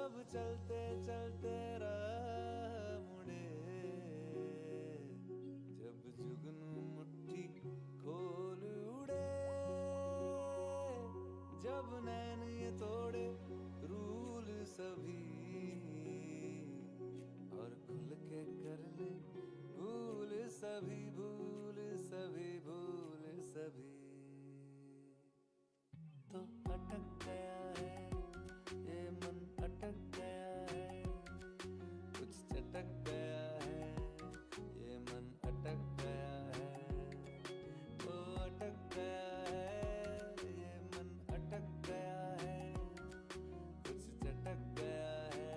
जब चलते चलते राह मुड़े, जब जुगनू मुट्ठी खोल उड़े, जब नैन ये तोड़े रूल सभी और खुल के कर ले भूल सभी, भूल सभी, भूल सभी। तो अटक गया है ये मन, अटक गया है, कुछ चटक गया है ये मन, अटक गया है। तो अटक गया है ये मन, अटक गया है, कुछ चटक गया है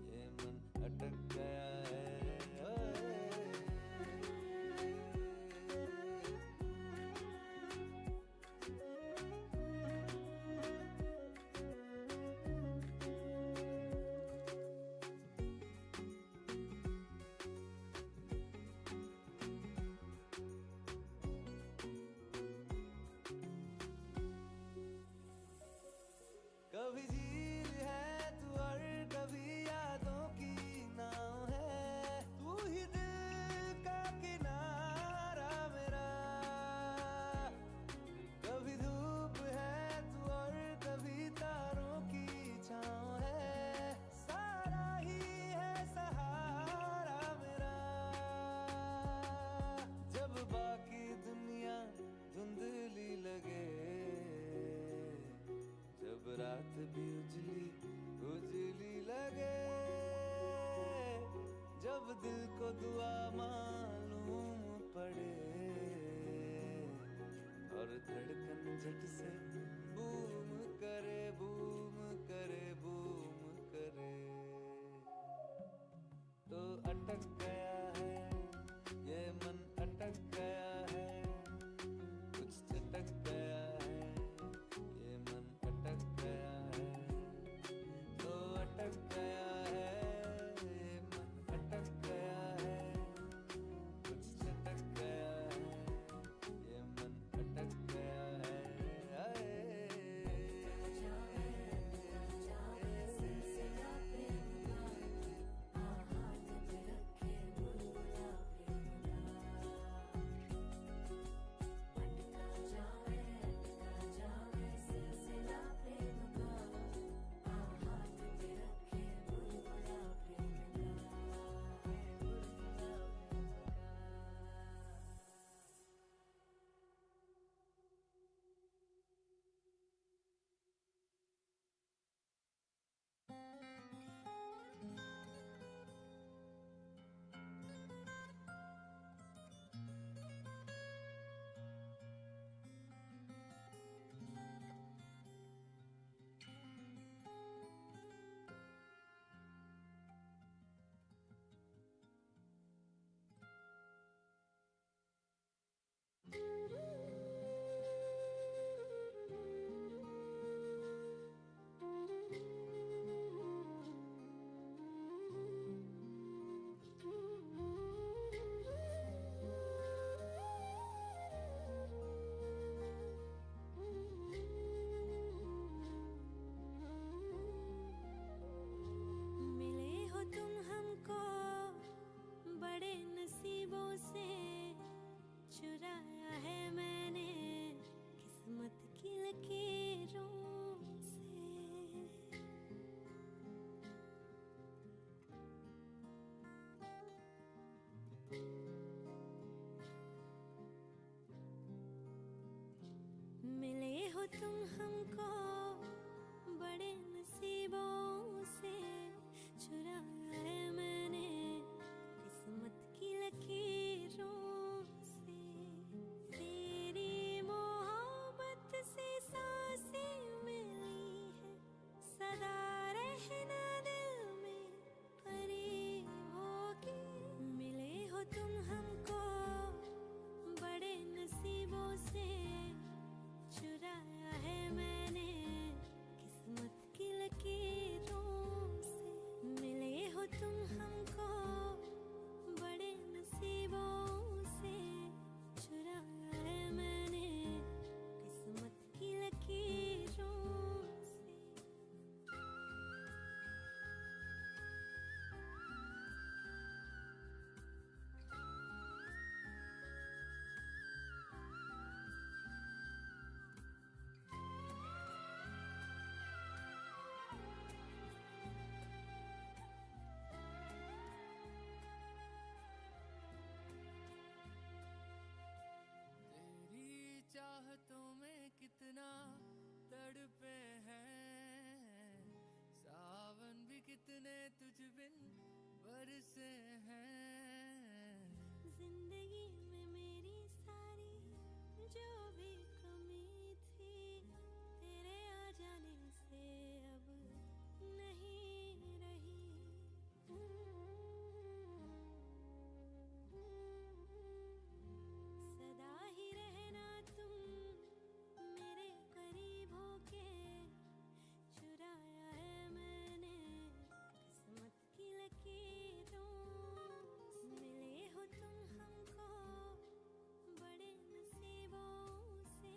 ये मन, अटक गया है। कभी झील है तू और कभी यादों की नाव है, तू ही दिल का किनारा मेरा। कभी धूप है तू और कभी तारों की छाँव है, सारा ही है सहारा मेरा। जब बाकी दुनिया धुंधली लगे, जब रात भी उजली उजली लगे, जब दिल को दुआ मालूम पड़े और धड़कन झट से बूम करे, बूम करे, बूम करे। तो अटक गया है ये मन, अटक गया है, कुछ चटक गया है ये मन, अटक गया है। तो अटक गया है ये मन, अटक गया है, कुछ चटक गया है ये मन, अटक गया है। मिले हो तुम हमको बड़े नसीबों से, चुराया है मैंने किस्मत की लकीरों से। तेरी मोहब्बत से सांसें मिली है, सदा रहना दिल में करीब होगी। मिले हो तुम हमको बड़े नसीबों से, चुराया है मैंने बरसे हैं। जिंदगी में मेरी सारी जो भी कमी थी तेरे आ जाने से अब नहीं रही। सदा ही रहना तुम मेरे करीब होके, चुराया है मैंने किस्मत की लकीरों से। मिले हो तुम हमको बड़े नसीबों से,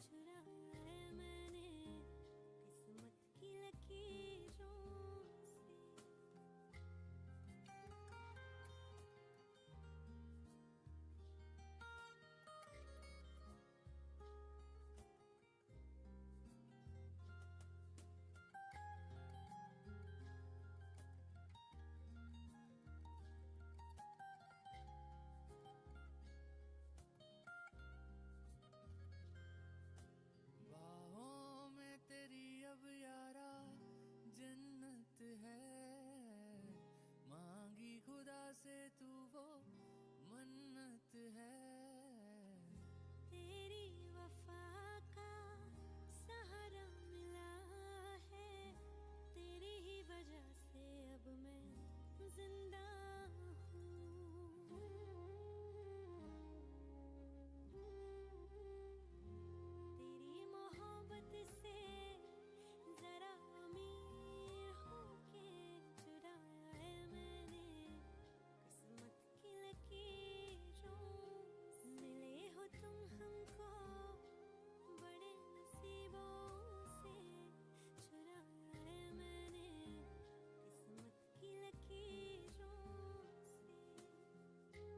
चुराया है मैंने किस्मत की लकीरों से। बाहों में तेरी अब यारा जन्नत है, मांगी खुदा से तू वो मन्नत है। तेरी वफा का सहारा मिला है, तेरी ही वजह से अब मैं जिंदा हूँ। तेरी मोहब्बत से जरा अमीर होके, चुराया है मैंने किस्मत की लकीरों से। मिले हो तुम हमको बड़े नसीबों से, चुराया है मैंने किस्मत की लकीरों से।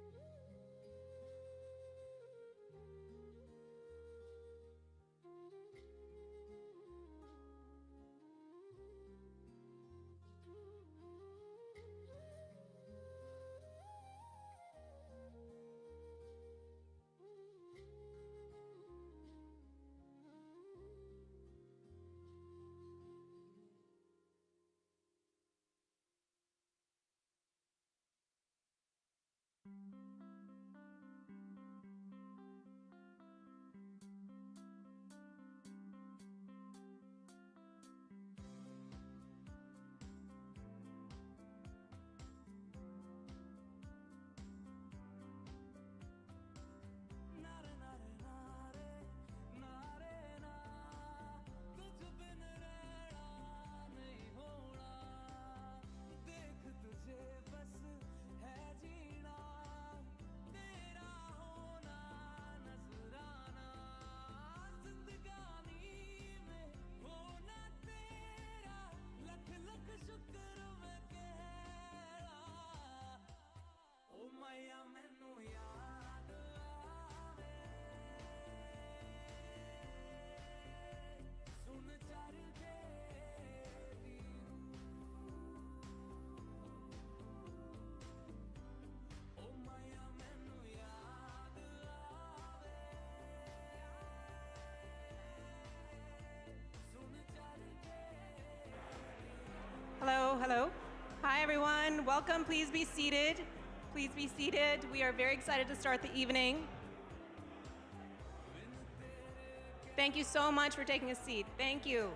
नारे नारे नारे नारे ना, तुझ बिन रहना नहीं होना। देख तुझे बस है जीना, तेरा होना नजराना। जिंदगानी में होना तेरा, लख लख शुक्र मैं कह रहा। ओ मैया मैनू याद आवे, सुन चर के दी ओ मैया मैनू याद आवे, सुन चर के। Hello, hello. Hi, everyone. Welcome. Please be seated. Please be seated. We are very excited to start the evening. Thank you so much for taking a seat. Thank you.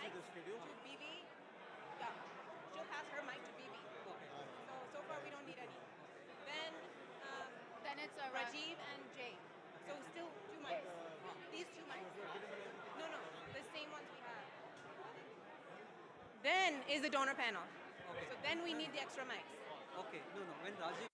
mics this video? to BB. Yeah, she'll pass her mic to BB. Okay. So far we don't need any. Then Then it's a Rajiv and Jay. So still 2 mics. These 2 mics. No, the same ones we have. Then is the donor panel. Okay. So then we need the extra mics. Okay. No. When Rajiv.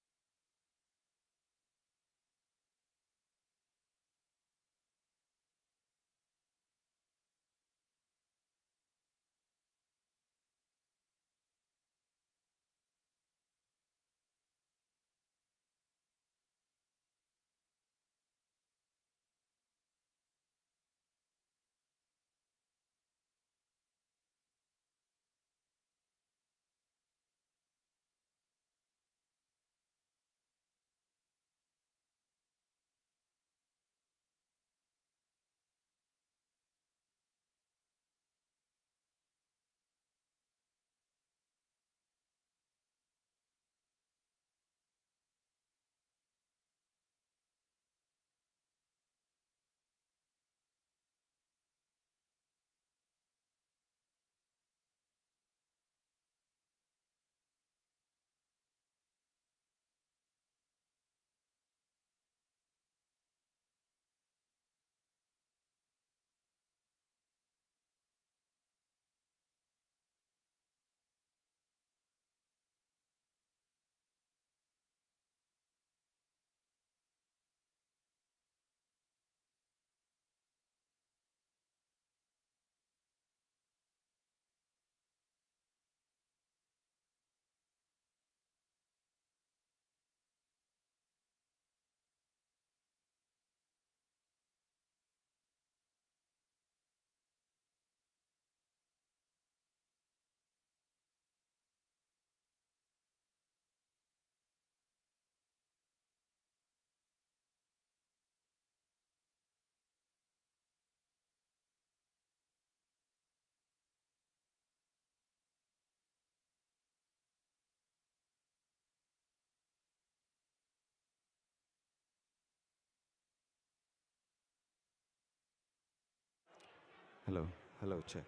Hello, check.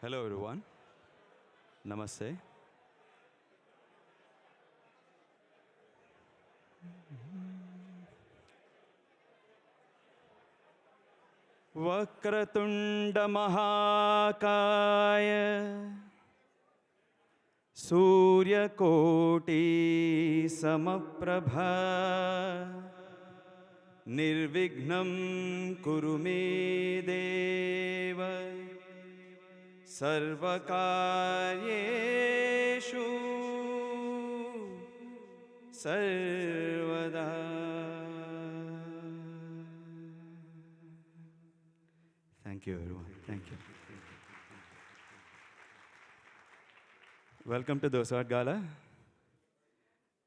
Hello, everyone. Namaste. वक्रतुण्डमहाकाय सूर्यकोटिसमप्रभा निर्विघ्नं कुरु मे देव सर्वकार्येषु सर्वदा. Thank you, everyone. Thank you. Welcome to the OSAAT Gala.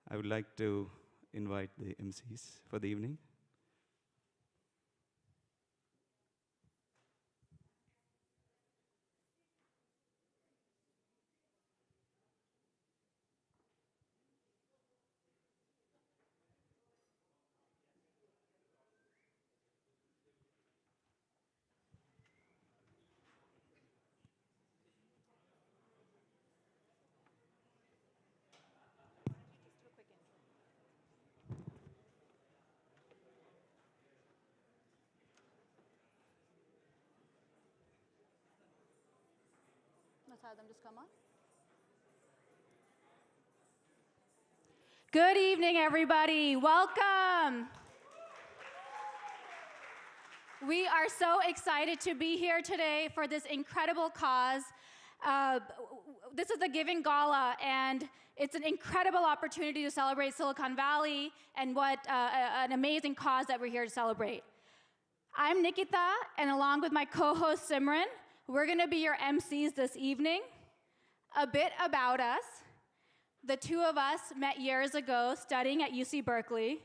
I would like to invite the MCs for the evening. Let's have them just come on. Good evening, everybody. Welcome. We are so excited to be here today for this incredible cause. This is the Giving Gala, and it's an incredible opportunity to celebrate Silicon Valley and what an amazing cause that we're here to celebrate. I'm Nikita, and along with my co-host Simran, we're going to be your MCs this evening. A bit about us. The two of us met years ago studying at UC Berkeley.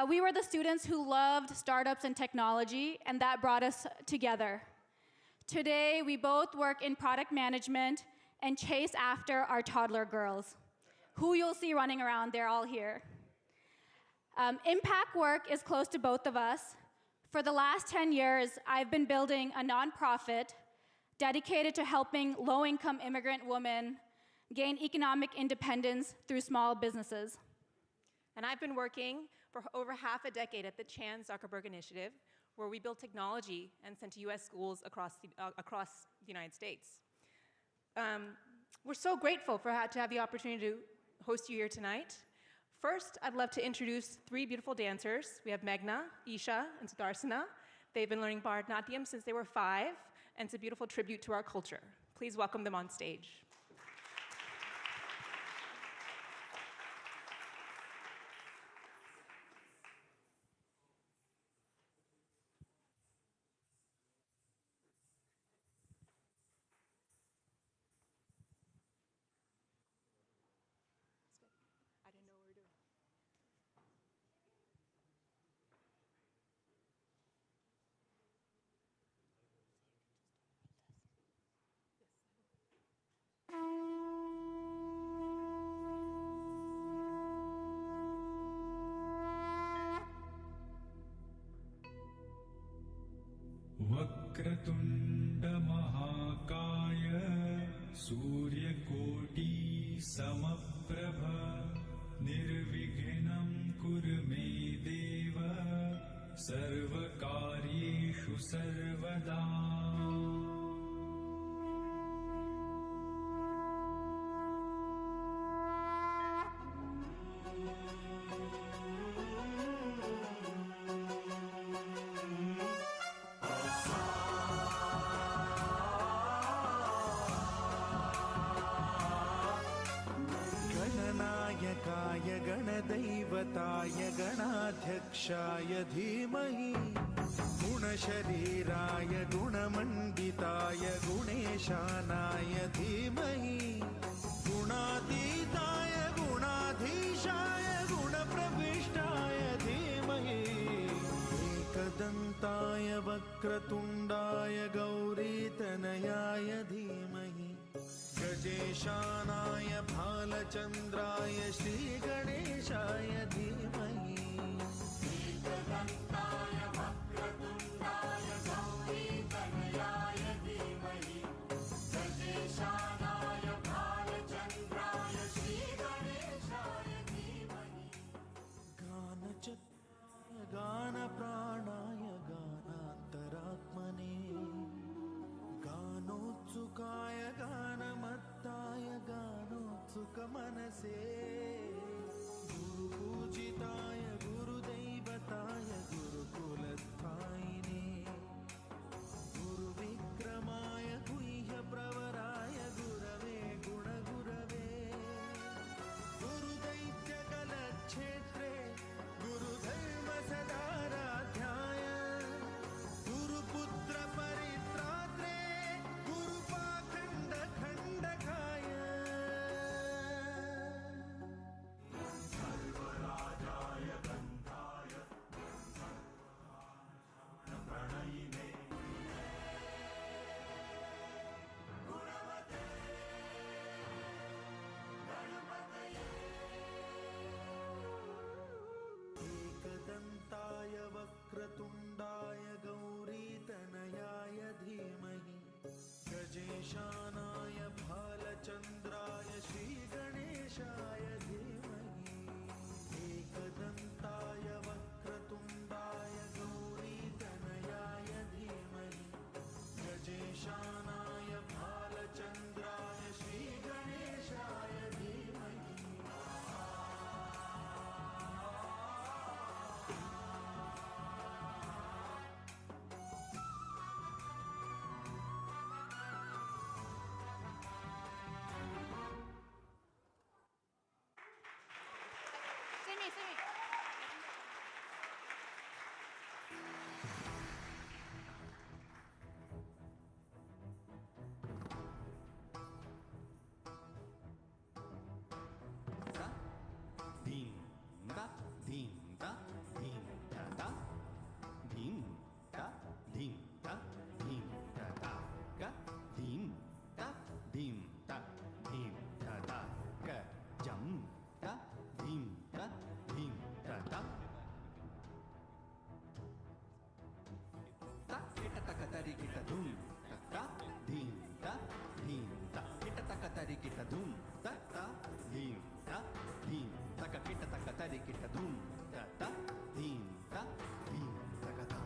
We were the students who loved startups and technology, and that brought us together. Today, we both work in product management and chase after our toddler girls, who you'll see running around. They're all here. Impact work is close to both of us. For the last 10 years, I've been building a nonprofit dedicated to helping low-income immigrant women gain economic independence through small businesses. And I've been working for over half a decade at the Chan Zuckerberg Initiative, where we build technology and send to US schools across the United States. We're so grateful to have the opportunity to host you here tonight. First, I'd love to introduce three beautiful dancers. We have Meghna, Isha, and Sudarsana. They've been learning Bharatanatyam since they were 5, and it's a beautiful tribute to our culture. Please welcome them on stage. I didn't know what we were doing. वक्रतुण्डमहाकाय सूर्यकोटि समप्रभ निर्विघ्नं कुरु मे देव सर्वकार्येषु सर्वदा गणनायकाय गणदैवताय गणाध्यक्षाय धीमहि गुणशरीराय गुणमण्डिताय गुणेशानाय धीमहि गुणातीताय गुणाधीशाय गुणप्रविष्टाय धीमहि एकदन्ताय वक्रतुण्डाय गौरीतनयाय धीमहि गजेशानाय भालचन्द्राय श्रीगणेशाय धीमहि एकदन्ताय वक्रतुण्डाय गौरीतनयाय धीमहि गजेशानाय भालचन्द्राय श्रीगणेशाय धीमहि गानप्राणाय गानान्तरात्मने गानोत्सुकाय गानमत्ताय गानोत्सुकमनसे गुरुपूजिताय गुरुदैवताय गुरुकुलस्थायिने गुरुविक्रमाय गुह्यप्रवराय गुरवे गुणगुरवे गुरुदैत्यकलक्षेत्रे गुरुधर्मसदाराध्याय गुरुपुत्रपरित्रात्रे गुरुपाखण्डखण्डकाय सर्वराजाय गन्धाय प्रणयिने गुणवते गणपतये एकदन्ताय वक्रतुण्डाय गौरीतनयाय धीमहि गजेशानाय भालचन्द्राय श्रीगणेशाय धीमहि एकदन्ताय वक्रतुण्डाय गौरीतनयाय धीमहि गजेशानाय भालचन्द्राय श्रीगणेशाय धीमहि Simi. Ding da ding da ding da da ding da ding da ding da da ga ding da ding da ding da da ga jam da ding da ding da da ta kita ta ka tari kita dum ta da ding taka kita taka tari kita dhum ta ta dhin ta taka ta.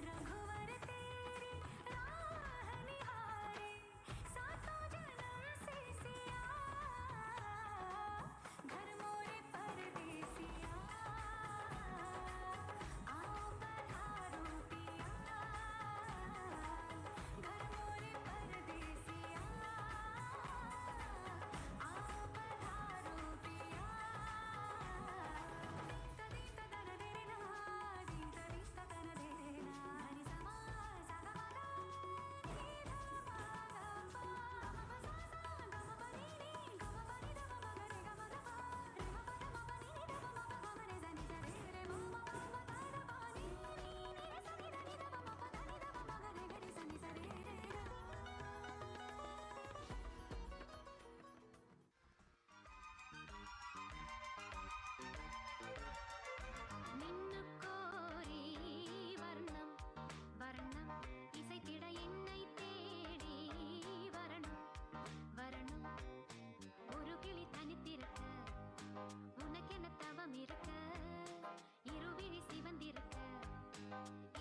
रघुवर तेरी राह निहारे सातों जन्म से सिया घर मोरे परदेसिया आओ पधारो पिया घर मोरे परदेसिया आओ पधारो पिया तदी तदन देरे ना दी तदी तदन देरे ना हरि समा सगमदा नीधा मागा पा सा सा गम पनी नी गम पनी द मग रे गम द पा रे म पद म पनी नी द म ग म रे ज नि ज रे रे म म प म द द पा नी नी नी रे स नि द नि द म म प द नि द म म ग रे ग रे स नि स रे रे रा நின்னு கோரி வர்ணம் வர்ணம் இசைத்திட என்னை தேடி வரணும் வரணும் ஒரு கிளி தனித்திருக்க உனக்கென்ன தவம் இருக்க இருவிழி சிவந்திருக்க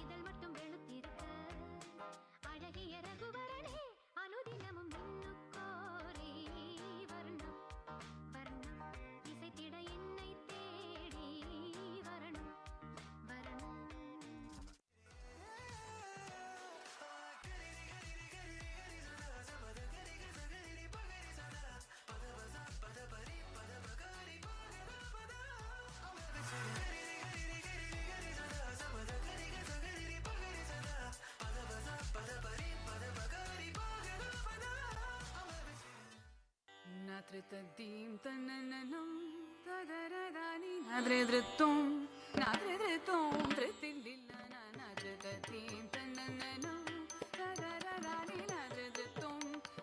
இதழ் மட்டும் வெளுத்திருக்க அழகிய ரகுவரனே அனுதினமும் நின்னு கோரி வர்ணம் வர்ணம் இசைத்திட என்னை தேடி வரணும் வரணும் Natritadim tananam tadaradani nadridritum nadridritum tritillillana natritadim tananam tadaradani nadridritum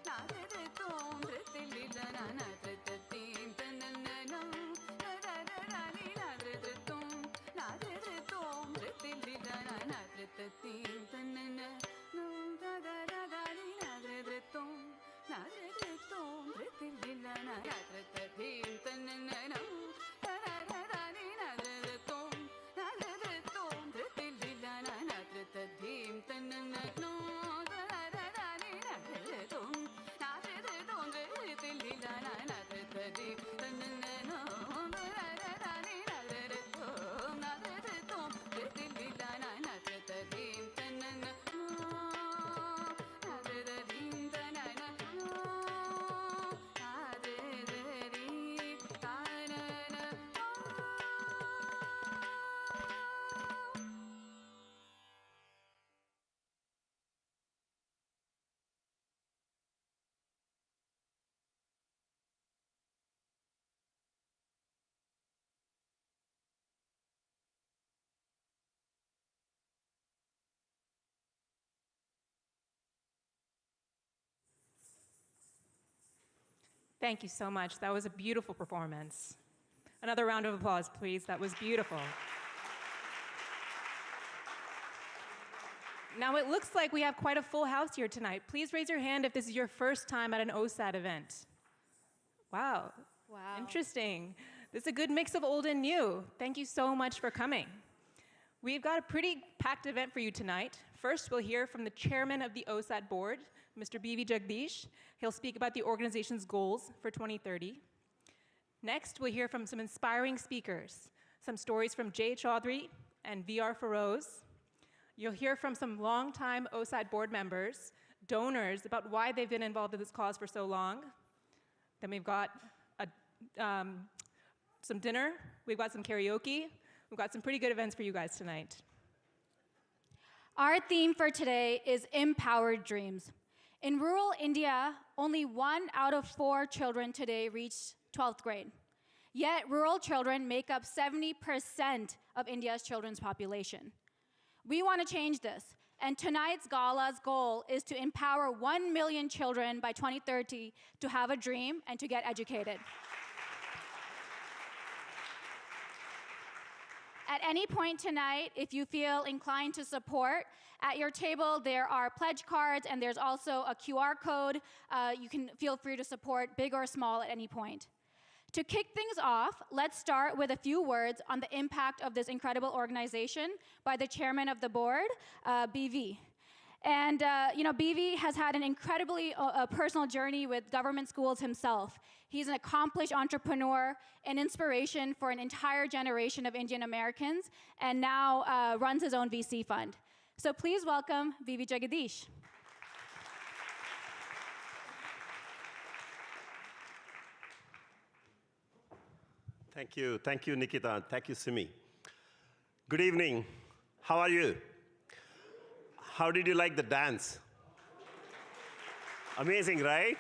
nadridritum tritillillana natritadim tananam tadaradani nadridritum nadridritum tritillillana natritadim tananam tadaradani nadridritum nadridritum tritillillana natritadim tananam tadaradani nadridritum nadridritum tritillillana natritadim tananam Thank you so much. That was a beautiful performance. Another round of applause, please. That was beautiful. Now it looks like we have quite a full house here tonight. Please raise your hand if this is your first time at an OSAAT event. Wow. Wow. Interesting. This is a good mix of old and new. Thank you so much for coming. We've got a pretty packed event for you tonight. First, we'll hear from the chairman of the OSAAT board, Mr. B.V. Jagdish. He'll speak about the organization's goals for 2030. Next, we'll hear from some inspiring speakers, some stories from Jay Chaudhry and V.R. Feroz. You'll hear from some longtime OSAAT board members, donors, about why they've been involved in this cause for so long. Then we've got some dinner, we've got some karaoke, we've got some pretty good events for you guys tonight. Our theme for today is Empowered Dreams. In rural India, only 1 out of 4 children today reach 12th grade. Yet rural children make up 70% of India's children's population. We want to change this, and tonight's gala's goal is to empower 1 million children by 2030 to have a dream and to get educated. At any point tonight, if you feel inclined to support, at your table there are pledge cards and there's also a QR code. You can feel free to support, big or small, at any point. To kick things off, let's start with a few words on the impact of this incredible organization by the chairman of the board, BV. And BV has had an incredibly personal journey with government schools himself. He's an accomplished entrepreneur, an inspiration for an entire generation of Indian Americans, and now runs his own VC fund. So please welcome V.V. Jagdish. Thank you, Nikita, and thank you, Simi. Good evening. How are you? How did you like the dance? Amazing, right?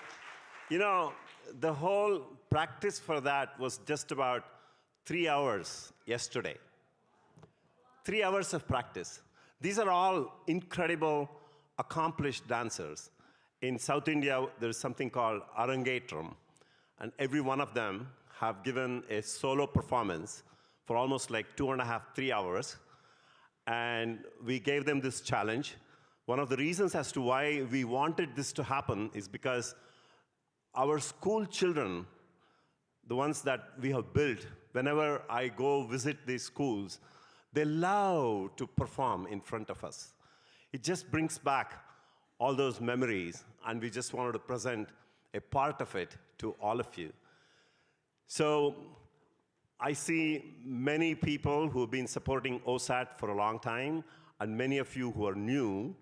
You know, the whole practice for that was just about 3 hours yesterday. 3 hours of practice. These are all incredible, accomplished dancers. In South India, there's something called Arangetram, and every one of them have given a solo performance for almost like 2.5, 3 hours. And we gave them this challenge. One of the reasons as to why we wanted this to happen is because our school children, the ones that we have built, whenever I go visit these schools, they love to perform in front of us. It just brings back all those memories, and we just wanted to present a part of it to all of you. So I see many people who have been supporting OSAAT for a long time, and many of you who are new.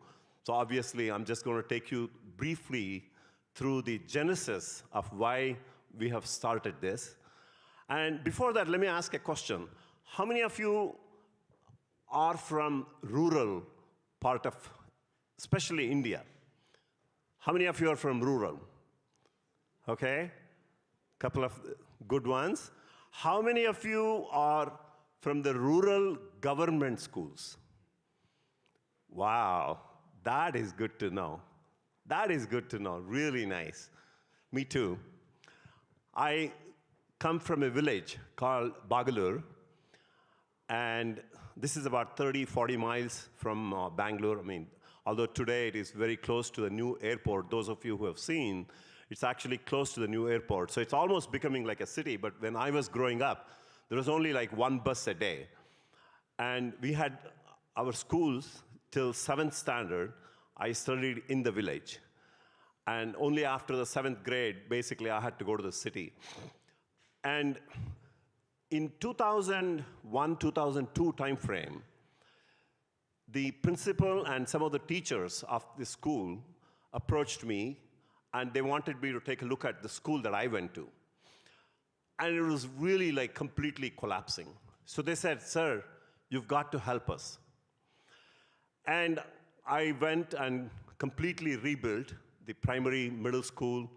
So obviously, I'm just going to take you briefly through the genesis of why we have started this. And before that, let me ask a question. How many of you are from rural part of, especially India? How many of you are from rural? Okay, couple of good ones. How many of you are from the rural government schools? Wow, that is good to know. That is good to know, really nice. Me too. I come from a village called Bagalur, and this is about 30, 40 miles from Bangalore. I mean, although today it is very close to the new airport, those of you who have seen, it's actually close to the new airport. So it's almost becoming like a city, but when I was growing up, there was only like 1 bus a day. And we had our schools till 7th standard. I studied in the village. And only after the 7th grade, basically, I had to go to the city. And in 2001, 2002 timeframe, the principal and some of the teachers of the school approached me, and they wanted me to take a look at the school that I went to. And it was really like completely collapsing. So they said, "Sir, you've got to help us." And I went and completely rebuilt the primary, middle school,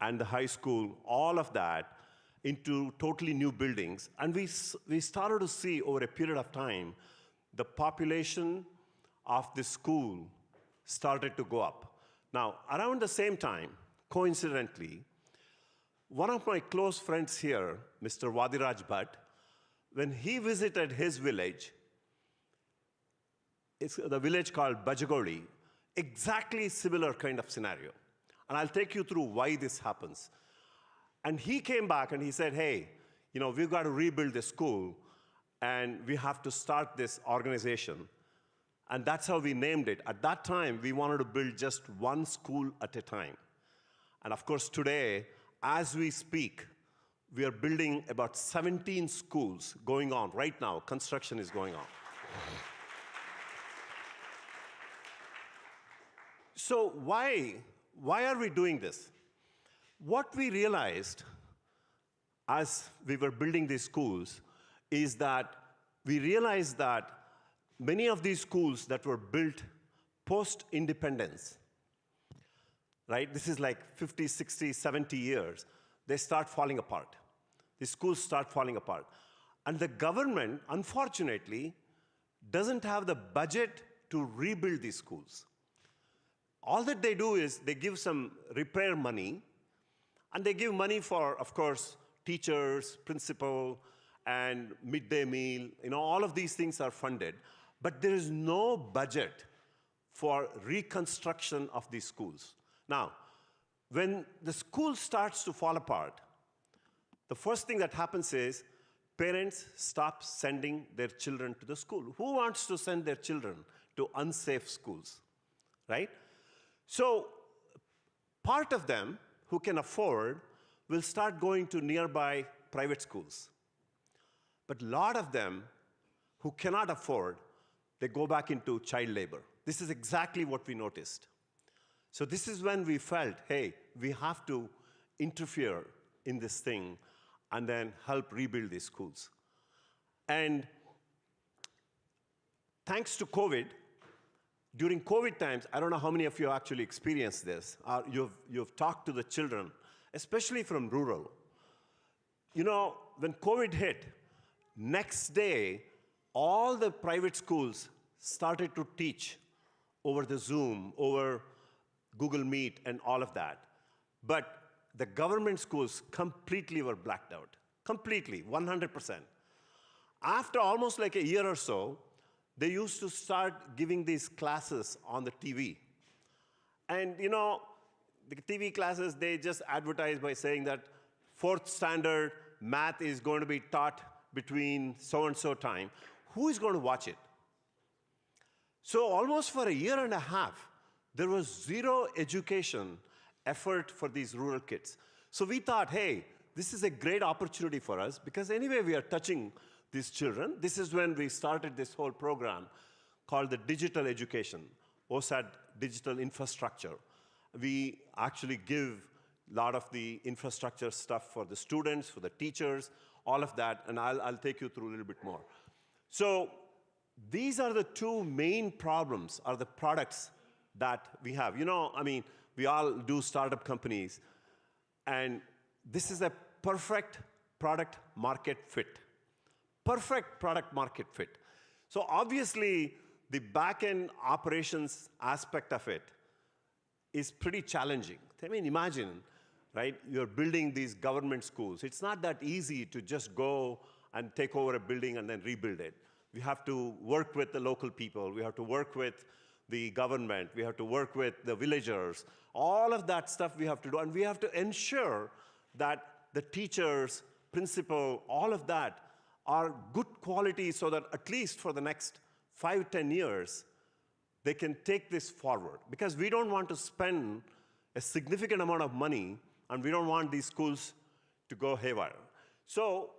and the high school, all of that, into totally new buildings. And we started to see over a period of time, the population of the school started to go up. Now, around the same time, coincidentally, One of my close friends here, Mr. Vadiraj Bhatt, when he visited his village, it's the village called Bajagoli, exactly similar kind of scenario. And I'll take you through why this happens. And he came back and he said, hey, we've got to rebuild the school and we have to start this organization. And that's how we named it. At that time, we wanted to build just one school at a time. And of course, today, as we speak, we are building about 17 schools going on right now. Construction is going on. So why are we doing this? What we realized as we were building these schools is that we realized that many of these schools that were built post-independence, right? This is like 50, 60, 70 years. They start falling apart. The schools start falling apart. And the government, unfortunately, doesn't have the budget to rebuild these schools. All that they do is they give some repair money, and they give money for, of course, teachers, principal, and midday meal. All of these things are funded. But there is no budget for reconstruction of these schools. Now, when the school starts to fall apart, the first thing that happens is parents stop sending their children to the school. Who wants to send their children to unsafe schools, right? So part of them who can afford will start going to nearby private schools. But a lot of them who cannot afford, they go back into child labor. This is exactly what we noticed. So this is when we felt, hey, we have to interfere in this thing and then help rebuild these schools. And thanks to COVID, during COVID times, I don't know how many of you actually experienced this, you've talked to the children, especially from rural. When COVID hit, next day, all the private schools started to teach over the Zoom, over Google Meet, and all of that. But the government schools completely were blacked out. Completely, 100%. After almost like a year or so, they used to start giving these classes on the TV. And the TV classes, they just advertise by saying that 4th standard math is going to be taught between so-and-so time. Who is going to watch it? So almost for a year and a half, there was zero education effort for these rural kids. So we thought, hey, this is a great opportunity for us because anyway we are touching these children. This is when we started this whole program called the digital education, OSAAT digital infrastructure. We actually give a lot of the infrastructure stuff for the students, for the teachers, all of that, and I'll take you through a little bit more. So these are the two main problems, are the products that we have. We all do startup companies, and this is a perfect product market fit. Perfect product market fit. So obviously, the back-end operations aspect of it is pretty challenging. Imagine, right? You're building these government schools. It's not that easy to just go and take over a building and then rebuild it. We have to work with the local people. We have to work with the government. We have to work with the villagers. All of that stuff we have to do. And we have to ensure that the teachers, principal, all of that are good quality so that at least for the next 5, 10 years, they can take this forward. Because we don't want to spend a significant amount of money, and we don't want these schools to go haywire. So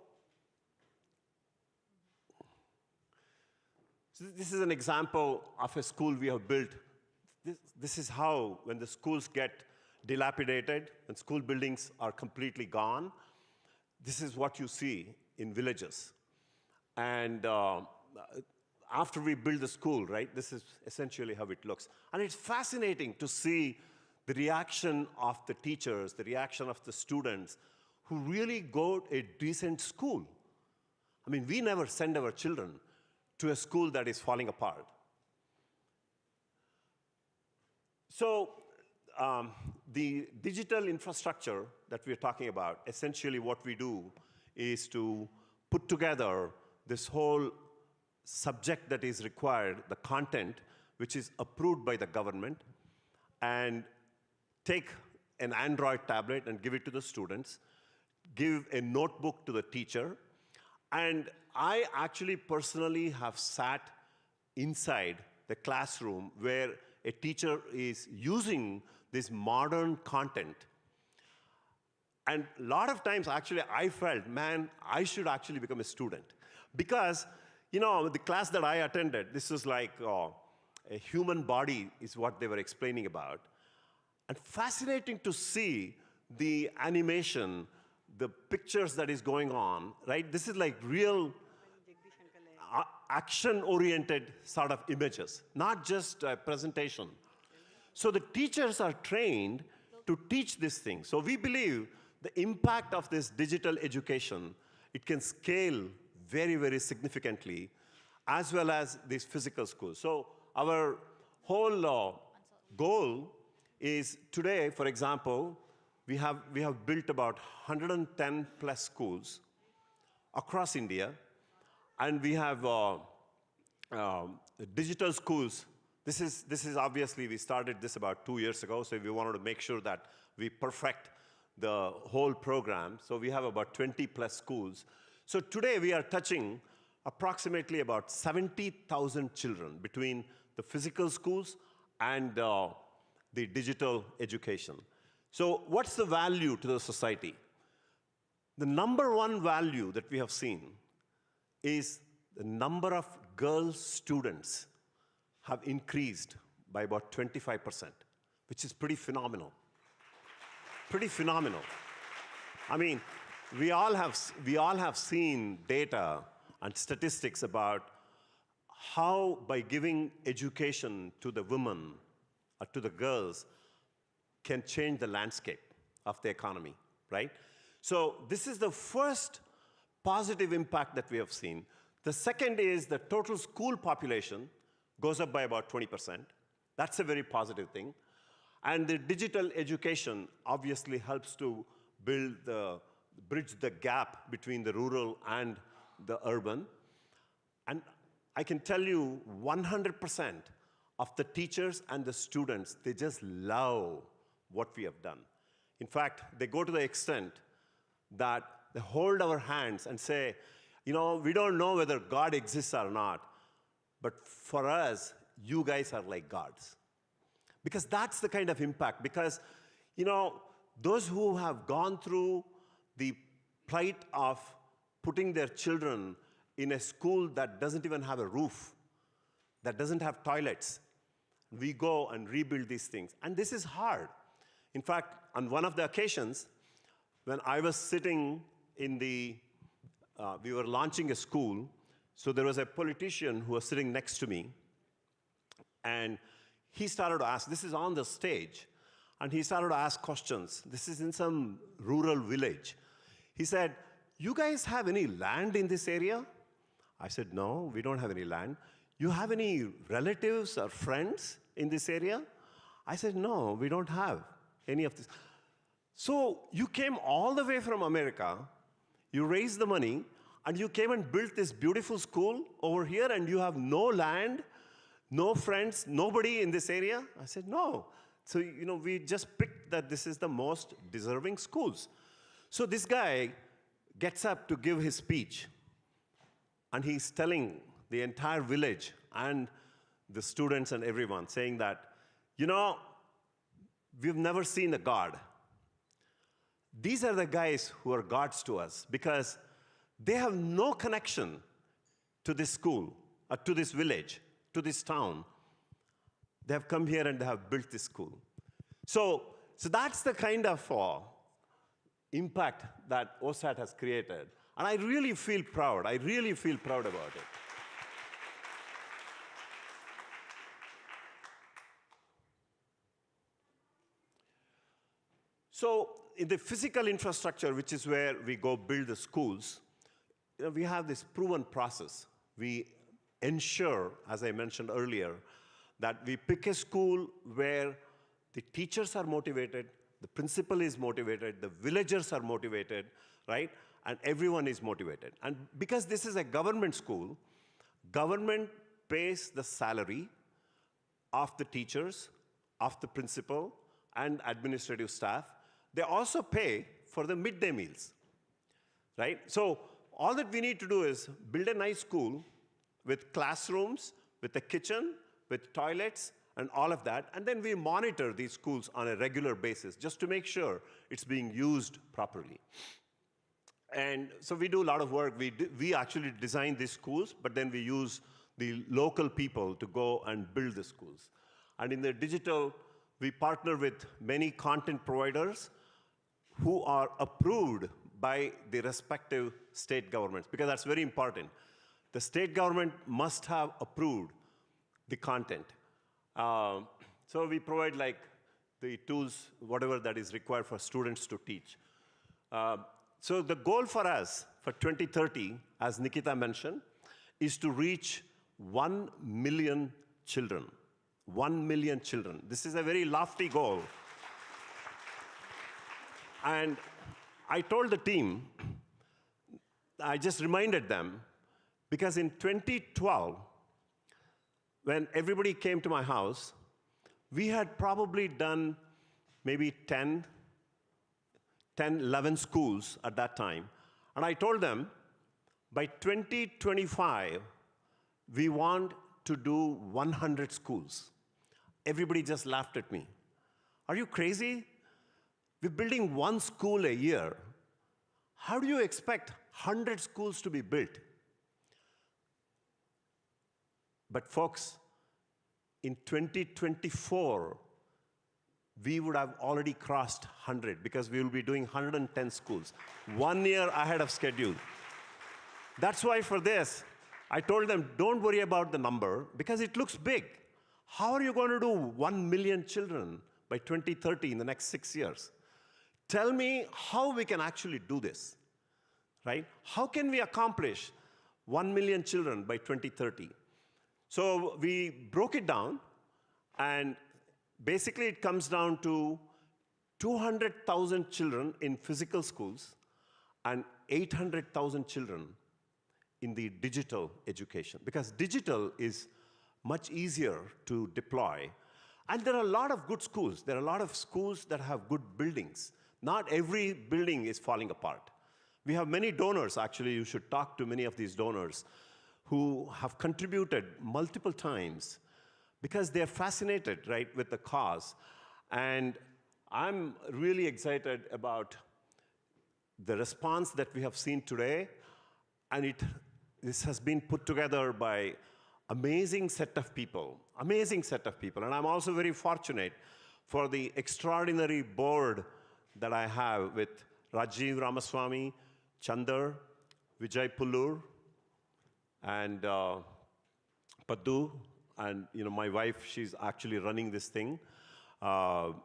this is an example of a school we have built. This is how, when the schools get dilapidated and school buildings are completely gone, this is what you see in villages. And after we build the school, right, this is essentially how it looks. And it's fascinating to see the reaction of the teachers, the reaction of the students who really go to a decent school. We never send our children to a school that is falling apart. So the digital infrastructure that we're talking about, essentially what we do is to put together this whole subject that is required, the content, which is approved by the government, and take an Android tablet and give it to the students, give a notebook to the teacher, and I actually personally have sat inside the classroom where a teacher is using this modern content. And a lot of times, actually, I felt, man, I should actually become a student. Because, the class that I attended, this was like a human body is what they were explaining about. And fascinating to see the animation, the pictures that is going on, right? This is like real action-oriented sort of images, not just a presentation. So the teachers are trained to teach this thing. So we believe the impact of this digital education, it can scale very, very significantly, as well as these physical schools. So our whole goal is today, for example, we have built about 110 plus schools across India, and we have digital schools. This is obviously, we started this about 2 years ago, so we wanted to make sure that we perfect the whole program. So we have about 20 plus schools. So today we are touching approximately about 70,000 children between the physical schools and the digital education. So what's the value to the society? The number one value that we have seen is the number of girl students have increased by about 25%, which is pretty phenomenal. Pretty phenomenal. I mean, we all have seen data and statistics about how by giving education to the women or to the girls can change the landscape of the economy, right? So this is the first positive impact that we have seen. The second is the total school population goes up by about 20%. That's a very positive thing. And the digital education obviously helps to bridge the gap between the rural and the urban. And I can tell you 100% of the teachers and the students, they just love what we have done. In fact, they go to the extent that they hold our hands and say, we don't know whether God exists or not, but for us, you guys are like gods. Because that's the kind of impact. Because, those who have gone through the plight of putting their children in a school that doesn't even have a roof, that doesn't have toilets, we go and rebuild these things. And this is hard. In fact, on one of the occasions, when I was sitting in we were launching a school, so there was a politician who was sitting next to me, and he started to ask, this is on the stage, and he started to ask questions. This is in some rural village. He said, you guys have any land in this area? I said, no, we don't have any land. You have any relatives or friends in this area? I said, no, we don't have any of this. So you came all the way from America, you raised the money, and you came and built this beautiful school over here, and you have no land, no friends, nobody in this area? I said, no. So, we just picked that this is the most deserving schools. So this guy gets up to give his speech, and he's telling the entire village and the students and everyone, saying that, we've never seen a God. These are the guys who are gods to us because they have no connection to this school, or to this village, to this town. They have come here and they have built this school. So that's the kind of impact that OSAAT has created. And I really feel proud. I really feel proud about it. So in the physical infrastructure, which is where we go build the schools, we have this proven process. We ensure, as I mentioned earlier, that we pick a school where the teachers are motivated, the principal is motivated, the villagers are motivated, right? And everyone is motivated. And because this is a government school, government pays the salary of the teachers, of the principal, and administrative staff. They also pay for the midday meals, right? So all that we need to do is build a nice school with classrooms, with a kitchen, with toilets, and all of that, and then we monitor these schools on a regular basis just to make sure it's being used properly. And so we do a lot of work. We actually design these schools, but then we use the local people to go and build the schools. And in the digital, we partner with many content providers who are approved by the respective state governments, because that's very important. The state government must have approved the content. So we provide like the tools, whatever that is required for students to teach. So the goal for us for 2030, as Nikita mentioned, is to reach 1 million children. 1 million children. This is a very lofty goal. And I told the team, I just reminded them, because in 2012, when everybody came to my house, we had probably done maybe 10, 11 schools at that time. And I told them, by 2025, we want to do 100 schools. Everybody just laughed at me. Are you crazy? We're building 1 school a year. How do you expect 100 schools to be built? But folks, in 2024, we would have already crossed 100 because we will be doing 110 schools, 1 year ahead of schedule. That's why for this, I told them, don't worry about the number because it looks big. How are you going to do 1 million children by 2030 in the next 6 years? Tell me how we can actually do this, right? How can we accomplish 1 million children by 2030? So we broke it down, and basically it comes down to 200,000 children in physical schools and 800,000 children in the digital education, because digital is much easier to deploy. And there are a lot of good schools. There are a lot of schools that have good buildings. Not every building is falling apart. We have many donors, actually. You should talk to many of these donors who have contributed multiple times because they're fascinated, right, with the cause. And I'm really excited about the response that we have seen today. And this has been put together by amazing set of people. And I'm also very fortunate for the extraordinary board that I have with Rajiv Ramaswamy, Chandar, Vijay Pullur, and Paddu, and my wife, she's actually running this thing. So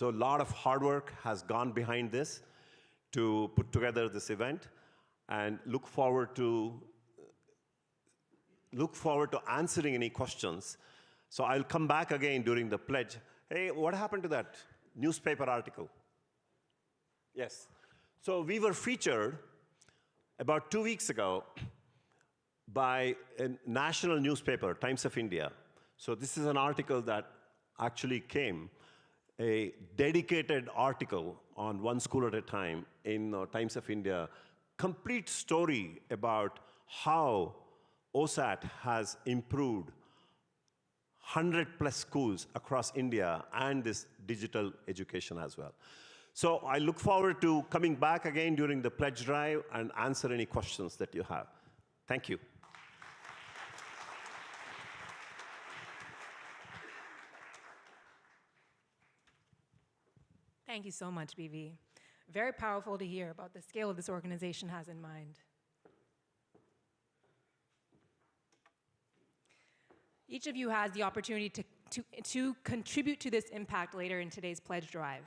a lot of hard work has gone behind this to put together this event, and look forward to answering any questions. So I'll come back again during the pledge. Hey, what happened to that newspaper article? Yes. So we were featured about 2 weeks ago by a national newspaper, Times of India. So this is an article that actually came, a dedicated article on one school at a time in Times of India, complete story about how OSAAT has improved 100+ schools across India and this digital education as well. So I look forward to coming back again during the pledge drive and answer any questions that you have. Thank you. Thank you so much, BV. Very powerful to hear about the scale this organization has in mind. Each of you has the opportunity to contribute to this impact later in today's pledge drive.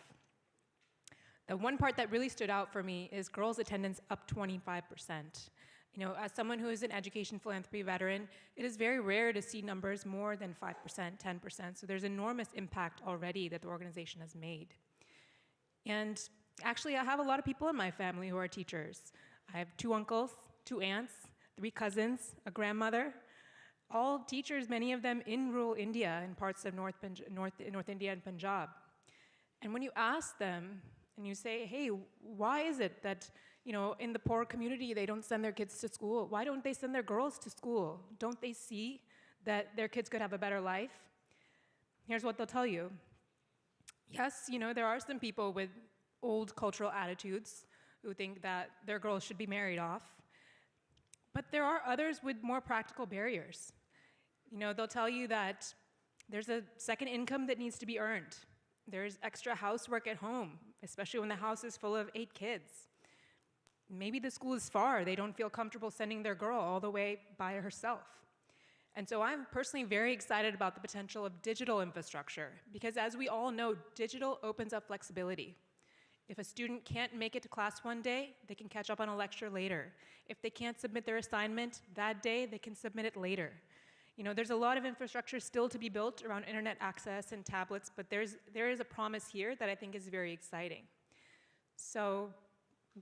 The one part that really stood out for me is girls' attendance up 25%. You know, as someone who is an education philanthropy veteran, it is very rare to see numbers more than 5%, 10%. So there's enormous impact already that the organization has made. And actually, I have a lot of people in my family who are teachers. I have 2 uncles, 2 aunts, 3 cousins, a grandmother, all teachers, many of them in rural India, in parts of North India and Punjab. And when you ask them and you say, hey, why is it that, you know, in the poor community they don't send their kids to school? Why don't they send their girls to school? Don't they see that their kids could have a better life? Here's what they'll tell you. Yes, you know, there are some people with old cultural attitudes who think that their girls should be married off. But there are others with more practical barriers. You know, they'll tell you that there's a second income that needs to be earned. There's extra housework at home, especially when the house is full of 8 kids. Maybe the school is far. They don't feel comfortable sending their girl all the way by herself. And so I'm personally very excited about the potential of digital infrastructure, because as we all know, digital opens up flexibility. If a student can't make it to class one day, they can catch up on a lecture later. If they can't submit their assignment that day, they can submit it later. You know, there's a lot of infrastructure still to be built around internet access and tablets, but there is a promise here that I think is very exciting. So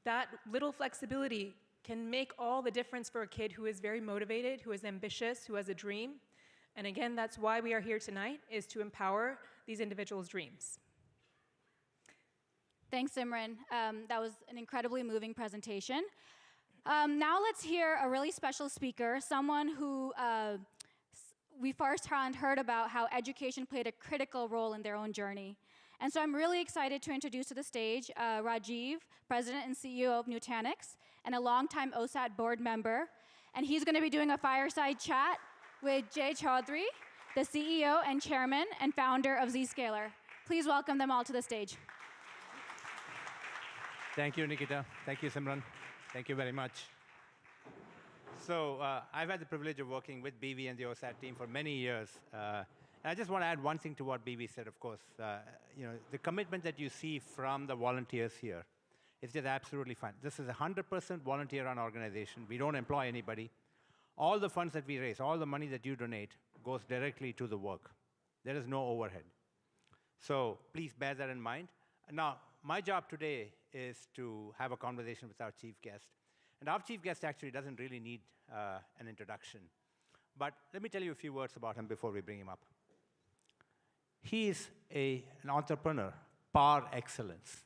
that little flexibility can make all the difference for a kid who is very motivated, who is ambitious, who has a dream. And again, that's why we are here tonight, is to empower these individuals' dreams. Thanks, Simran. That was an incredibly moving presentation. Now let's hear a really special speaker, someone who we firsthand heard about how education played a critical role in their own journey. And so I'm really excited to introduce to the stage Rajiv, President and CEO of Nutanix, and a longtime OSAAT board member. And he's going to be doing a fireside chat with Jay Chaudhry, the CEO and chairman and founder of Zscaler. Please welcome them all to the stage. Thank you, Nikita. Thank you, Simran. Thank you very much. So I've had the privilege of working with BV and the OSAAT team for many years. And I just want to add one thing to what BV said, of course. You know, the commitment that you see from the volunteers here is just absolutely fine. This is a 100% volunteer-run organization. We don't employ anybody. All the funds that we raise, all the money that you donate, goes directly to the work. There is no overhead. So please bear that in mind. Now, my job today is to have a conversation with our chief guest. And our chief guest actually doesn't really need an introduction. But let me tell you a few words about him before we bring him up. He is an entrepreneur par excellence.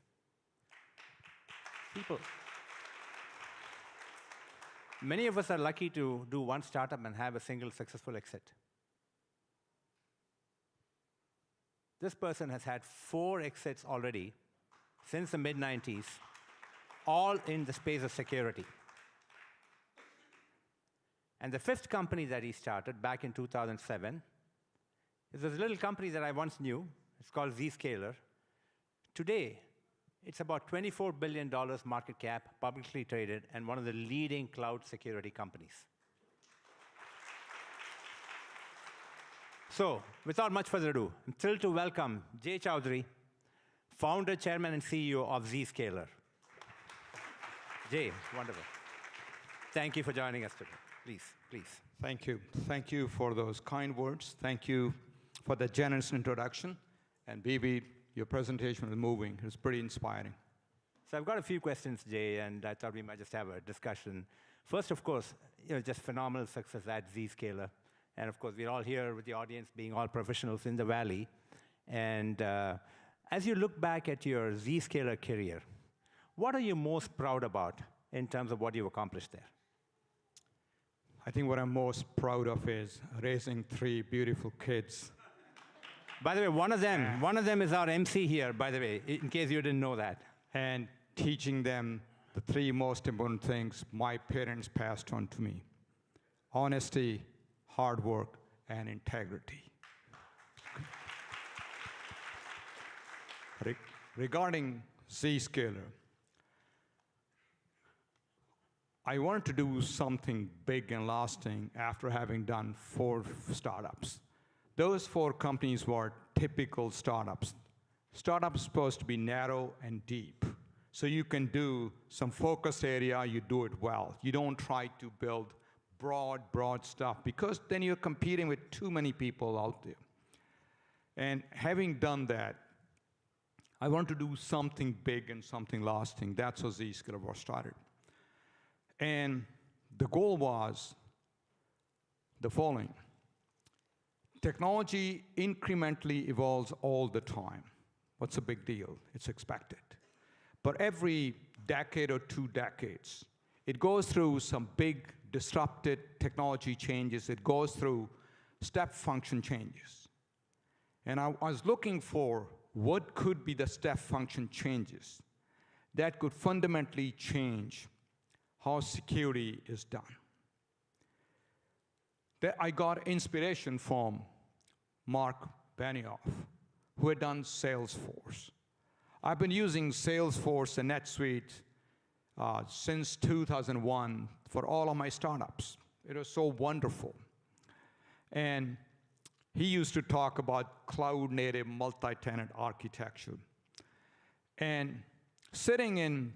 Many of us are lucky to do one startup and have a single successful exit. This person has had 4 exits already since the mid-90s, all in the space of security. And the 5th company that he started back in 2007 is this little company that I once knew. It's called Zscaler. Today, it's about $24 billion market cap, publicly traded, and one of the leading cloud security companies. So, without much further ado, I'm thrilled to welcome Jay Chaudhry, founder, chairman, and CEO of Zscaler. Jay, wonderful. Thank you for joining us today. Please, please. Thank you. Thank you for those kind words. Thank you for the generous introduction. And BB, your presentation was moving. It was pretty inspiring. So I've got a few questions, Jay, and I thought we might just have a discussion. First, of course, you know, just phenomenal success at Zscaler. And of course, we're all here with the audience being all professionals in the Valley. And as you look back at your Zscaler career, what are you most proud about in terms of what you've accomplished there? I think what I'm most proud of is raising 3 beautiful kids. By the way, one of them is our MC here, by the way, in case you didn't know that. And teaching them the 3 most important things my parents passed on to me: honesty, hard work, and integrity. Regarding Zscaler, I wanted to do something big and lasting after having done 4 startups. Those 4 companies were typical startups. Startups supposed to be narrow and deep. So you can do some focused area, you do it well. You don't try to build broad stuff, because then you're competing with too many people out there. And having done that, I want to do something big and something lasting. That's how Zscaler was started. And the goal was the following. Technology incrementally evolves all the time. What's a big deal? It's expected. But every decade or 2 decades, it goes through some big disrupted technology changes. It goes through step function changes. And I was looking for what could be the step function changes that could fundamentally change how security is done. I got inspiration from Mark Benioff, who had done Salesforce. I've been using Salesforce and NetSuite since 2001 for all of my startups. It was so wonderful. And he used to talk about cloud-native multi-tenant architecture. And sitting in,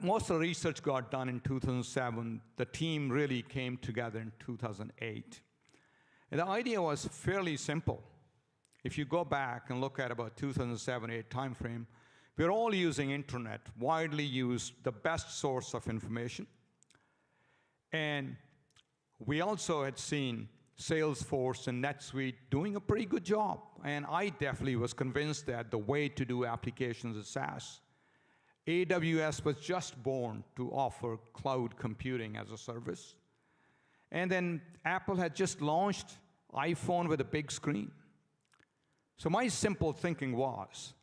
most of the research got done in 2007. The team really came together in 2008. And the idea was fairly simple. If you go back and look at about 2007-8 timeframe, we're all using internet, widely used, the best source of information. And we also had seen Salesforce and NetSuite doing a pretty good job. And I definitely was convinced that the way to do applications is SaaS. AWS was just born to offer cloud computing as a service. And then Apple had just launched iPhone with a big screen. So my simple thinking was,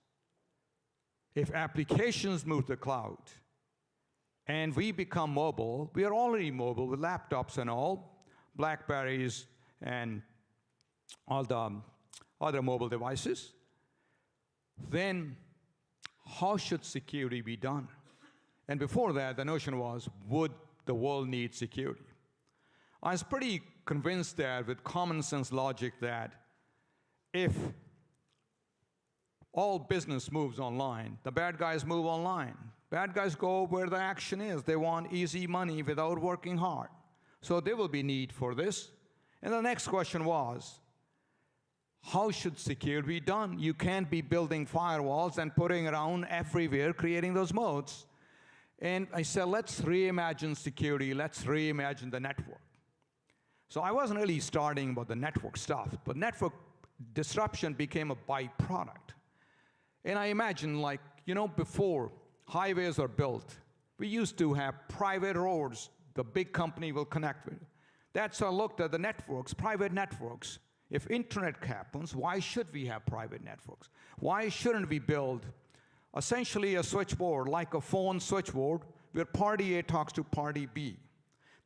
if applications move to the cloud and we become mobile, we are already mobile with laptops and all, BlackBerries and all the other mobile devices, then how should security be done? And before that, the notion was, would the world need security? I was pretty convinced that with common sense logic that if all business moves online, the bad guys move online. Bad guys go where the action is. They want easy money without working hard. So there will be need for this. And the next question was, how should security be done? You can't be building firewalls and putting around everywhere, creating those modes. And I said, let's reimagine security. Let's reimagine the network. So I wasn't really starting about the network stuff, but network disruption became a byproduct. And I imagine, like, before highways are built, we used to have private roads the big company will connect with. That's how I looked at the networks, private networks. If internet happens, why should we have private networks? Why shouldn't we build essentially a switchboard, like a phone switchboard, where party A talks to party B?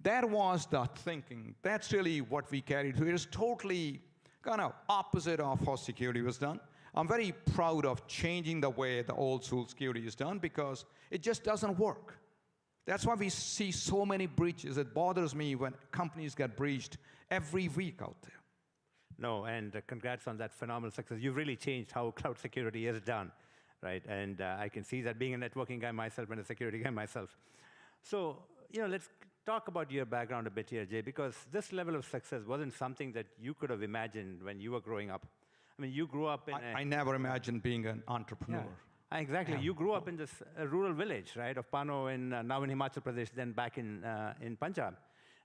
That was the thinking. That's really what we carried through. It is totally kind of opposite of how security was done. I'm very proud of changing the way the old school security is done, because it just doesn't work. That's why we see so many breaches. It bothers me when companies get breached every week out there. No, and congrats on that phenomenal success. You've really changed how cloud security is done, right? And I can see that being a networking guy myself and a security guy myself. So, let's talk about your background a bit here, Jay, because this level of success wasn't something that you could have imagined when you were growing up. I mean, you grew up in I never imagined being an entrepreneur. Yeah, exactly. Yeah. You grew up in this rural village, right, of Pano, now in Himachal Pradesh, then back in Punjab.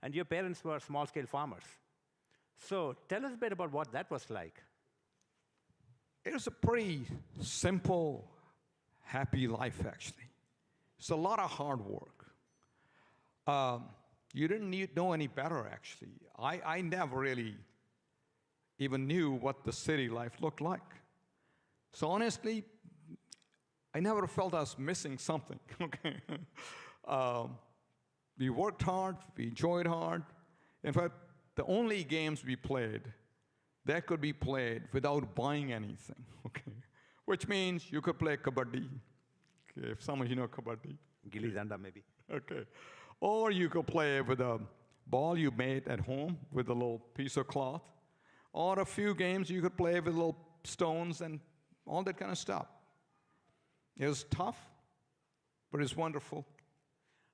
And your parents were small-scale farmers. So tell us a bit about what that was like. It was a pretty simple, happy life, actually. It's a lot of hard work. You didn't know any better, actually. I never really even knew what the city life looked like. So honestly, I never felt I was missing something, okay? We worked hard, we enjoyed hard. In fact, the only games we played, that could be played without buying anything, okay? Which means you could play kabaddi, okay, if some of you know kabaddi. Gilli Danda, maybe. Okay. Or you could play with a ball you made at home with a little piece of cloth. Or a few games you could play with little stones and all that kind of stuff. It was tough, but it's wonderful.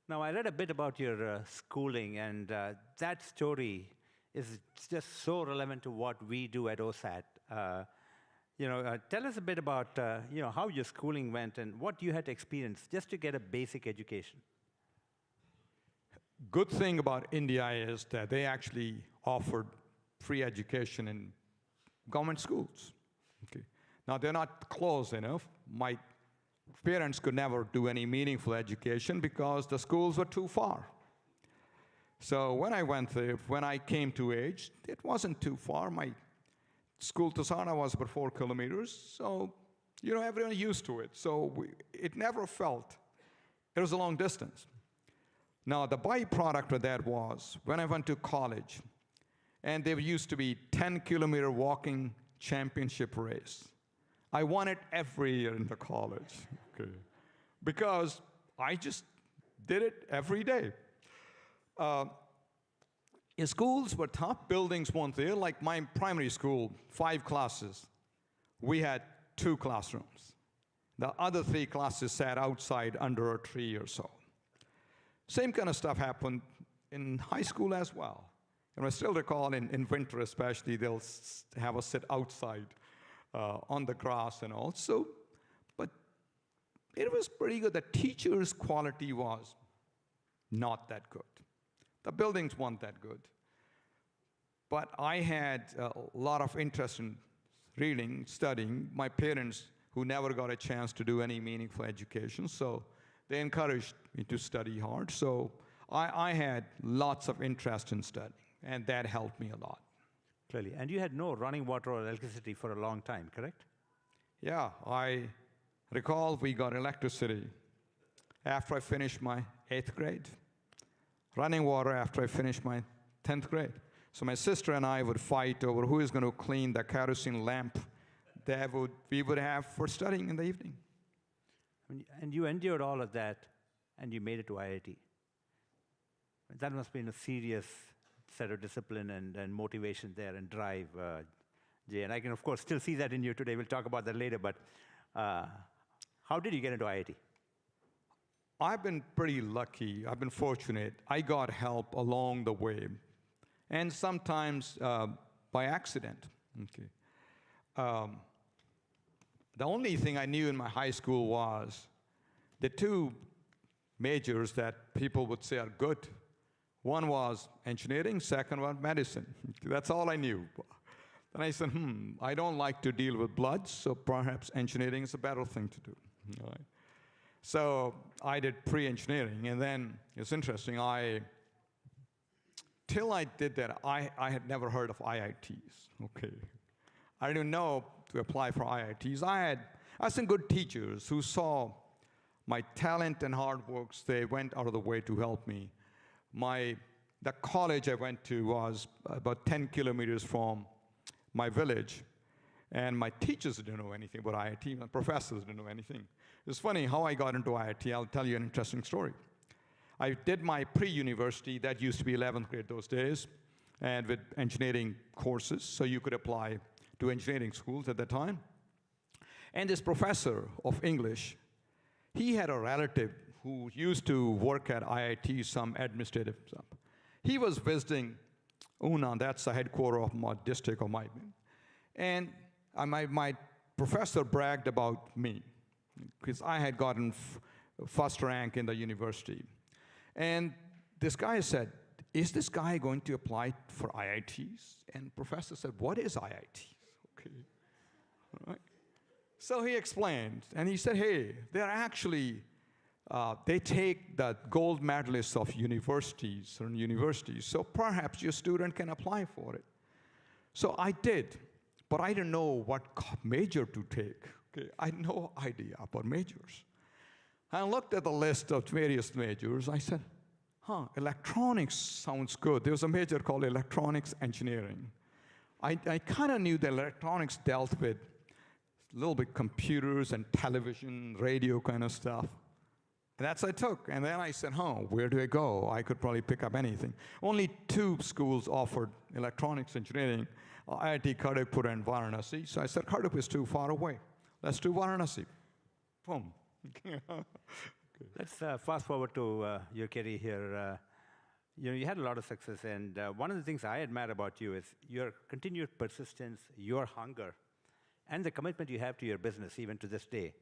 Now, I read a bit about your schooling, and that story is just so relevant to what we do at OSAAT. Tell us a bit about how your schooling went and what you had to experience just to get a basic education. Good thing about India is that they actually offered free education in government schools. Okay. Now, they're not close enough. My parents could never do any meaningful education because the schools were too far. So when I went there, when I came to age, it wasn't too far. My school to Sana was about 4 kilometers. So, everyone used to it. So it never felt, it was a long distance. Now, the byproduct of that was when I went to college, and there used to be 10-kilometer walking championship race. I won it every year in the college, okay, because I just did it every day. Schools were tough, buildings weren't there. Like my primary school, 5 classes. We had 2 classrooms. The other 3 classes sat outside under a tree or so. Same kind of stuff happened in high school as well. And I still recall in winter especially, they'll have us sit outside on the grass and all. So, but it was pretty good. The teachers' quality was not that good. The buildings weren't that good. But I had a lot of interest in reading, studying. My parents, who never got a chance to do any meaningful education, so they encouraged me to study hard. So I had lots of interest in studying, and that helped me a lot. Clearly. And you had no running water or electricity for a long time, correct? Yeah, I recall we got electricity after I finished my 8th grade. Running water after I finished my 10th grade. So my sister and I would fight over who is going to clean the kerosene lamp that we would have for studying in the evening. And you endured all of that, and you made it to IIT. That must have been a serious set of discipline and motivation there and drive, Jay. And I can, of course, still see that in you today. We'll talk about that later. But how did you get into IIT? I've been pretty lucky. I've been fortunate. I got help along the way, and sometimes by accident. Okay. The only thing I knew in my high school was the 2 majors that people would say are good. One was engineering, second was medicine. That's all I knew. And I said, I don't like to deal with blood, so perhaps engineering is a better thing to do. All right. So I did pre-engineering, and then it's interesting, till I did that, I had never heard of IITs, okay. I didn't know to apply for IITs. I had some good teachers who saw my talent and hard work. They went out of the way to help me. The college I went to was about 10 kilometers from my village, and my teachers didn't know anything about IIT. My professors didn't know anything. It's funny how I got into IIT. I'll tell you an interesting story. I did my pre-university. That used to be 11th grade those days, and with engineering courses, so you could apply to engineering schools at that time. And this professor of English, he had a relative who used to work at IIT, some administrative stuff. He was visiting Una, that's the headquarters of my district of my, and my professor bragged about me because I had gotten first rank in the university. And this guy said, is this guy going to apply for IITs? And professor said, what is IIT? Okay, all right. So he explained, and he said, hey, they're actually, they take the gold medalists of universities, so perhaps your student can apply for it. So I did, but I didn't know what major to take. Okay, I had no idea about majors. I looked at the list of various majors. I said, electronics sounds good. There was a major called electronics engineering. I kind of knew that electronics dealt with a little bit computers and television, radio kind of stuff. And that's what I took. And then I said, where do I go? I could probably pick up anything. Only 2 schools offered electronics engineering, IIT Kharagpur and Varanasi. So I said, Kharagpur is too far away. Let's do Varanasi. Boom. Let's fast forward to your career here. You had a lot of success, and one of the things I admire about you is your continued persistence, your hunger, and the commitment you have to your business even to this day.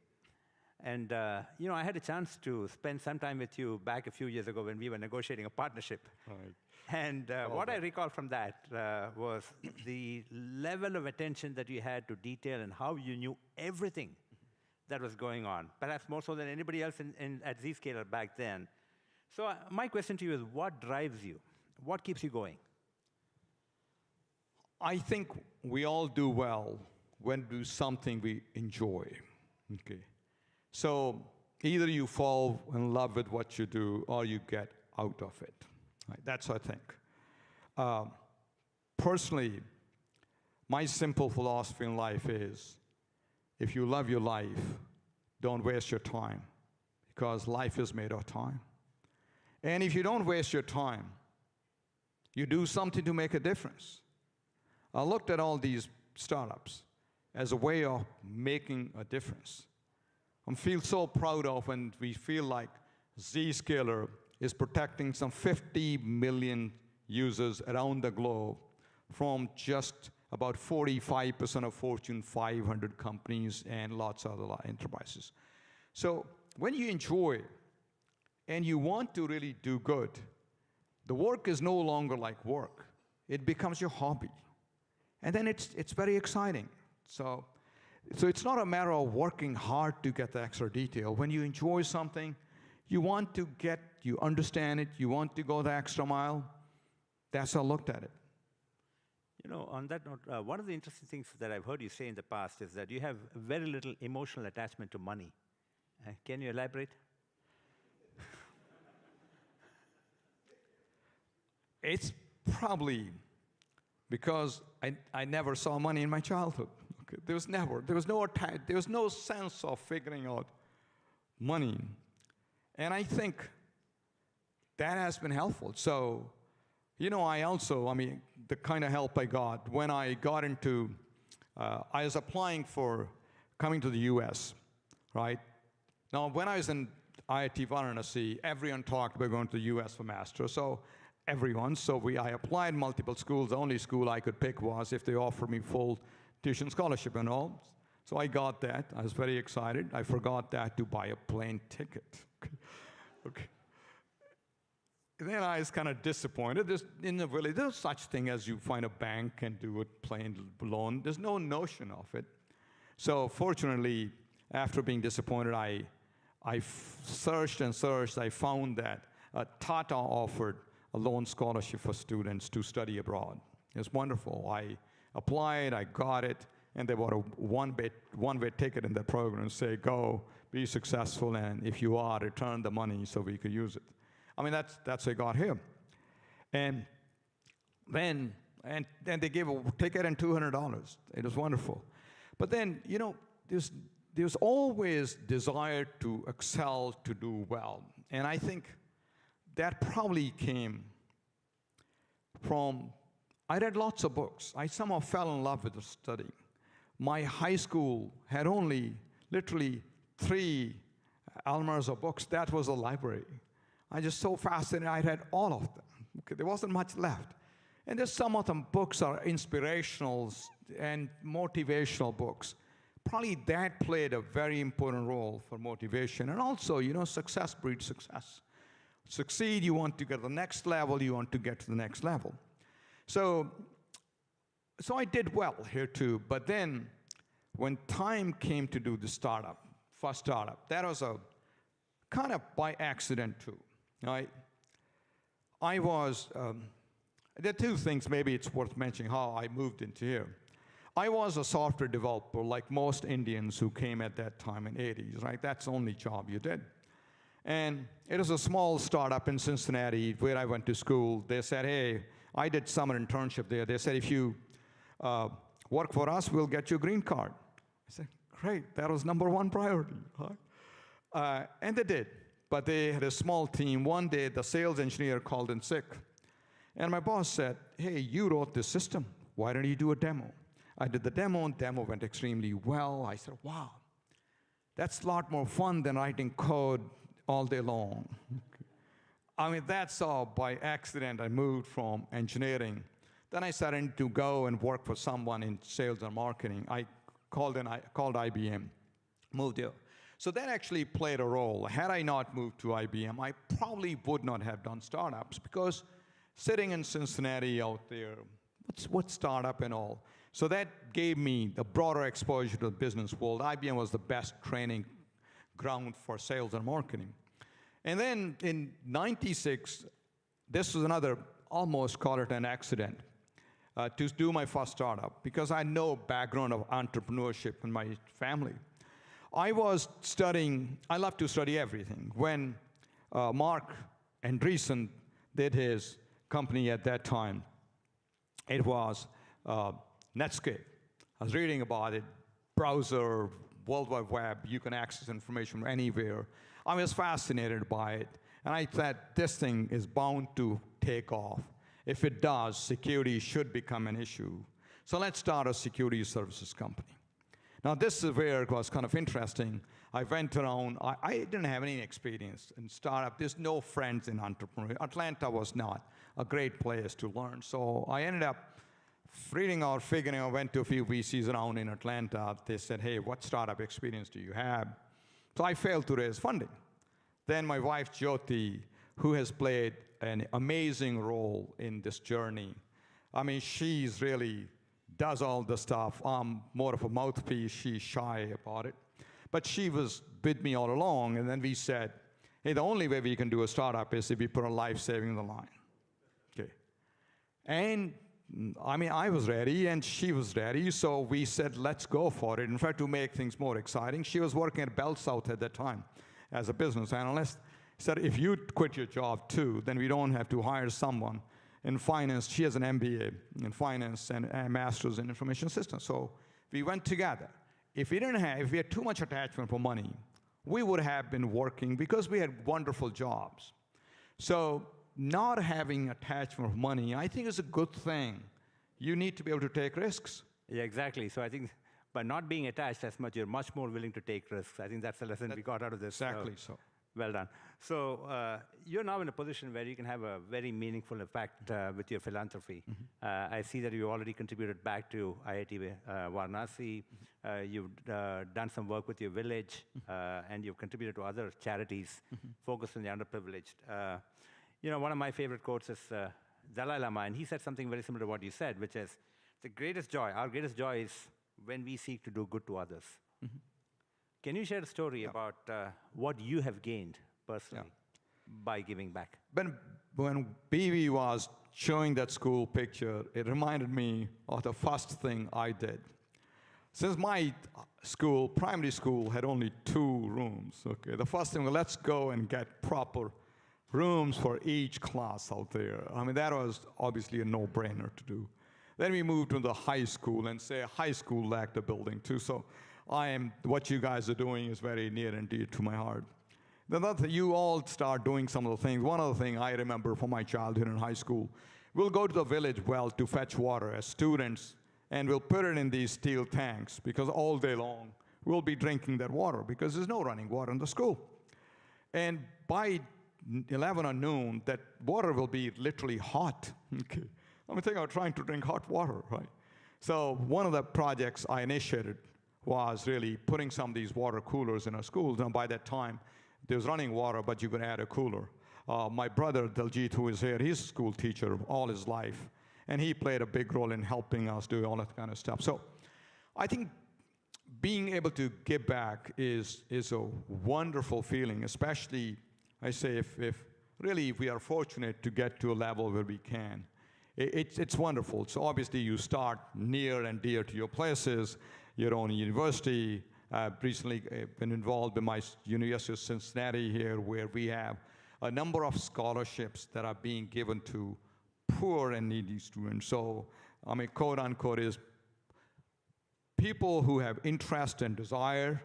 And I had a chance to spend some time with you back a few years ago when we were negotiating a partnership. Right. And what I recall from that was the level of attention that you had to detail and how you knew everything that was going on, perhaps more so than anybody else at Zscaler back then. So my question to you is, what drives you? What keeps you going? I think we all do well when we do something we enjoy. Okay. So either you fall in love with what you do or you get out of it. Right? That's what I think. Personally, my simple philosophy in life is, if you love your life, don't waste your time, because life is made of time. And if you don't waste your time, you do something to make a difference. I looked at all these startups as a way of making a difference. I feel so proud of when we feel like Zscaler is protecting some 50 million users around the globe from just about 45% of Fortune 500 companies and lots of other enterprises. So when you enjoy and you want to really do good, the work is no longer like work. It becomes your hobby. And then it's very exciting. So it's not a matter of working hard to get the extra detail. When you enjoy something, you understand it, you want to go the extra mile. That's how I looked at it. On that note, one of the interesting things that I've heard you say in the past is that you have very little emotional attachment to money. Can you elaborate? It's probably because I never saw money in my childhood. Okay? There was no sense of figuring out money. And I think that has been helpful. So, the kind of help I got when I got into, I was applying for coming to the US, right? Now, when I was in IIT Varanasi, everyone talked about going to the US for master's. So I applied multiple schools. The only school I could pick was if they offered me full tuition scholarship and all. So I got that. I was very excited. I forgot that to buy a plane ticket. Okay. Then I was kind of disappointed. In the village, there's such thing as you find a bank and do a plane loan. There's no notion of it. So fortunately, after being disappointed, I searched and searched. I found that Tata offered a loan scholarship for students to study abroad. It was wonderful. I applied, I got it, and they bought a one-way ticket in the program and say, go, be successful, and if you are, return the money so we could use it. That's how I got here. And then they gave a ticket and $200. It was wonderful. But then, there's always desire to excel, to do well. And I think that probably came from, I read lots of books. I somehow fell in love with the study. My high school had only literally 3 almaras of books. That was a library. I was just so fascinated, I read all of them. Okay, there wasn't much left. And there's some of them books are inspirational and motivational books. Probably that played a very important role for motivation. And also, success breeds success. Succeed, you want to get to the next level, you want to get to the next level. So I did well here too, but then when time came to do the first startup, that was a kind of by accident too, right? There are 2 things maybe it's worth mentioning how I moved into here. I was a software developer like most Indians who came at that time in the 80s, right? That's the only job you did. And it was a small startup in Cincinnati where I went to school. They said, hey, I did summer internship there. They said, if you work for us, we'll get you a green card. I said, great, that was #1 priority. Right? And they did, but they had a small team. One day, the sales engineer called in sick. And my boss said, hey, you wrote this system. Why don't you do a demo? I did the demo, and demo went extremely well. I said, wow, that's a lot more fun than writing code all day long. I mean, that's all by accident. I moved from engineering. Then I started to go and work for someone in sales and marketing. I called IBM, moved there. So that actually played a role. Had I not moved to IBM, I probably would not have done startups, because sitting in Cincinnati out there, what's startup and all? So that gave me a broader exposure to the business world. IBM was the best training ground for sales and marketing. And then in '96, this was another, almost call it an accident, to do my first startup, because I had no background of entrepreneurship in my family. I was studying, I love to study everything. When Mark Andreessen did his company at that time, it was Netscape. I was reading about it, browser, World Wide Web, you can access information from anywhere. I was fascinated by it, and I thought this thing is bound to take off. If it does, security should become an issue. So let's start a security services company. Now this is where it was kind of interesting. I went around, I didn't have any experience in startup. There's no friends in entrepreneurship. Atlanta was not a great place to learn. So I ended up reading or figuring out, went to a few VCs around in Atlanta. They said, hey, what startup experience do you have? So I failed to raise funding. Then my wife, Jyoti, who has played an amazing role in this journey. I mean, she's really does all the stuff. I'm more of a mouthpiece. She's shy about it. But she was with me all along, and then we said, hey, the only way we can do a startup is if we put a life saving on the line. Okay. And I mean, I was ready, and she was ready, so we said, let's go for it. In fact, to make things more exciting, she was working at Bell South at that time as a business analyst. Said, if you quit your job too, then we don't have to hire someone in finance. She has an MBA in finance and a master's in information systems. So we went together. If we had too much attachment for money, we would have been working because we had wonderful jobs. So not having attachment for money, I think is a good thing. You need to be able to take risks. Yeah, exactly. So I think by not being attached as much, you're much more willing to take risks. I think that's the lesson we got out of this. Exactly so. Well done. So you're now in a position where you can have a very meaningful impact with your philanthropy. I see that you already contributed back to IIT Varanasi. You've done some work with your village, and you've contributed to other charities focused on the underprivileged. You know, one of my favorite quotes is Dalai Lama, and he said something very similar to what you said, which is, the greatest joy, our greatest joy is when we seek to do good to others. Can you share a story about what you have gained personally by giving back? When BB was showing that school picture, it reminded me of the first thing I did. Since my school, primary school, had only 2 rooms, okay, the first thing was, let's go and get proper rooms for each class out there. I mean, that was obviously a no-brainer to do. Then we moved to the high school, and say high school lacked a building too. So what you guys are doing is very near and dear to my heart. You all start doing some of the things. One of the things I remember from my childhood in high school, we'll go to the village well to fetch water as students, and we'll put it in these steel tanks, because all day long we'll be drinking that water, because there's no running water in the school. And by 11 or noon, that water will be literally hot. Okay. I'm trying to drink hot water, right? So one of the projects I initiated was really putting some of these water coolers in our schools. And by that time, there was running water, but you could add a cooler. My brother, Daljit, who is here, he's a school teacher all his life. And he played a big role in helping us do all that kind of stuff. So I think being able to give back is a wonderful feeling, especially, I say, if really we are fortunate to get to a level where we can. It's wonderful. So obviously you start near and dear to your places, your own university. Recently been involved in my University of Cincinnati here, where we have a number of scholarships that are being given to poor and needy students. So, I mean, quote unquote, is people who have interest and desire,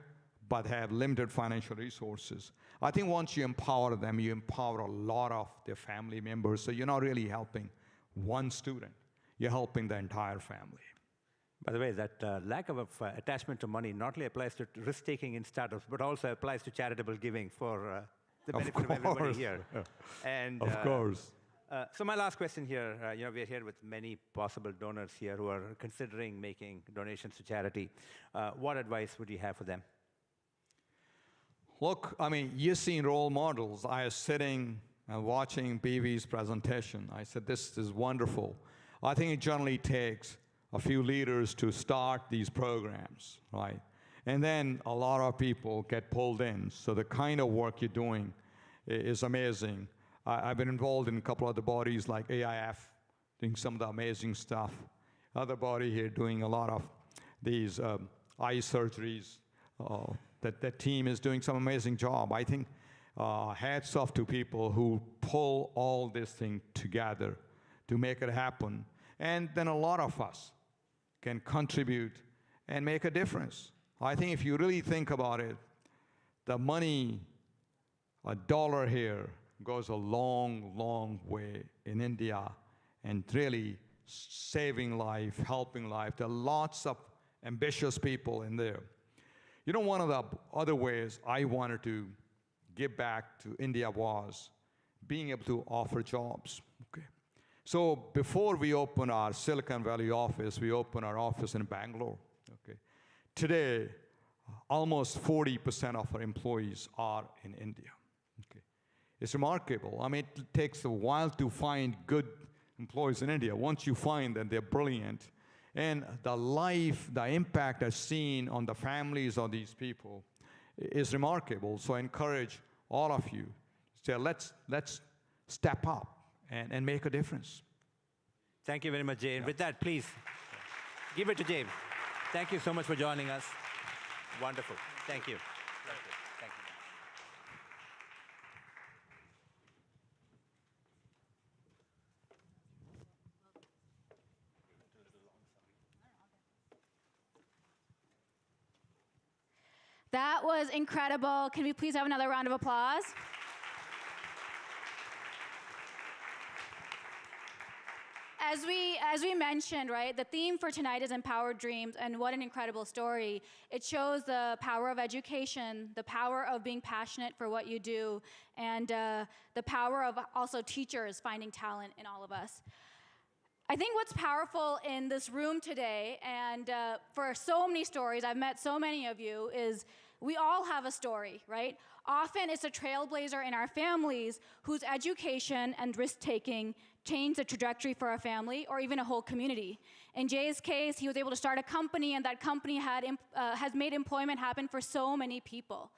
but have limited financial resources. I think once you empower them, you empower a lot of their family members. So you're not really helping one student, you're helping the entire family. By the way, that lack of attachment to money not only applies to risk-taking in startups, but also applies to charitable giving for the benefit of everybody here. And, Of course. So my last question here, we're here with many possible donors here who are considering making donations to charity. What advice would you have for them? Look, I mean, you've seen role models. I was sitting and watching BV's presentation. I said, this is wonderful. I think it generally takes a few leaders to start these programs, right? And then a lot of people get pulled in. So the kind of work you're doing is amazing. I've been involved in a couple other bodies like AIF, doing some of the amazing stuff. Other body here doing a lot of these eye surgeries. That team is doing some amazing job. I think hats off to people who pull all this thing together to make it happen. And then a lot of us can contribute and make a difference. I think if you really think about it, the money, a dollar here, goes a long, long way in India and really saving life, helping life. There are lots of ambitious people in there. You know, one of the other ways I wanted to give back to India was being able to offer jobs. Okay. So before we opened our Silicon Valley office, we opened our office in Bangalore. Okay. Today, almost 40% of our employees are in India. Okay. It's remarkable. I mean, it takes a while to find good employees in India. Once you find them, they're brilliant. And the life, the impact I've seen on the families of these people is remarkable. So I encourage all of you to say, let's step up and make a difference. Thank you very much, Jay. And with that, please, give it to James. Thank you so much for joining us. Wonderful. Thank you. Thank you. Thank you. That was incredible. Can we please have another round of applause? As we mentioned, right, the theme for tonight is Empowered Dreams, and what an incredible story. It shows the power of education, the power of being passionate for what you do, and the power of also teachers finding talent in all of us. I think what's powerful in this room today, and for so many stories, I've met so many of you, is we all have a story, right? Often it's a trailblazer in our families whose education and risk-taking changed the trajectory for a family or even a whole community. In Jay's case, he was able to start a company, and that company has made employment happen for so many people.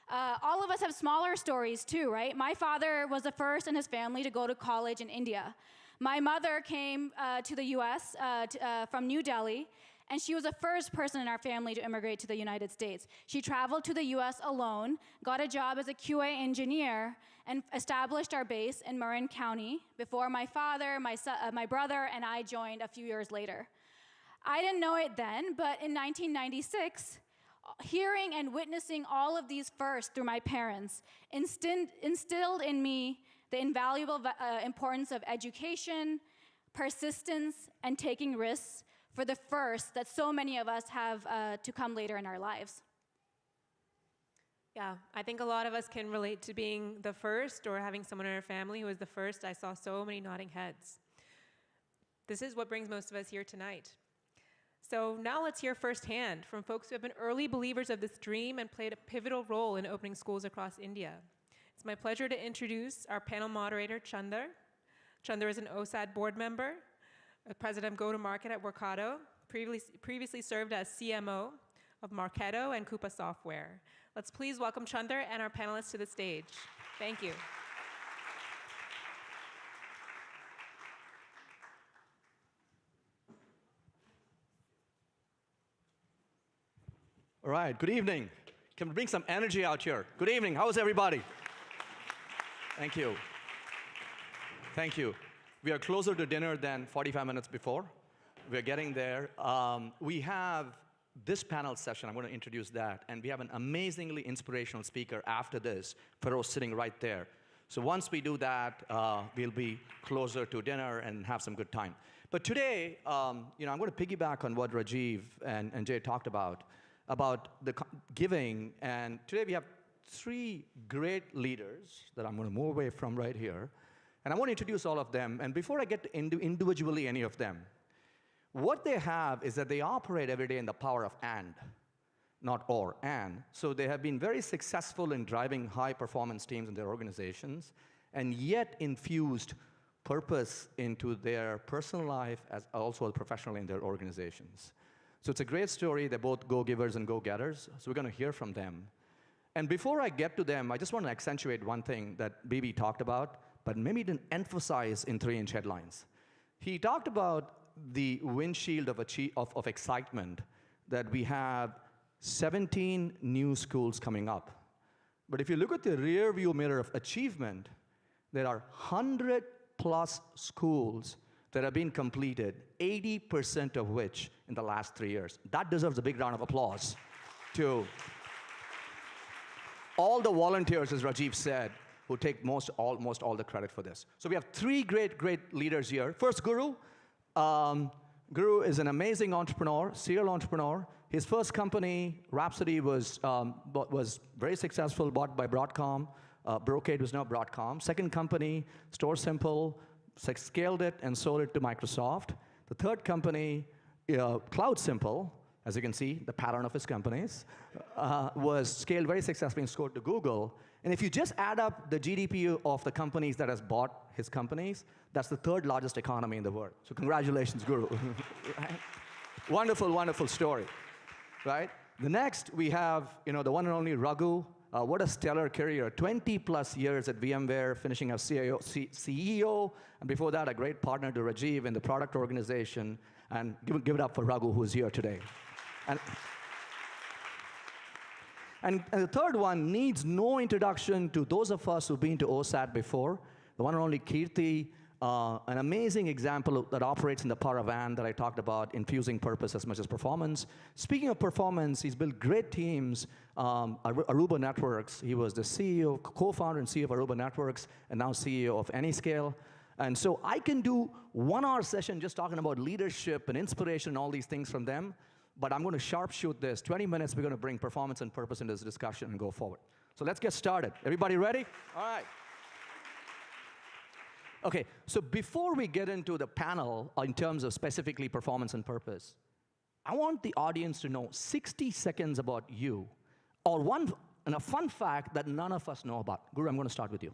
All of us have smaller stories too, right? My father was the first in his family to go to college in India. My mother came to the US from New Delhi, and she was the first person in our family to immigrate to the United States. She traveled to the US alone, got a job as a QA engineer, and established our base in Marin County before my father, my brother, and I joined a few years later. I didn't know it then, but in 1996, hearing and witnessing all of these firsts through my parents instilled in me the invaluable importance of education, persistence, and taking risks for the first that so many of us have to come later in our lives. Yeah, I think a lot of us can relate to being the first or having someone in our family who was the first. I saw so many nodding heads. This is what brings most of us here tonight. So now let's hear firsthand from folks who have been early believers of this dream and played a pivotal role in opening schools across India. It's my pleasure to introduce our panel moderator, Chandar. Chandar is an OSAAT board member, a president of go-to-market at Workato, previously served as CMO of Marketo and Coupa Software. Let's please welcome Chandar and our panelists to the stage. Thank you. All right, good evening. Can we bring some energy out here? Good evening, how's everybody? Thank you. Thank you. We are closer to dinner than 45 minutes before. We're getting there. We have this panel session, I'm going to introduce that, and we have an amazingly inspirational speaker after this, Feroz sitting right there. So once we do that, we'll be closer to dinner and have some good time. But today, I'm going to piggyback on what Rajiv and Jay talked about the giving, and today we have three great leaders that I'm going to move away from right here. And I want to introduce all of them. And before I get to individually any of them, what they have is that they operate every day in the power of and, not or, and. So they have been very successful in driving high-performance teams in their organizations, and yet infused purpose into their personal life as also professionally in their organizations. So it's a great story. They're both go-givers and go-getters, so we're going to hear from them. And before I get to them, I just want to accentuate one thing that BB talked about, but maybe didn't emphasize in 3-inch headlines. He talked about the windshield of excitement that we have 17 new schools coming up. But if you look at the rear view mirror of achievement, there are 100+ schools that have been completed, 80% of which in the last 3 years. That deserves a big round of applause to all the volunteers, as Rajiv said, who take almost all the credit for this. So we have three great leaders here. First, Guru. Guru is an amazing entrepreneur, serial entrepreneur. His first company, Rhapsody, was very successful, bought by Broadcom. Brocade was now Broadcom. Second company, Store Simple, scaled it and sold it to Microsoft. The third company, Cloud Simple, as you can see, the pattern of his companies, was scaled very successfully and sold to Google. And if you just add up the GDP of the companies that has bought his companies, that's the third largest economy in the world. So congratulations, Guru. Right? Wonderful story, right? The next, we have the one and only Raghu. What a stellar career, 20+ years at VMware, finishing as CEO, and before that, a great partner to Rajiv in the product organization. And give it up for Raghu, who's here today. And the third one needs no introduction to those of us who've been to OSAAT before. The one and only Kirti, an amazing example that operates in the power of and that I talked about, infusing purpose as much as performance. Speaking of performance, he's built great teams. Aruba Networks, he was the CEO, co-founder and CEO of Aruba Networks, and now CEO of Anyscale. And so I can do 1-hour session just talking about leadership and inspiration and all these things from them, but I'm going to sharpshoot this. 20 minutes, we're going to bring performance and purpose into this discussion and go forward. So let's get started. Everybody ready? All right. Okay, so before we get into the panel in terms of specifically performance and purpose, I want the audience to know 60 seconds about you, or a fun fact that none of us know about. Guru, I'm going to start with you.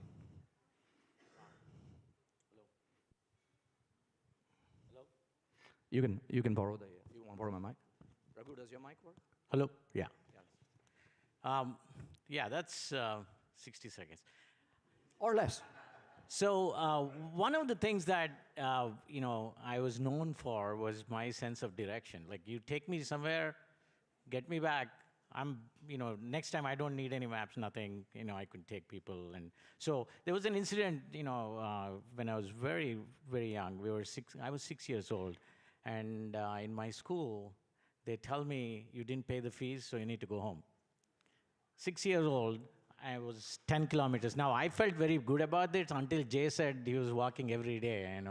You can borrow you want to borrow my mic? Raghu, does your mic work? Hello? Yeah. Yeah, that's 60 seconds. Or less. So one of the things that I was known for was my sense of direction. Like, you take me somewhere, get me back. Next time I don't need any maps, nothing. I could take people. And so there was an incident, when I was very, very young. I was 6 years old. And in my school, they tell me, you didn't pay the fees, so you need to go home. 6 years old, I was 10 kilometers. Now, I felt very good about this until Jay said he was walking every day,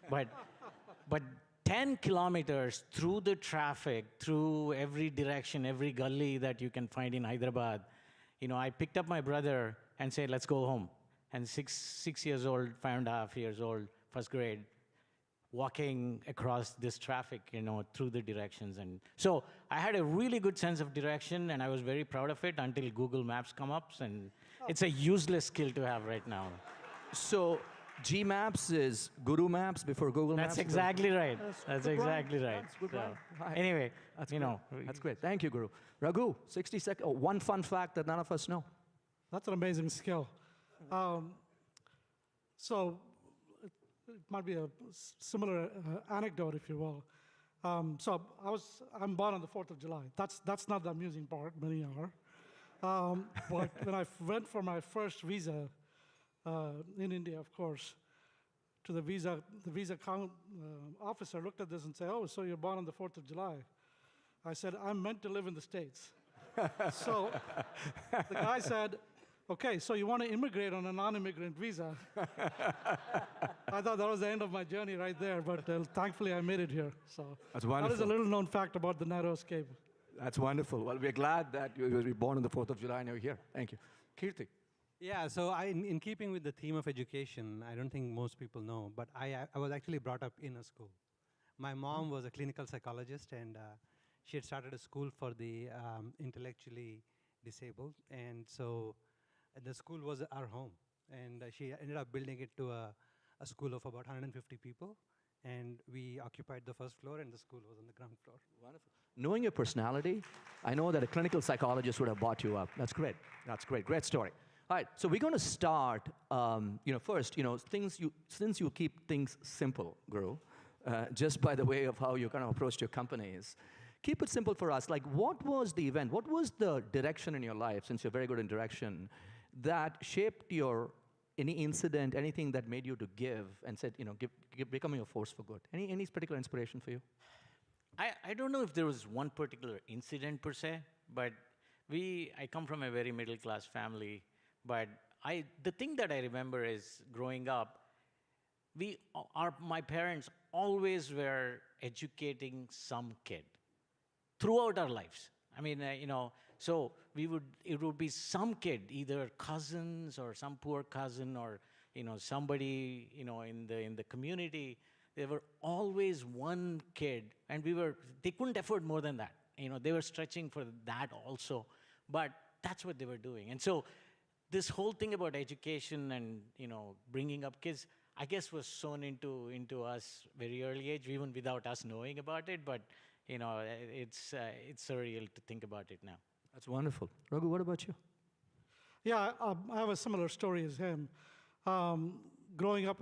But 10 kilometers through the traffic, through every direction, every gully that you can find in Hyderabad, I picked up my brother and said, let's go home. And six years old, 5.5 years old, first grade, walking across this traffic, through the directions. And so I had a really good sense of direction, and I was very proud of it until Google Maps come up, and it's a useless skill to have right now. So G Maps is Guru Maps before Google Maps? That's exactly right. That's exactly right. That's good. So, anyway, That's great. Thank you, Guru. Raghu, 60 seconds. One fun fact that none of us know. That's an amazing skill. So it might be a similar anecdote, if you will. So I'm born on the 4th of July. That's not the amusing part, many are. But when I went for my first visa in India, of course, to the visa officer looked at this and said, oh, so you're born on the 4th of July. I said, I'm meant to live in the States. So the guy said, okay, so you want to immigrate on a non-immigrant visa. I thought that was the end of my journey right there, but thankfully I made it here. So that's wonderful. That is a little known fact about the narrow escape. That's wonderful. Well, we're glad that you were born on the 4th of July and you're here. Thank you. Kirti. Yeah, so in keeping with the theme of education, I don't think most people know, but I was actually brought up in a school. My mom was a clinical psychologist, and she had started a school for the intellectually disabled, and so the school was our home. And she ended up building it to a school of about 150 people, and we occupied the first floor, and the school was on the ground floor. Wonderful. Knowing your personality, I know that a clinical psychologist would have bought you up. That's great. That's great. Great story. All right, so we're going to start, first, since you keep things simple, Guru, just by the way of how you kind of approached your companies, keep it simple for us. Like, what was the event? What was the direction in your life, since you're very good in direction, that shaped any incident, anything that made you to give and said, becoming a force for good? Any particular inspiration for you? I don't know if there was one particular incident per se, but I come from a very middle-class family. But the thing that I remember is growing up, my parents always were educating some kid throughout our lives. I mean, so it would be some kid, either cousins or some poor cousin or somebody in the community. There were always one kid, and they couldn't afford more than that. They were stretching for that also, but that's what they were doing. And so this whole thing about education and bringing up kids, I guess, was sown into us very early age, even without us knowing about it. But it's surreal to think about it now. That's wonderful. Raghu, what about you? Yeah, I have a similar story as him. Growing up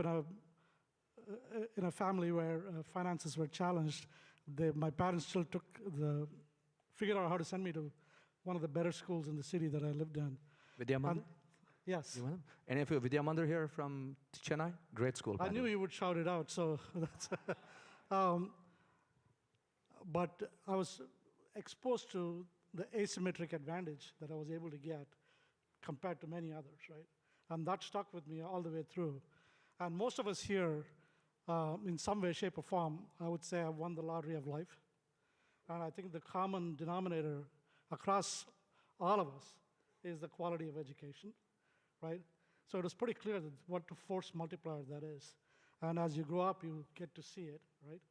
in a family where finances were challenged, my parents still figured out how to send me to one of the better schools in the city that I lived in. Vidya Mandir? Yes. Any of you Vidya Mandir here from Chennai? Great school. I knew you would shout it out, so that's. But I was exposed to the asymmetric advantage that I was able to get compared to many others, right? And that stuck with me all the way through. And most of us here, in some way, shape, or form, I would say have won the lottery of life. And I think the common denominator across all of us is the quality of education, right? So it was pretty clear what a force multiplier that is. And as you grow up, you get to see it, right?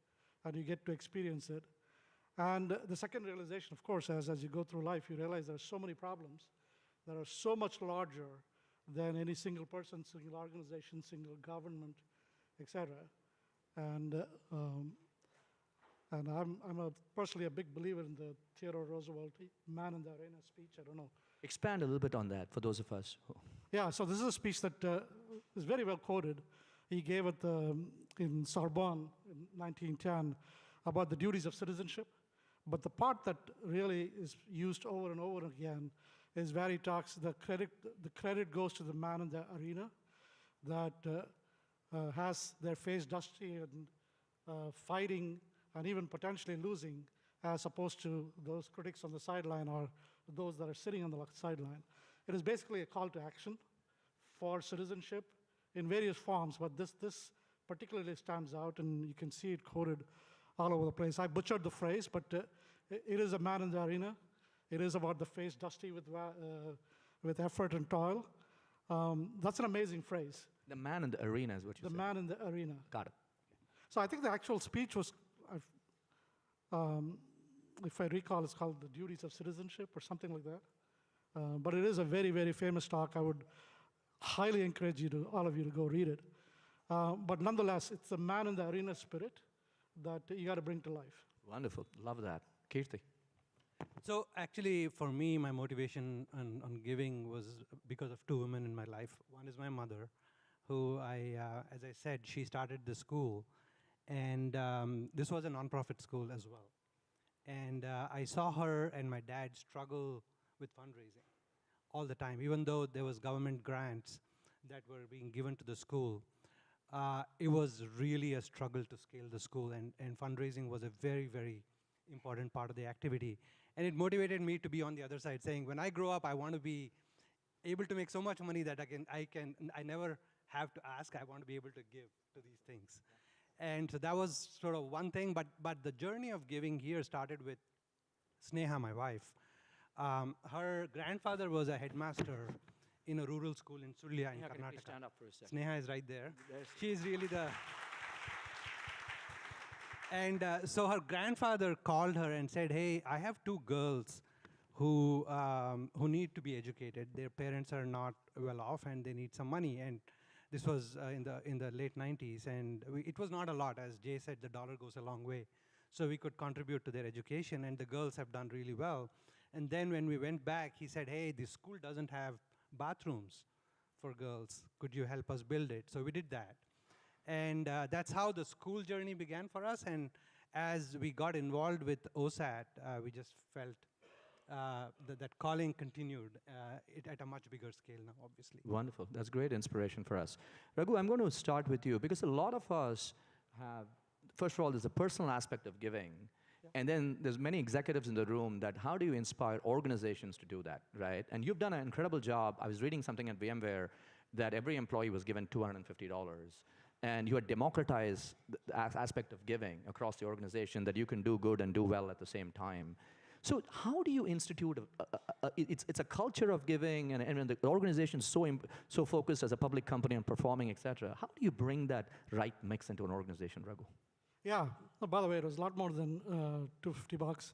And you get to experience it. And the second realization, of course, as you go through life, you realize there are so many problems that are so much larger than any single person, single organization, single government, etc. And I'm personally a big believer in the Theodore Roosevelt Man in the Arena speech. I don't know. Expand a little bit on that for those of us who... Yeah, so this is a speech that is very well quoted. He gave it in Sorbonne in 1910 about the duties of citizenship. But the part that really is used over and over again is where he talks the credit goes to the man in the arena that has their face dusty and fighting and even potentially losing, as opposed to those critics on the sideline or those that are sitting on the sideline. It is basically a call to action for citizenship in various forms, but this particularly stands out, and you can see it quoted all over the place. I butchered the phrase, but it is a man in the arena. It is about the face dusty with effort and toil. That's an amazing phrase. The man in the arena is what you said. The man in the arena. Got it. So I think the actual speech was, if I recall, it's called The Duties of Citizenship or something like that. But it is a very, very famous talk. I would highly encourage all of you to go read it. But nonetheless, it's the man in the arena spirit that you got to bring to life. Wonderful. Love that. Kirti. So actually, for me, my motivation on giving was because of two women in my life. One is my mother, who as I said, she started the school. And this was a nonprofit school as well. And I saw her and my dad struggle with fundraising all the time. Even though there was government grants that were being given to the school, it was really a struggle to scale the school, and fundraising was a very, very important part of the activity. And it motivated me to be on the other side, saying, when I grow up, I want to be able to make so much money that I never have to ask. I want to be able to give to these things. And so that was sort of one thing, but the journey of giving here started with Sneha, my wife. Her grandfather was a headmaster in a rural school in Sulya in Sneha, can you please Karnataka. stand up for a second? Sneha is right there. There's- She is really the... And so her grandfather called her and said, hey, I have two girls who need to be educated. Their parents are not well off and they need some money. And this was in the late 90s. And it was not a lot. As Jay said, the dollar goes a long way. So we could contribute to their education, and the girls have done really well. And then when we went back, he said, hey, this school doesn't have bathrooms for girls. Could you help us build it? So we did that. And that's how the school journey began for us. And as we got involved with OSAAT, we just felt that calling continued at a much bigger scale now, obviously. Wonderful. That's great inspiration for us. Raghu, I'm going to start with you because a lot of us have, first of all, there's a personal aspect of giving. And then there's many executives in the room that how do you inspire organizations to do that, right? And you've done an incredible job. I was reading something at VMware that every employee was given $250. And you had democratized the aspect of giving across the organization that you can do good and do well at the same time. So how do you institute, it's a culture of giving, and when the organization is so focused as a public company on performing, et cetera, how do you bring that right mix into an organization, Raghu? Yeah, by the way, it was a lot more than $250.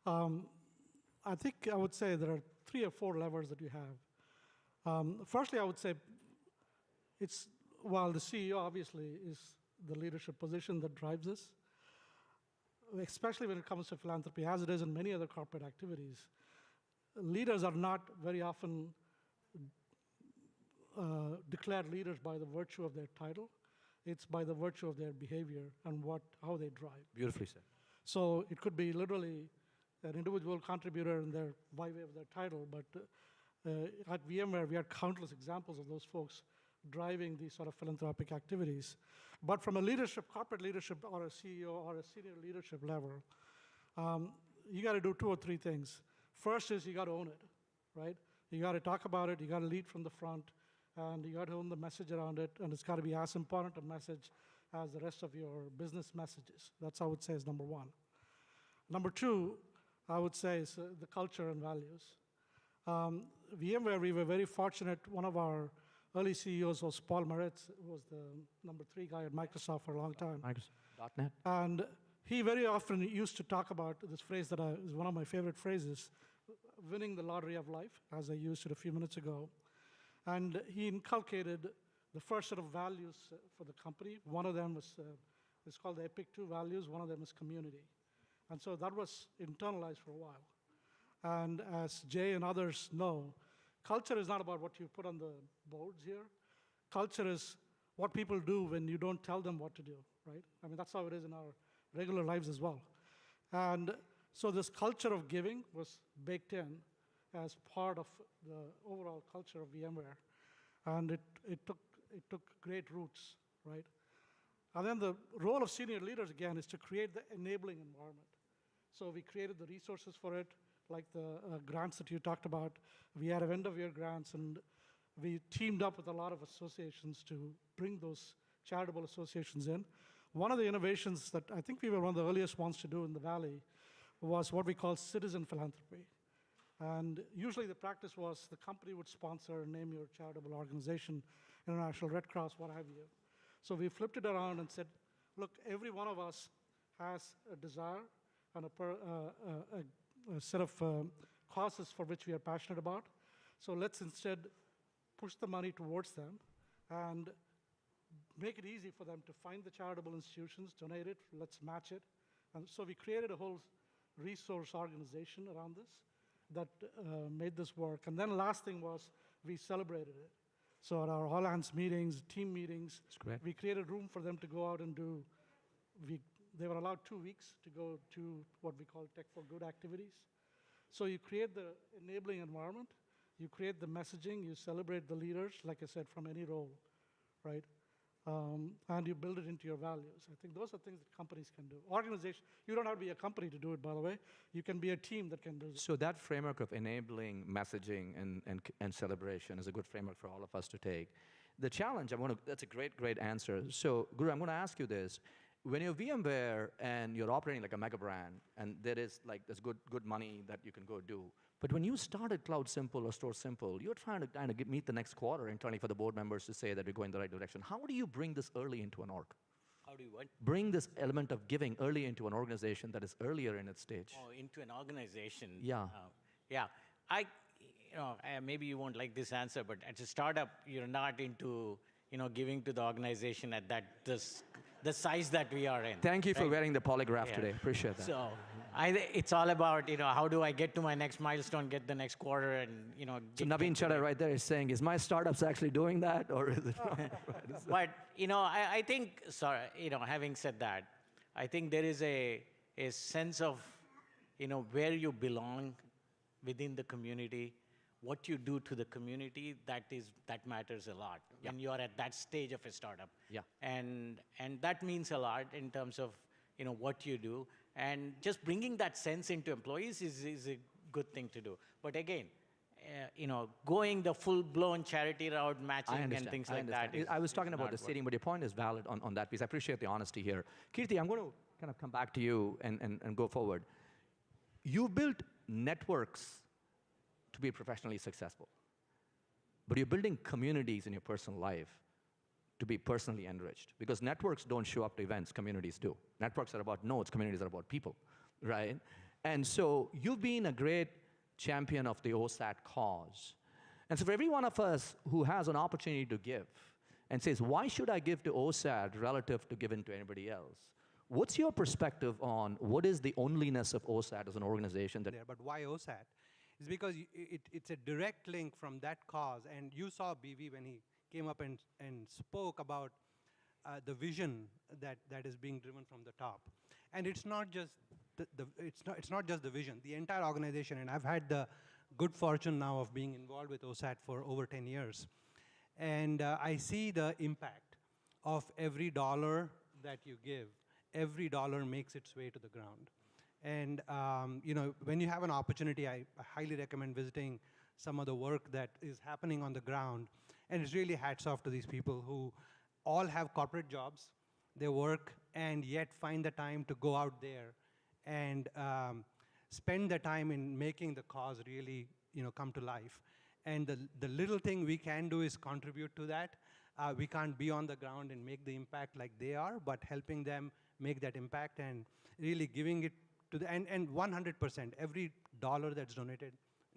I think I would say there are 3 or 4 levers that you have. Firstly, I would say it's, while the CEO obviously is the leadership position that drives this, especially when it comes to philanthropy, as it is in many other corporate activities, leaders are not very often declared leaders by the virtue of their title. It's by the virtue of their behavior and how they drive. Beautifully said. So it could be literally an individual contributor by way of their title, but at VMware, we had countless examples of those folks driving these sort of philanthropic activities. But from a leadership, corporate leadership, or a CEO or a senior leadership level, you got to do 2 or 3 things. First is you got to own it, right? You got to talk about it, you got to lead from the front, and you got to own the message around it, and it's got to be as important a message as the rest of your business messages. That's, I would say, is number 1. Number 2, I would say, is the culture and values. VMware, we were very fortunate. One of our early CEOs was Paul Moritz, who was the number 3 guy at Microsoft for a long time. Microsoft.net. And he very often used to talk about this phrase that is one of my favorite phrases, winning the lottery of life, as I used it a few minutes ago. And he inculcated the first set of values for the company. One of them was it's called the EPIC 2 values. One of them is community. And so that was internalized for a while. And as Jay and others know, culture is not about what you put on the boards here. Culture is what people do when you don't tell them what to do, right? I mean, that's how it is in our regular lives as well. And so this culture of giving was baked in as part of the overall culture of VMware. And it took great roots, right? And then the role of senior leaders, again, is to create the enabling environment. So we created the resources for it, like the grants that you talked about. We had end-of-year grants, and we teamed up with a lot of associations to bring those charitable associations in. One of the innovations that I think we were one of the earliest ones to do in the Valley was what we call citizen philanthropy. And usually the practice was the company would sponsor and name your charitable organization, International Red Cross, what have you. So we flipped it around and said, look, every one of us has a desire and a set of causes for which we are passionate about. So let's instead push the money towards them and make it easy for them to find the charitable institutions, donate it, let's match it. And so we created a whole resource organization around this that made this work. And then last thing was we celebrated it. So at our all-hands meetings, team meetings, we created room for them to go out and do, they were allowed 2 weeks to go to what we call Tech for Good activities. So you create the enabling environment, you create the messaging, you celebrate the leaders, like I said, from any role, right? And you build it into your values. I think those are things that companies can do. Organization, you don't have to be a company to do it, by the way. You can be a team that can do it. So that framework of enabling messaging and celebration is a good framework for all of us to take. The challenge, that's a great answer. So Guru, I'm going to ask you this. When you're VMware and you're operating like a mega brand, and there's good money that you can go do, But when you started Cloud Simple or Store Simple, you're trying to kind of meet the next quarter internally for the board members to say that you're going the right direction. How do you bring this early into an org? How do you what? Bring this element of giving early into an organization that is earlier in its stage. Oh, into an organization. Yeah. Yeah. Maybe you won't like this answer, but as a startup, you're not into, giving to the organization at the size that we are in. Thank you for right? wearing the polygraph today. Appreciate that. So it's all about, how do I get to my next milestone, get the next quarter, and, So Naveen Chadha right there is saying, is my startups actually doing that, or is it not? But, I think, sorry, having said that, I think there is a sense of, where you belong within the community, what you do to the community, that matters a lot when you are at that stage of a startup. Yeah. And that means a lot in terms of, what you do. And just bringing that sense into employees is a good thing to do. But again, going the full-blown charity route, matching and things like that. I was talking about the seating, but your point is valid on that piece. I appreciate the honesty here. Kirti, I'm going to kind of come back to you and go forward. You built networks to be professionally successful, but you're building communities in your personal life to be personally enriched, because networks don't show up to events, communities do. Networks are about nodes, communities are about people, right? And so you've been a great champion of the OSAAT cause. And so for every one of us who has an opportunity to give and says, why should I give to OSAAT relative to giving to anybody else? What's your perspective on what is the onlyness of OSAAT as an organization? But why OSAAT? It's because it's a direct link from that cause. And you saw BV when he came up and spoke about the vision that is being driven from the top. And it's not just it's not just the vision. The entire organization, and I've had the good fortune now of being involved with OSAAT for over 10 years. And I see the impact of every dollar that you give. Every dollar makes its way to the ground. And when you have an opportunity, I highly recommend visiting some of the work that is happening on the ground. And it's really hats off to these people who all have corporate jobs. They work and yet find the time to go out there and spend the time in making the cause really come to life. And the little thing we can do is contribute to that. We can't be on the ground and make the impact like they are, but helping them make that impact and really giving it to the, and 100%, every dollar that's donated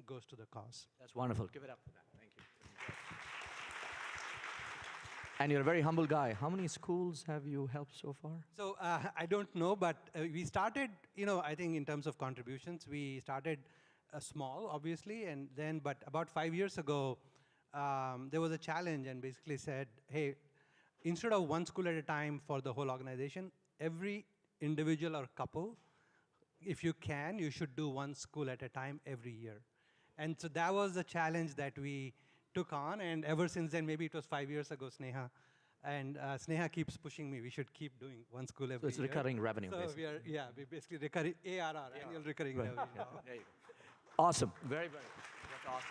goes to the cause. That's wonderful. Give it up for that. Thank you. And you're a very humble guy. How many schools have you helped so far? So I don't know, but we started, I think in terms of contributions, we started small, obviously, and then, but about 5 years ago, there was a challenge and basically said, hey, instead of one school at a time for the whole organization, every individual or couple, if you can, you should do one school at a time every year. And so that was the challenge that we took on, and ever since then, maybe it was 5 years ago, Sneha, and Sneha keeps pushing me, we should keep doing one school every year. So it's recurring revenue, so basically. we basically recurring ARR, annual recurring revenue. There you go. Awesome. Very, very. That's awesome.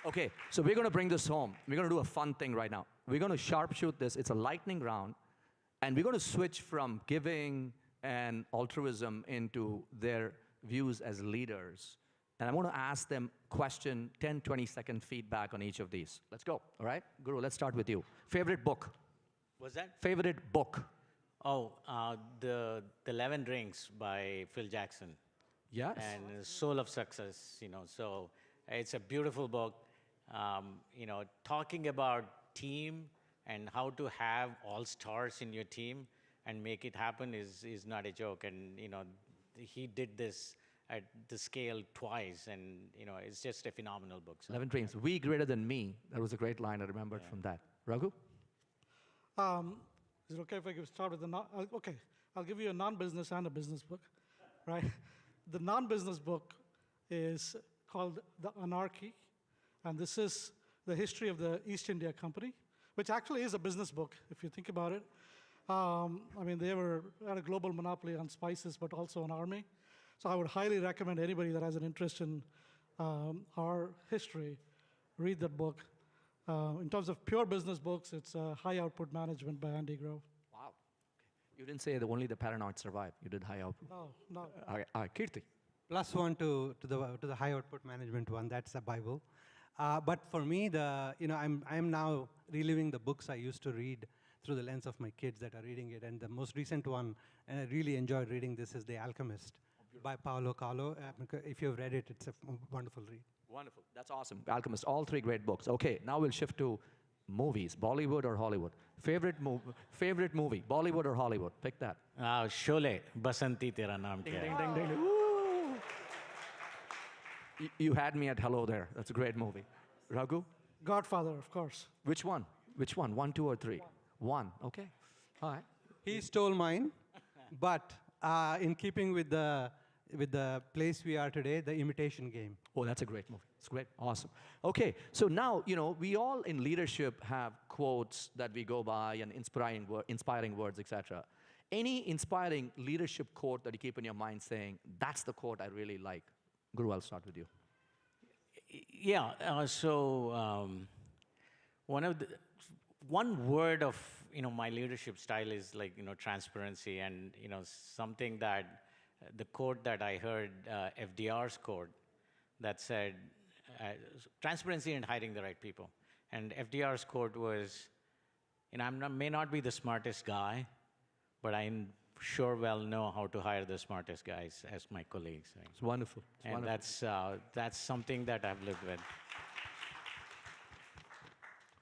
Okay, so we're going to bring this home. We're going to do a fun thing right now. We're going to sharpshoot this. It's a lightning round, and we're going to switch from giving and altruism into their views as leaders. And I want to ask them question, 10, 20-second feedback on each of these. Let's go, all right? Guru, let's start with you. Favorite book? What's that? Favorite book? Oh, the 11 Rings by Phil Jackson. Yes. And Soul of Success, so it's a beautiful book. Talking about team and how to have all stars in your team and make it happen is not a joke. And, he did this at the scale twice, and, it's just a phenomenal book. So. 11 Dreams. We greater than me. That was a great line I remembered from that. Raghu? Is it okay if I start with okay, I'll give you a non-business and a business book, right? The non-business book is called The Anarchy, and this is the history of the East India Company, which actually is a business book, if you think about it. I mean, they had a global monopoly on spices, but also on army. So I would highly recommend anybody that has an interest in our history, read that book. In terms of pure business books, it's High Output Management by Andy Grove. Wow. Okay. You didn't say that only the paranoid survive. You did High Output. No, no. All right, Kirti. plus one to the high output management one. That's the Bible. But for me, I'm now reliving the books I used to read through the lens of my kids that are reading it. And the most recent one, and I really enjoyed reading this, is The Alchemist by Paulo Coelho. If you've read it, it's a wonderful read. Wonderful. That's awesome. Alchemist, all three great books. Okay, now we'll shift to movies. Bollywood or Hollywood? Favorite movie, Bollywood or Hollywood? Pick that. Sholay, Basanti Tera Naam Kya Hai. Ding, ding, ding. Woo! You had me at hello there. That's a great movie. Raghu? Godfather, of course. Which one? Which one? 1, 2, or 3? One. Okay. All right. He stole mine, but in keeping with the place we are today, The Imitation Game. Oh, that's a great movie. It's great. Awesome. Okay, so now, we all in leadership have quotes that we go by and inspiring words, etc. Any inspiring leadership quote that you keep in your mind saying, that's the quote I really like? Guru, I'll start with you. Yeah, one word of my leadership style is like transparency, and something that the quote that I heard, FDR's quote, that said transparency and hiring the right people. And FDR's quote was, I may not be the smartest guy, but I sure well know how to hire the smartest guys as my colleagues. Right? It's wonderful. It's and wonderful. that's something that I've lived with.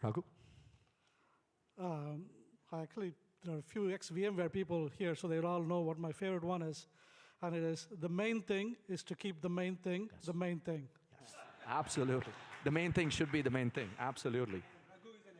Raghu? Actually, there are a few ex-VMware people here, so they all know what my favorite one is. And it is, the main thing is to keep the main thing the main thing. Yes. Absolutely. The main thing should be the main thing. Absolutely.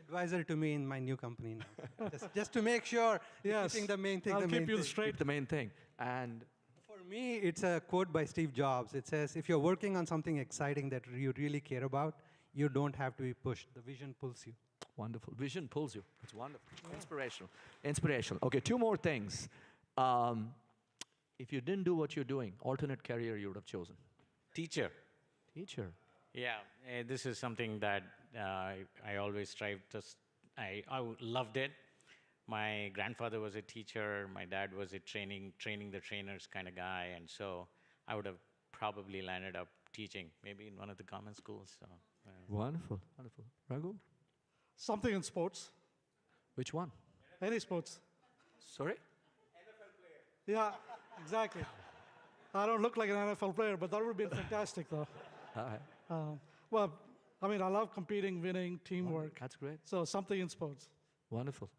Advisor to me in my new company now. just to make sure yes. keeping the main thing I'll the keep main you thing. straight. Keep the main thing. And for me, it's a quote by Steve Jobs. It says, if you're working on something exciting that you really care about, you don't have to be pushed. The vision pulls you. Wonderful. Vision pulls you. It's wonderful. Yeah. Inspirational. Inspirational. Okay, 2 more things. If you didn't do what you're doing, alternate career you would have chosen? Teacher. Teacher. Yeah, this is something that I always strive to. I loved it. My grandfather was a teacher. My dad was a training the trainers kind of guy, and so I would have probably landed up teaching, maybe in one of the common schools. So, wonderful, wonderful. Raghu? Something in sports. Which one? Any sports. Sorry? Yeah, exactly. I don't look like an NFL player, but that would be fantastic, though. Well, I mean, I love competing, winning, teamwork. That's great. So something in sports. Wonderful.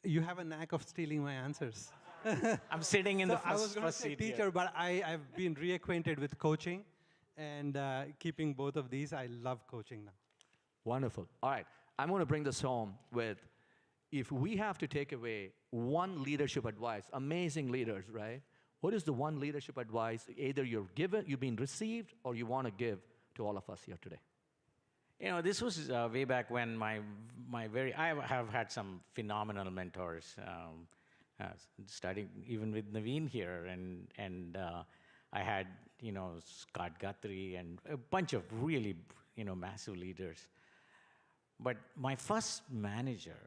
You have a knack of stealing my answers. I'm sitting in the I was going to first say seat teacher, here. but I've been reacquainted with coaching, and keeping both of these, I love coaching now. Wonderful. All right, I'm going to bring this home with, if we have to take away one leadership advice, amazing leaders, right? What is the one leadership advice either you've been received, or you want to give to all of us here today? This was way back when I have had some phenomenal mentors, starting even with Naveen here, and I had, Scott Guthrie and a bunch of really, massive leaders. But my first manager,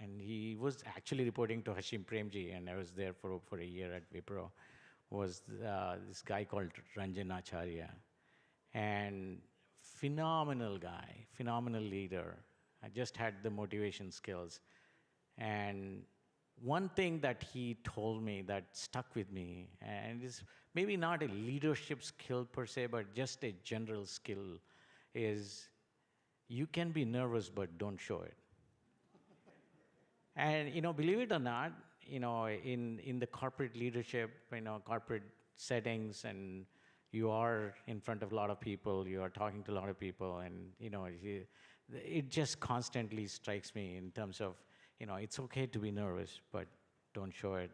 and he was actually reporting to Hashim Premji, and I was there for a year at Wipro, was this guy called Ranjan Acharya. And phenomenal guy, phenomenal leader. I just had the motivation skills. And one thing that he told me that stuck with me, and is maybe not a leadership skill per se, but just a general skill, is you can be nervous, but don't show it. And believe it or not, in the corporate leadership, corporate settings, and you are in front of a lot of people, you are talking to a lot of people, and it just constantly strikes me in terms of, it's okay to be nervous, but don't show it.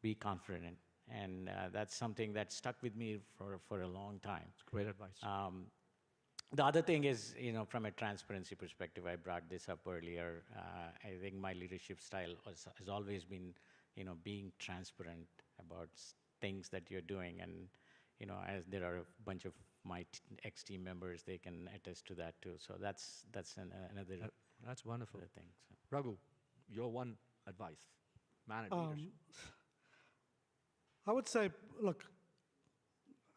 Be confident, and that's something that stuck with me for a long time. It's great advice. The other thing is, from a transparency perspective, I brought this up earlier. I think my leadership style has always been, being transparent about things that you're doing. And, as there are a bunch of my ex-team members, they can attest to that too. So that's another that's wonderful thing. So. Raghu, your one advice, manage leadership. I would say, look,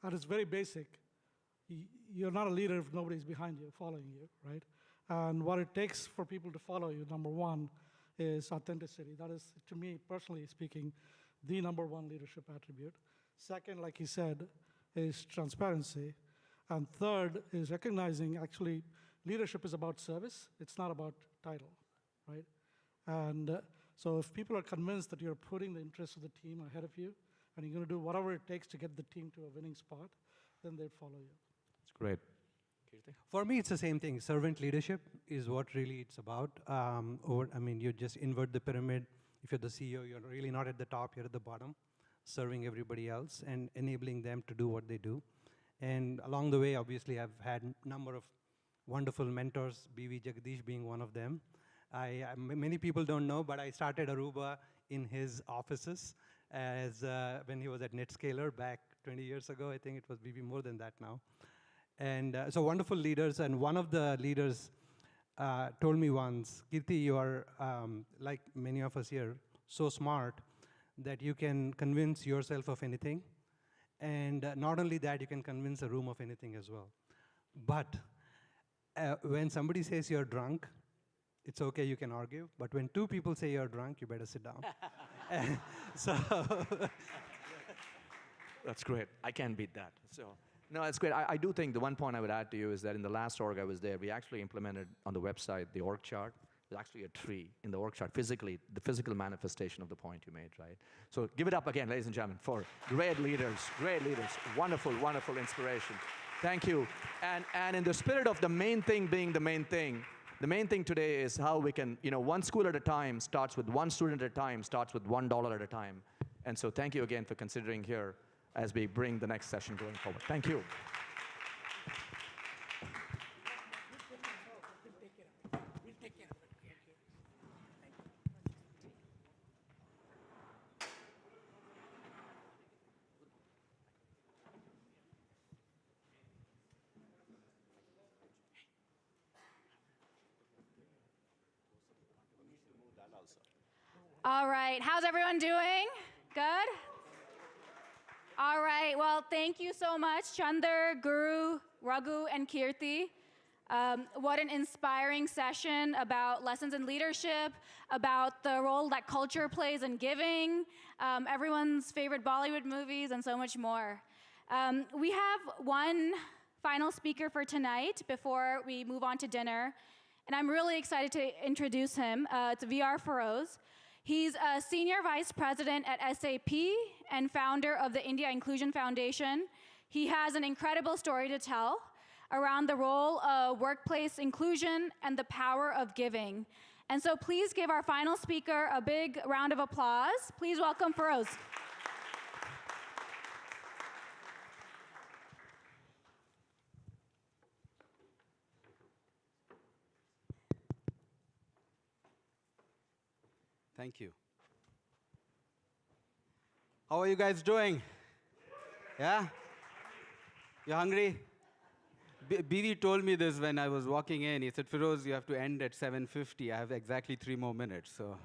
at its very basic, you're not a leader if nobody's behind you, following you, right? And what it takes for people to follow you, number one, is authenticity. That is, to me, personally speaking, the number one leadership attribute. Second, like he said, is transparency. And third is recognizing, actually, leadership is about service. It's not about title, right? And so if people are convinced that you're putting the interests of the team ahead of you, and you're going to do whatever it takes to get the team to a winning spot, then they'd follow you. That's great. For me, it's the same thing. Servant leadership is what really it's about. You just invert the pyramid. If you're the CEO, you're really not at the top, you're at the bottom, serving everybody else and enabling them to do what they do. And along the way, obviously, I've had a number of wonderful mentors, BV Jagdish being one of them. Many people don't know, but I started Aruba in his offices when he was at NetScaler back 20 years ago. I think it was maybe more than that now. And so wonderful leaders, and one of the leaders told me once, Kirti, you are, like many of us here, so smart that you can convince yourself of anything. And not only that, you can convince a room of anything as well. But when somebody says you're drunk, it's okay, you can argue. But when two people say you're drunk, you better sit down. So That's great. I can't beat that. So, no, it's great. I do think the one point I would add to you is that in the last org I was there, we actually implemented on the website the org chart. There's actually a tree in the org chart, physically, the physical manifestation of the point you made, right? So give it up again, ladies and gentlemen, for great leaders, wonderful, wonderful inspiration. Thank you. And in the spirit of the main thing being the main thing today is how we can, one school at a time starts with one student at a time, starts with $1 at a time. And so thank you again for considering here as we bring the next session going forward. Thank you. All right, how's everyone doing? Good? All right, well, thank you so much, Chander, Guru, Raghu, and Kirti. What an inspiring session about lessons in leadership, about the role that culture plays in giving, everyone's favorite Bollywood movies, and so much more. We have one final speaker for tonight before we move on to dinner, and I'm really excited to introduce him. It's VR Feroz. He's a senior vice president at SAP and founder of the India Inclusion Foundation. He has an incredible story to tell around the role of workplace inclusion and the power of giving. And so please give our final speaker a big round of applause. Please welcome Feroz. Thank you. How are you guys doing? Yeah? You hungry? BV told me this when I was walking in. He said, Feroz, you have to end at 7:50. I have exactly 3 more minutes. So,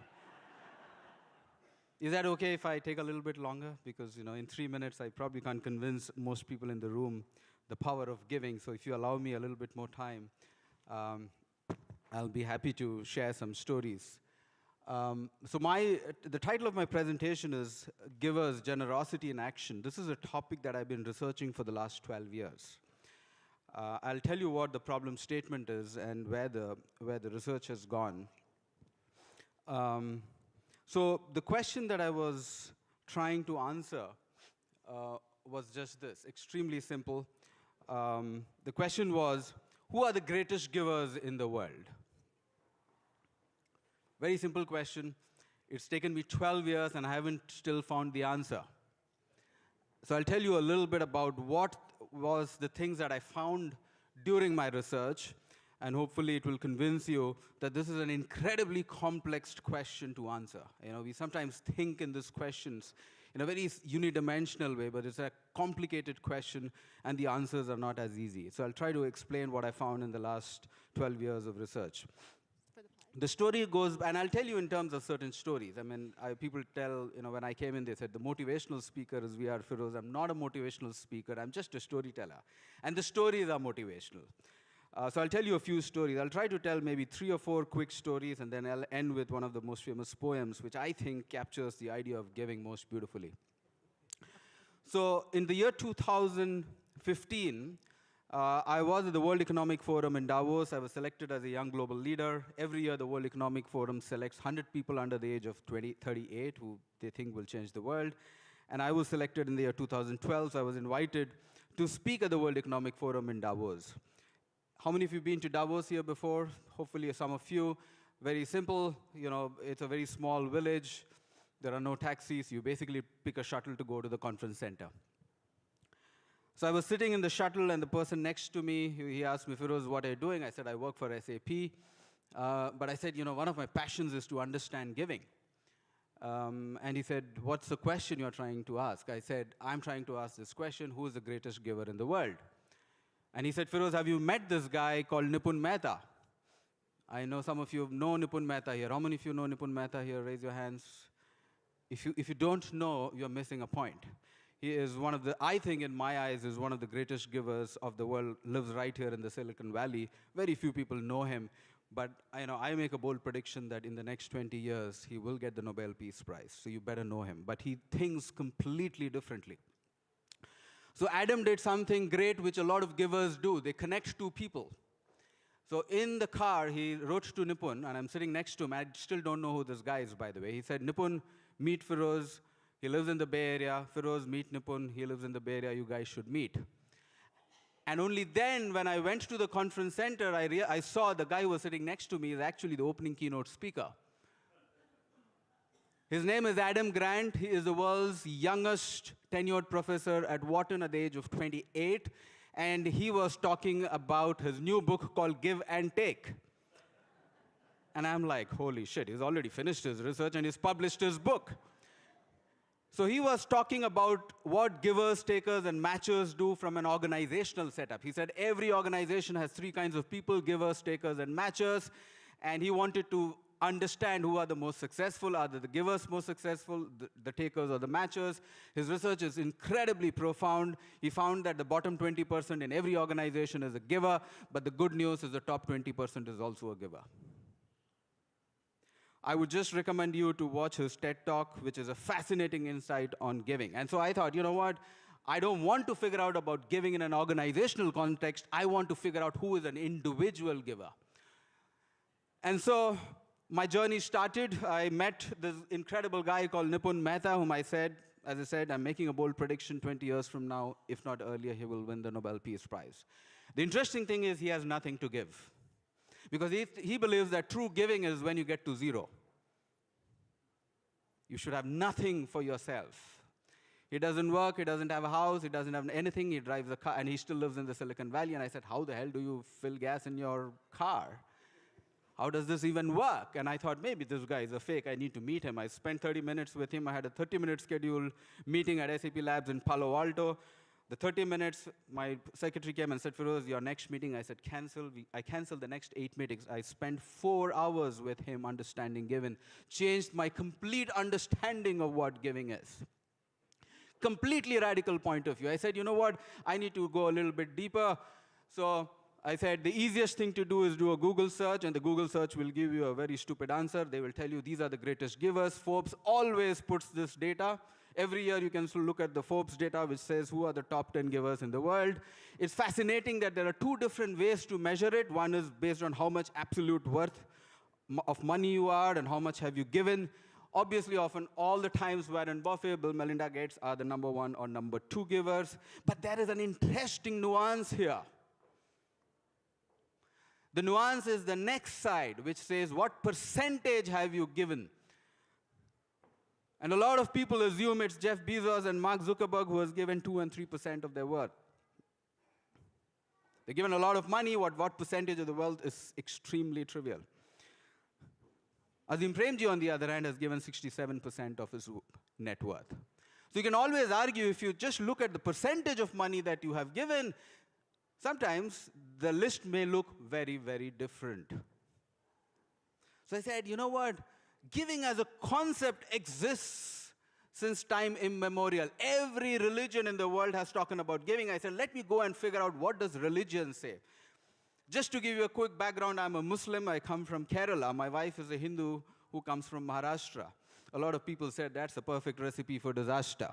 is that okay if I take a little bit longer? Because, in 3 minutes, I probably can't convince most people in the room the power of giving. So if you allow me a little bit more time, I'll be happy to share some stories. The title of my presentation is Givers, Generosity in Action. This is a topic that I've been researching for the last 12 years. I'll tell you what the problem statement is and where the research has gone. So the question that I was trying to answer was just this, extremely simple. The question was, who are the greatest givers in the world? Very simple question. It's taken me 12 years and I haven't still found the answer. So I'll tell you a little bit about what was the things that I found during my research, and hopefully it will convince you that this is an incredibly complex question to answer. We sometimes think in these questions in a very unidimensional way, but it's a complicated question and the answers are not as easy. So I'll try to explain what I found in the last 12 years of research. the story goes, and I'll tell you in terms of certain stories. I mean, people tell, when I came in, they said, the motivational speaker is VR Feroz. I'm not a motivational speaker, I'm just a storyteller. And the stories are motivational. So I'll tell you a few stories. I'll try to tell maybe 3 or 4 quick stories, and then I'll end with one of the most famous poems, which I think captures the idea of giving most beautifully. So in the year 2015, I was at the World Economic Forum in Davos. I was selected as a young global leader. Every year, the World Economic Forum selects 100 people under the age of 38 who they think will change the world. And I was selected in the year 2012, so I was invited to speak at the World Economic Forum in Davos. How many of you have been to Davos here before? Hopefully some of you. Very simple, it's a very small village. There are no taxis. You basically pick a shuttle to go to the conference center. So I was sitting in the shuttle, and the person next to me, he asked me, Feroz, what are you doing? I said, I work for SAP. But I said, one of my passions is to understand giving. And he said, what's the question you're trying to ask? I said, I'm trying to ask this question, who is the greatest giver in the world? And he said, Feroz, have you met this guy called Nipun Mehta? I know some of you know Nipun Mehta here. How many of you know Nipun Mehta here? Raise your hands. If you don't know, you're missing a point. He is one of the, I think in my eyes, is one of the greatest givers of the world, lives right here in the Silicon Valley. Very few people know him, but I make a bold prediction that in the next 20 years, he will get the Nobel Peace Prize, so you better know him. But he thinks completely differently. So Adam did something great which a lot of givers do. They connect two people. So in the car, he wrote to Nipun, and I'm sitting next to him. I still don't know who this guy is, by the way. He said, Nipun, meet Feroz. He lives in the Bay Area. Feroz, meet Nipun. He lives in the Bay Area. You guys should meet. And only then, when I went to the conference center, I saw the guy who was sitting next to me is actually the opening keynote speaker. His name is Adam Grant. He is the world's youngest tenured professor at Wharton at the age of 28. And he was talking about his new book called Give and Take. And I'm like, holy shit, he's already finished his research and he's published his book. So he was talking about what givers, takers, and matchers do from an organizational setup. He said every organization has 3 kinds of people, givers, takers, and matchers. And he wanted to understand who are the most successful. Are the givers most successful, the takers or the matchers? His research is incredibly profound. He found that the bottom 20% in every organization is a giver, but the good news is the top 20% is also a giver. I would just recommend you to watch his TED Talk, which is a fascinating insight on giving. And so I thought, you know what? I don't want to figure out about giving in an organizational context. I want to figure out who is an individual giver. And so my journey started. I met this incredible guy called Nipun Mehta, whom as I said, I'm making a bold prediction 20 years from now, if not earlier, he will win the Nobel Peace Prize. The interesting thing is he has nothing to give. Because he believes that true giving is when you get to 0. You should have nothing for yourself. He doesn't work, he doesn't have a house, he doesn't have anything, he drives a car, and he still lives in the Silicon Valley. And I said, how the hell do you fill gas in your car? How does this even work? And I thought, maybe this guy is a fake, I need to meet him. I spent 30 minutes with him. I had a 30-minute scheduled meeting at SAP Labs in Palo Alto. The 30 minutes, my secretary came and said, Feroz, your next meeting. I said, cancel. I canceled the next 8 meetings. I spent 4 hours with him understanding giving. Changed my complete understanding of what giving is. Completely radical point of view. I said, you know what? I need to go a little bit deeper. So I said, the easiest thing to do is do a Google search, and the Google search will give you a very stupid answer. They will tell you these are the greatest givers. Forbes always puts this data. Every year you can look at the Forbes data, which says who are the top 10 givers in the world. It's fascinating that there are 2 different ways to measure it. One is based on how much absolute worth of money you are and how much have you given. Obviously, often all the times Warren Buffett, Bill Melinda Gates are the number 1 or number 2 givers. But there is an interesting nuance here. The nuance is the next side, which says what percentage have you given? And a lot of people assume it's Jeff Bezos and Mark Zuckerberg who has given 2 and 3% of their worth. They're given a lot of money. What percentage of the wealth is extremely trivial. Azim Premji, on the other hand, has given 67% of his net worth. So you can always argue, if you just look at the percentage of money that you have given, sometimes the list may look very, very different. So I said, you know what? Giving as a concept exists since time immemorial. Every religion in the world has talked about giving. I said, let me go and figure out what does religion say. Just to give you a quick background, I'm a Muslim. I come from Kerala. My wife is a Hindu who comes from Maharashtra. A lot of people said that's a perfect recipe for disaster.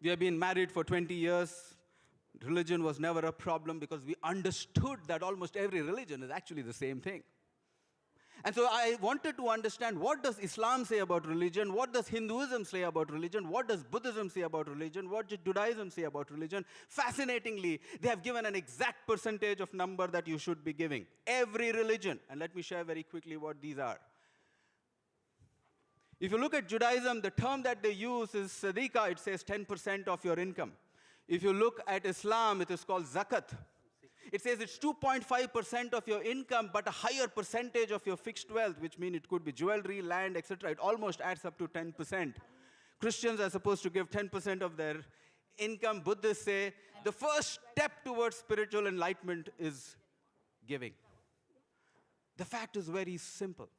We have been married for 20 years. Religion was never a problem because we understood that almost every religion is actually the same thing. And so I wanted to understand, what does Islam say about religion? What does Hinduism say about religion? What does Buddhism say about religion? What does Judaism say about religion? Fascinatingly, they have given an exact percentage of number that you should be giving. Every religion. And let me share very quickly what these are. If you look at Judaism, the term that they use is sadaqah. It says 10% of your income. If you look at Islam, it is called zakat. It says it's 2.5% of your income, but a higher percentage of your fixed wealth, which means it could be jewelry, land, etc. It almost adds up to 10%. Christians are supposed to give 10% of their income. Buddhists say the first step towards spiritual enlightenment is giving. The fact is very simple.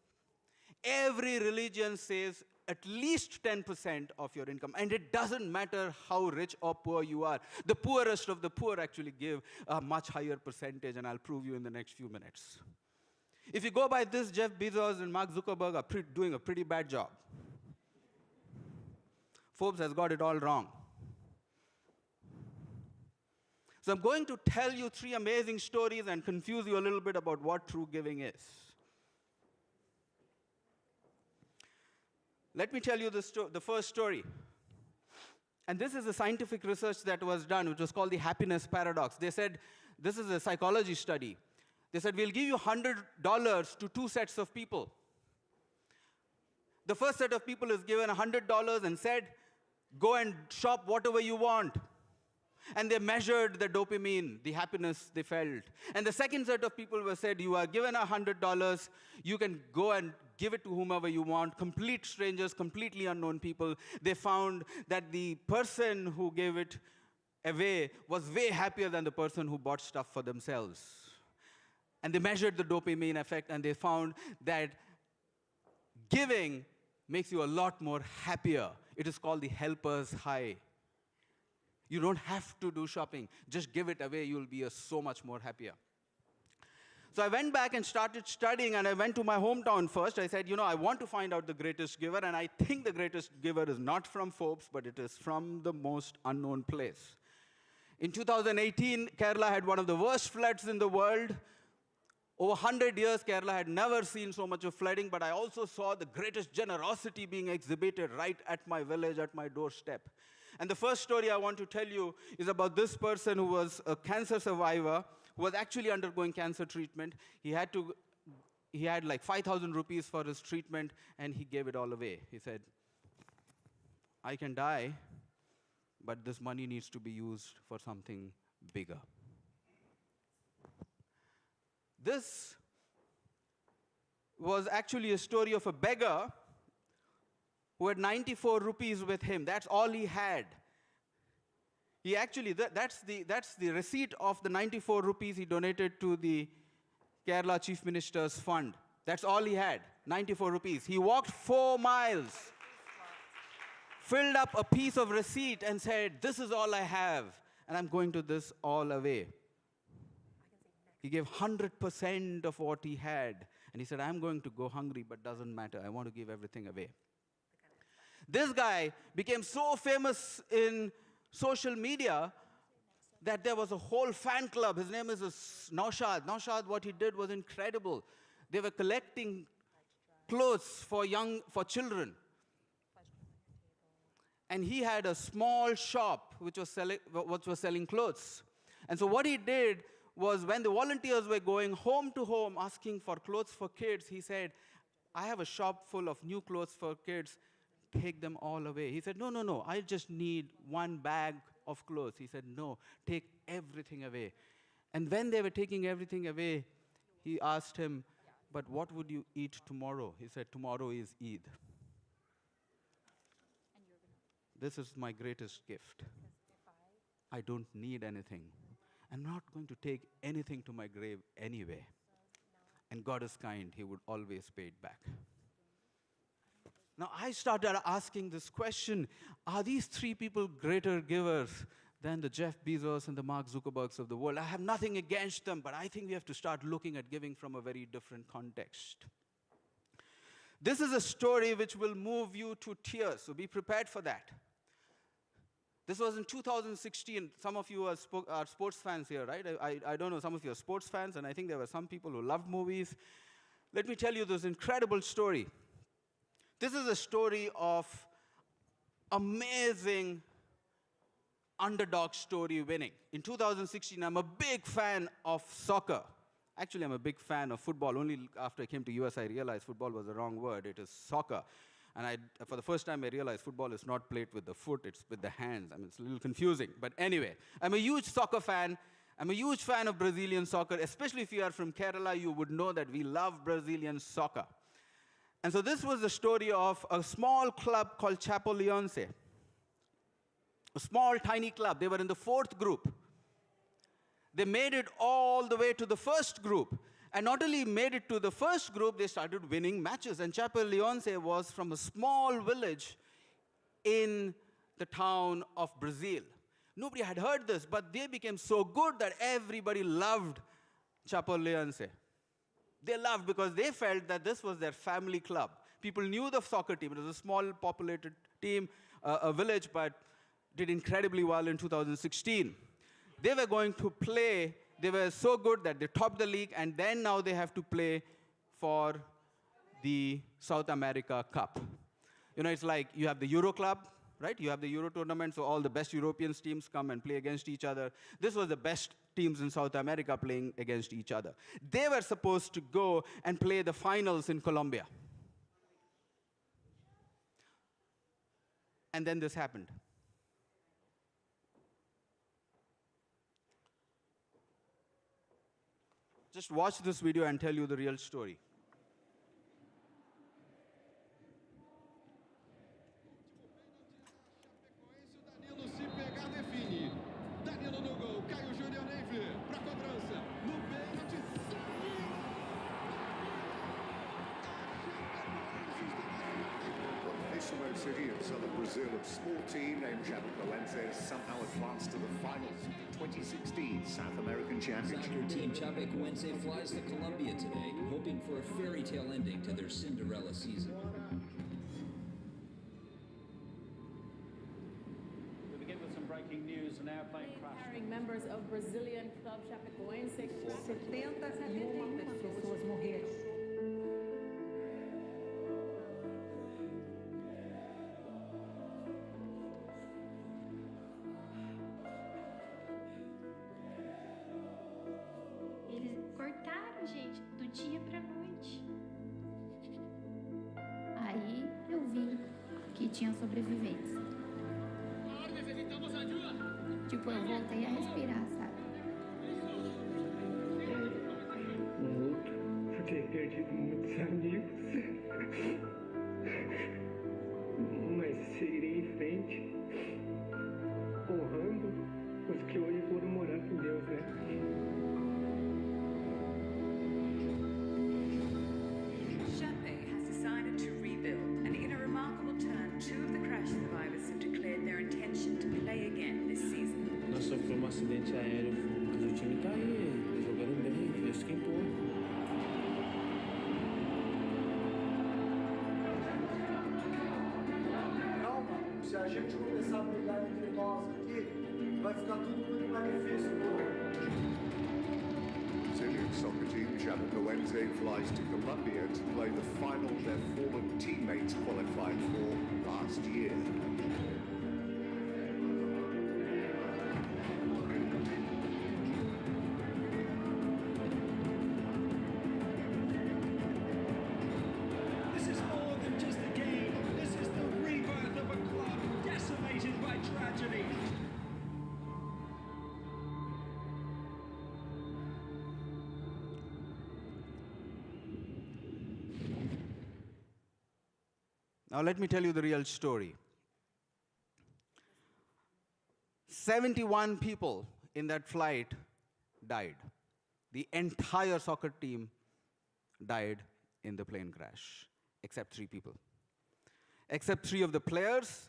Every religion says at least 10% of your income. And it doesn't matter how rich or poor you are. The poorest of the poor actually give a much higher percentage, and I'll prove you in the next few minutes. If you go by this, Jeff Bezos and Mark Zuckerberg are doing a pretty bad job. Forbes has got it all wrong. So I'm going to tell you 3 amazing stories and confuse you a little bit about what true giving is. Let me tell you the first story. And this is a scientific research that was done, which was called the happiness paradox. They said, this is a psychology study. They said, we'll give you $100 to 2 sets of people. The first set of people is given $100 and said, go and shop whatever you want. And they measured the dopamine, the happiness they felt. And the second set of people were said, you are given $100, you can go and give it to whomever you want, complete strangers, completely unknown people. They found that the person who gave it away was way happier than the person who bought stuff for themselves. And they measured the dopamine effect, and they found that giving makes you a lot more happier. It is called the helper's high. You don't have to do shopping. Just give it away. You'll be so much more happier. So I went back and started studying, and I went to my hometown first. I said, I want to find out the greatest giver, and I think the greatest giver is not from Forbes, but it is from the most unknown place. In 2018, Kerala had one of the worst floods in the world. Over 100 years, Kerala had never seen so much of flooding, but I also saw the greatest generosity being exhibited right at my village, at my doorstep. And the first story I want to tell you is about this person who was a cancer survivor, who was actually undergoing cancer treatment. He had like 5,000 rupees for his treatment, and he gave it all away. He said, I can die, but this money needs to be used for something bigger. This was actually a story of a beggar who had 94 rupees with him. That's all he had. He actually, that's the receipt of the 94 rupees he donated to the Kerala Chief Minister's fund. That's all he had, 94 rupees. He walked 4 miles, filled up a piece of receipt and said, this is all I have, and I'm going to this all away. He gave 100% of what he had, and he said, I'm going to go hungry, but doesn't matter. I want to give everything away. This guy became so famous in social media that there was a whole fan club. His name is Naushad. Naushad, what he did was incredible. They were collecting clothes for children. And he had a small shop which was selling clothes. And so what he did was, when the volunteers were going home to home asking for clothes for kids, he said, I have a shop full of new clothes for kids. Take them all away. He said, no, I just need 1 bag of clothes. He said, no, take everything away. And when they were taking everything away, he asked him, but what would you eat tomorrow? He said, tomorrow is Eid. This is my greatest gift. I don't need anything. I'm not going to take anything to my grave anyway. And God is kind, he would always pay it back. Now, I started asking this question, are these three people greater givers than the Jeff Bezos and the Mark Zuckerbergs of the world? I have nothing against them, but I think we have to start looking at giving from a very different context. This is a story which will move you to tears, so be prepared for that. This was in 2016. Some of you are sports fans here, right? I don't know, some of you are sports fans, and I think there were some people who loved movies. Let me tell you this incredible story. This is a story of amazing underdog story winning. In 2016, I'm a big fan of soccer. Actually, I'm a big fan of football. Only after I came to US, I realized football was the wrong word. It is soccer. And for the first time, I realized football is not played with the foot, it's with the hands. I mean, it's a little confusing. But anyway, I'm a huge soccer fan. I'm a huge fan of Brazilian soccer. Especially if you are from Kerala, you would know that we love Brazilian soccer. And so this was the story of a small club called Chapo Leonce. A small, tiny club. They were in the 4th group. They made it all the way to the 1st group. And not only made it to the 1st group, they started winning matches. And Chapo Leonce was from a small village in the town of Brazil. Nobody had heard this, but they became so good that everybody loved Chapo Leonce. They loved because they felt that this was their family club. People knew the soccer team. It was a small populated team, a village, but did incredibly well in 2016. They were going to play. They were so good that they topped the league, and then now they have to play for the South America Cup. You know, it's like you have the Euro Club, right? You have the Euro tournament, so all the best European teams come and play against each other. This was the best teams in South America playing against each other. They were supposed to go and play the finals in Colombia. And then this happened. Just watch this video and tell you the real story. Danilo se pegar, define. Danilo no gol. Caio Júnior nem vê. Pra cobrança. No meio de... Mexico City in southern Brazil, a small team named Chapecoense somehow advanced to the finals of the 2016 South American Championship. Soccer team Chapecoense flies to Colombia today, hoping for a fairy tale ending to their Cinderella season. We begin with some breaking news. An airplane crash. Carrying members of Brazilian club Chapecoense. 71 pessoas morreram. Cortaram, gente, do dia pra noite. Aí eu vi que tinha sobreviventes. Tipo, eu voltei a respirar, sabe? Luto por ter perdido muitos amigos. Mas seguirei em frente, honrando os que hoje foram morar com Deus, né? Sofreu acidente aéreo, mas o time tá aí, jogando bem, Deus esquentou. Calma, se a gente começar a brigar entre nós aqui, vai ficar tudo muito mais difícil. Brazilian soccer team Chapecoense flies to Colombia to play the final their former teammates qualified for last year. Now let me tell you the real story. 71 people in that flight died. The entire soccer team died in the plane crash, except 3 people. Except 3 of the players,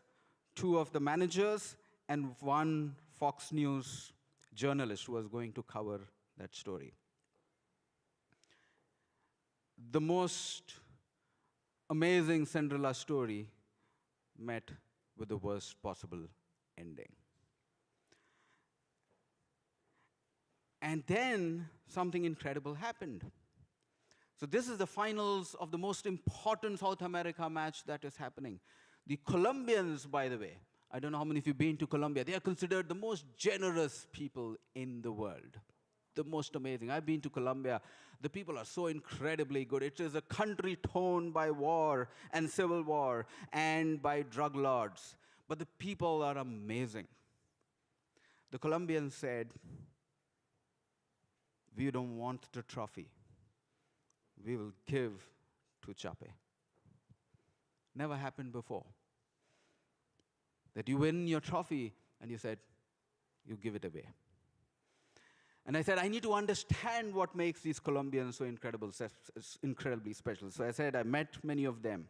2 of the managers, and 1 Fox News journalist who was going to cover that story. The most amazing Cinderella story met with the worst possible ending. And then something incredible happened. So this is the finals of the most important South America match that is happening. The Colombians, by the way, I don't know how many of you have been to Colombia, they are considered the most generous people in the world. The most amazing. I've been to Colombia. The people are so incredibly good. It is a country torn by war and civil war and by drug lords. But the people are amazing. The Colombians said, we don't want the trophy. We will give to Chape. Never happened before. That you win your trophy and you said, you give it away. And I said, I need to understand what makes these Colombians so incredibly special. So I said, I met many of them.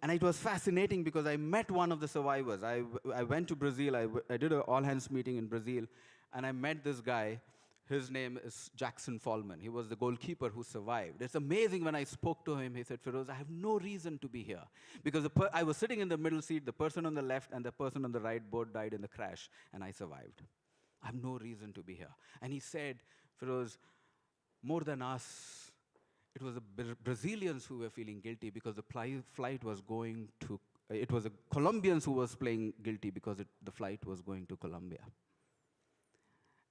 And it was fascinating because I met one of the survivors. I went to Brazil. I did an all-hands meeting in Brazil, and I met this guy. His name is Jackson Fallman. He was the goalkeeper who survived. It's amazing when I spoke to him, he said, Feroz, I have no reason to be here. Because I was sitting in the middle seat, the person on the left and the person on the right both died in the crash, and I survived. I have no reason to be here. And he said, Feroz, more than us, it was the Brazilians who were feeling guilty because the flight was going to, it was the Colombians who was playing guilty because the flight was going to Colombia.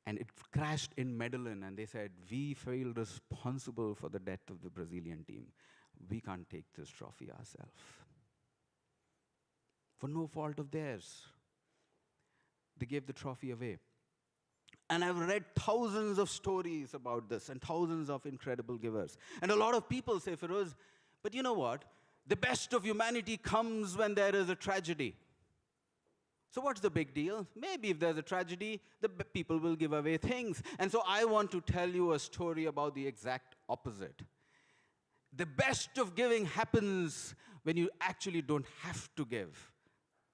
And it crashed in Medellin, and they said, we feel responsible for the death of the Brazilian team. We can't take this trophy ourselves. For no fault of theirs, they gave the trophy away. And I've read thousands of stories about this and thousands of incredible givers. And a lot of people say, Feroz, but you know what? The best of humanity comes when there is a tragedy. So what's the big deal? Maybe if there's a tragedy, the people will give away things. And so I want to tell you a story about the exact opposite. The best of giving happens when you actually don't have to give.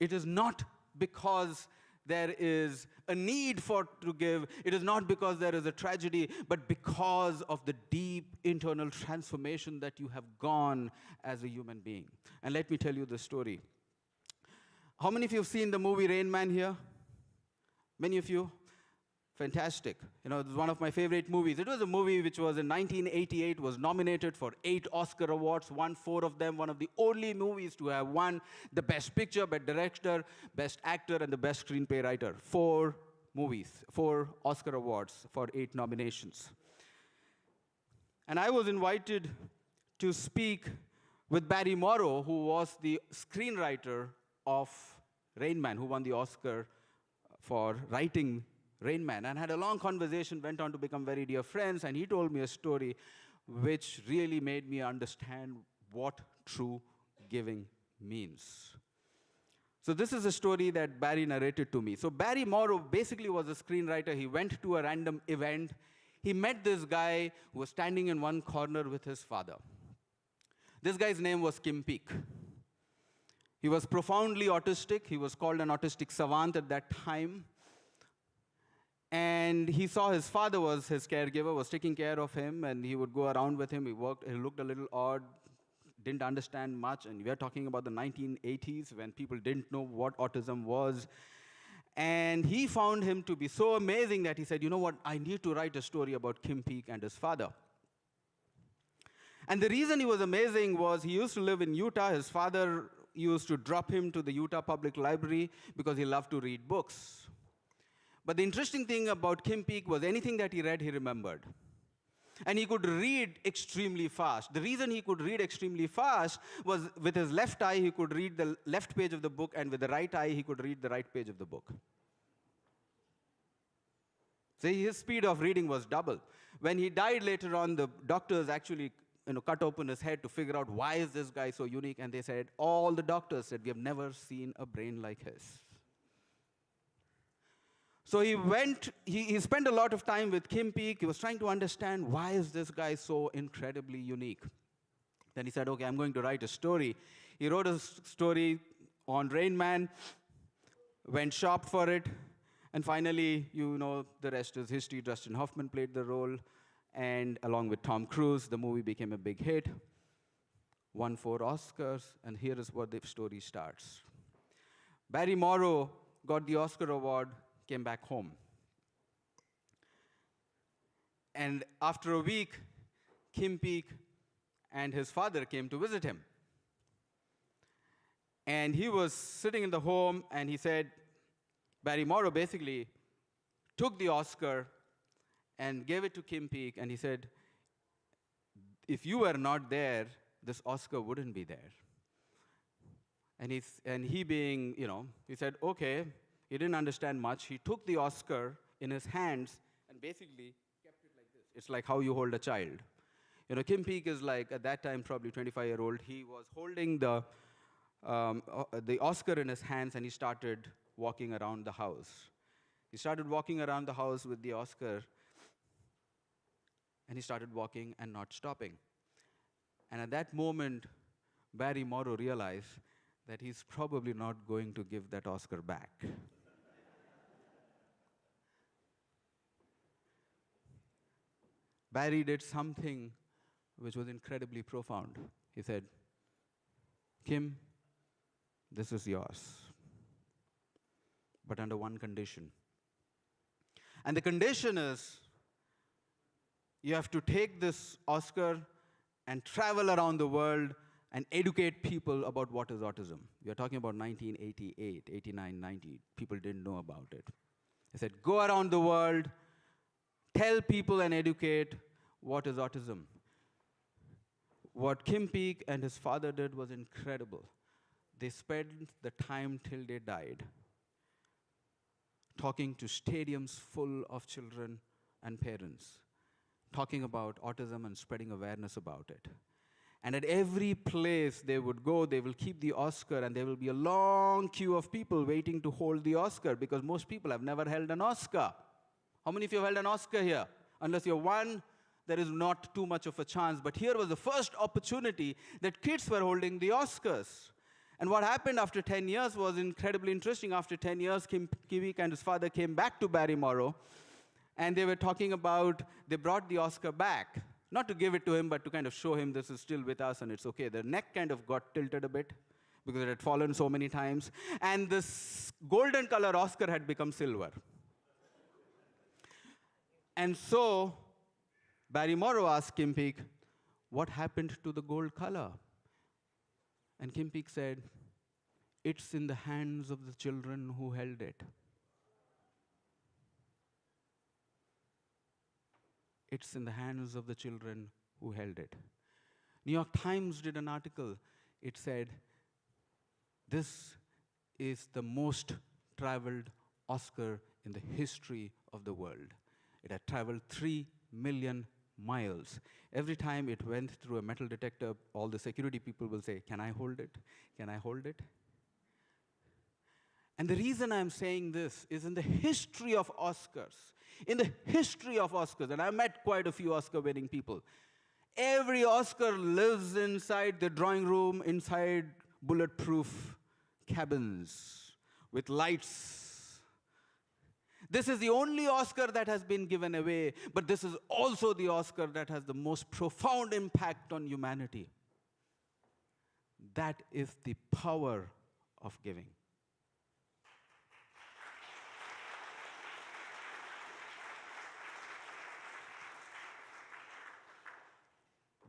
It is not because there is a need to give. It is not because there is a tragedy, but because of the deep internal transformation that you have gone as a human being. And let me tell you the story. How many of you have seen the movie Rain Man here? Many of you? Fantastic. You know, it was one of my favorite movies. It was a movie which was in 1988, was nominated for 8 Oscar awards, won 4 of them, one of the only movies to have won the Best Picture, Best Director, Best Actor, and the Best Screenplay Writer. 4 movies, 4 Oscar awards for 8 nominations. And I was invited to speak with Barry Morrow, who was the screenwriter of Rain Man, who won the Oscar for writing Rain Man, and had a long conversation, went on to become very dear friends, and he told me a story which really made me understand what true giving means. So this is a story that Barry narrated to me. So Barry Morrow basically was a screenwriter. He went to a random event. He met this guy who was standing in one corner with his father. This guy's name was Kim Peek. He was profoundly autistic. He was called an autistic savant at that time. And he saw his father was his caregiver, was taking care of him, and he would go around with him. He looked a little odd, didn't understand much, and we are talking about the 1980s when people didn't know what autism was. And he found him to be so amazing that he said, you know what, I need to write a story about Kim Peek and his father. And the reason he was amazing was he used to live in Utah. His father used to drop him to the Utah Public Library because he loved to read books. But the interesting thing about Kim Peek was anything that he read, he remembered. And he could read extremely fast. The reason he could read extremely fast was with his left eye, he could read the left page of the book, and with the right eye, he could read the right page of the book. So his speed of reading was double. When he died later on, the doctors actually cut open his head to figure out why is this guy so unique, and they said, all the doctors said, we have never seen a brain like his. So he spent a lot of time with Kim Peek. He was trying to understand, why is this guy so incredibly unique? Then he said, okay, I'm going to write a story. He wrote a story on Rain Man, went shop for it, and finally, you know, the rest is history. Dustin Hoffman played the role, and along with Tom Cruise, the movie became a big hit, won 4 Oscars, and here is where the story starts. Barry Morrow got the Oscar award, came back home. And after a week, Kim Peek and his father came to visit him. And he was sitting in the home, and he said, Barry Morrow basically took the Oscar and gave it to Kim Peek, and he said, if you were not there, this Oscar wouldn't be there. And he being, you know, he said, okay. He didn't understand much. He took the Oscar in his hands and basically kept it like this. It's like how you hold a child. You know, Kim Peek is like, at that time, probably 25-year-old. He was holding the Oscar in his hands, and he started walking around the house. He started walking around the house with the Oscar, and he started walking and not stopping. And at that moment, Barry Morrow realized that he's probably not going to give that Oscar back. Barry did something which was incredibly profound. He said, Kim, this is yours, but under one condition. And the condition is, you have to take this Oscar and travel around the world and educate people about what is autism. We are talking about 1988, 89, 90. People didn't know about it. He said, go around the world, tell people and educate what is autism. What Kim Peek and his father did was incredible. They spent the time till they died talking to stadiums full of children and parents, talking about autism and spreading awareness about it. And at every place they would go, they will keep the Oscar, and there will be a long queue of people waiting to hold the Oscar, because most people have never held an Oscar. How many of you have held an Oscar here? Unless you're one, there is not too much of a chance. But here was the first opportunity that kids were holding the Oscars. And what happened after 10 years was incredibly interesting. After 10 years, Kim Peek and his father came back to Barry Morrow, and they were talking about, they brought the Oscar back. Not to give it to him, but to kind of show him this is still with us and it's okay. The neck kind of got tilted a bit because it had fallen so many times. And this golden color Oscar had become silver. And so Barry Morrow asked Kim Peek, what happened to the gold color? And Kim Peek said, it's in the hands of the children who held it. It's in the hands of the children who held it. New York Times did an article. It said, this is the most traveled Oscar in the history of the world. It had traveled 3 million miles. Every time it went through a metal detector, all the security people will say, can I hold it? Can I hold it? And the reason I'm saying this is, in the history of Oscars, and I met quite a few Oscar-winning people, every Oscar lives inside the drawing room, inside bulletproof cabins with lights. This is the only Oscar that has been given away, but this is also the Oscar that has the most profound impact on humanity. That is the power of giving.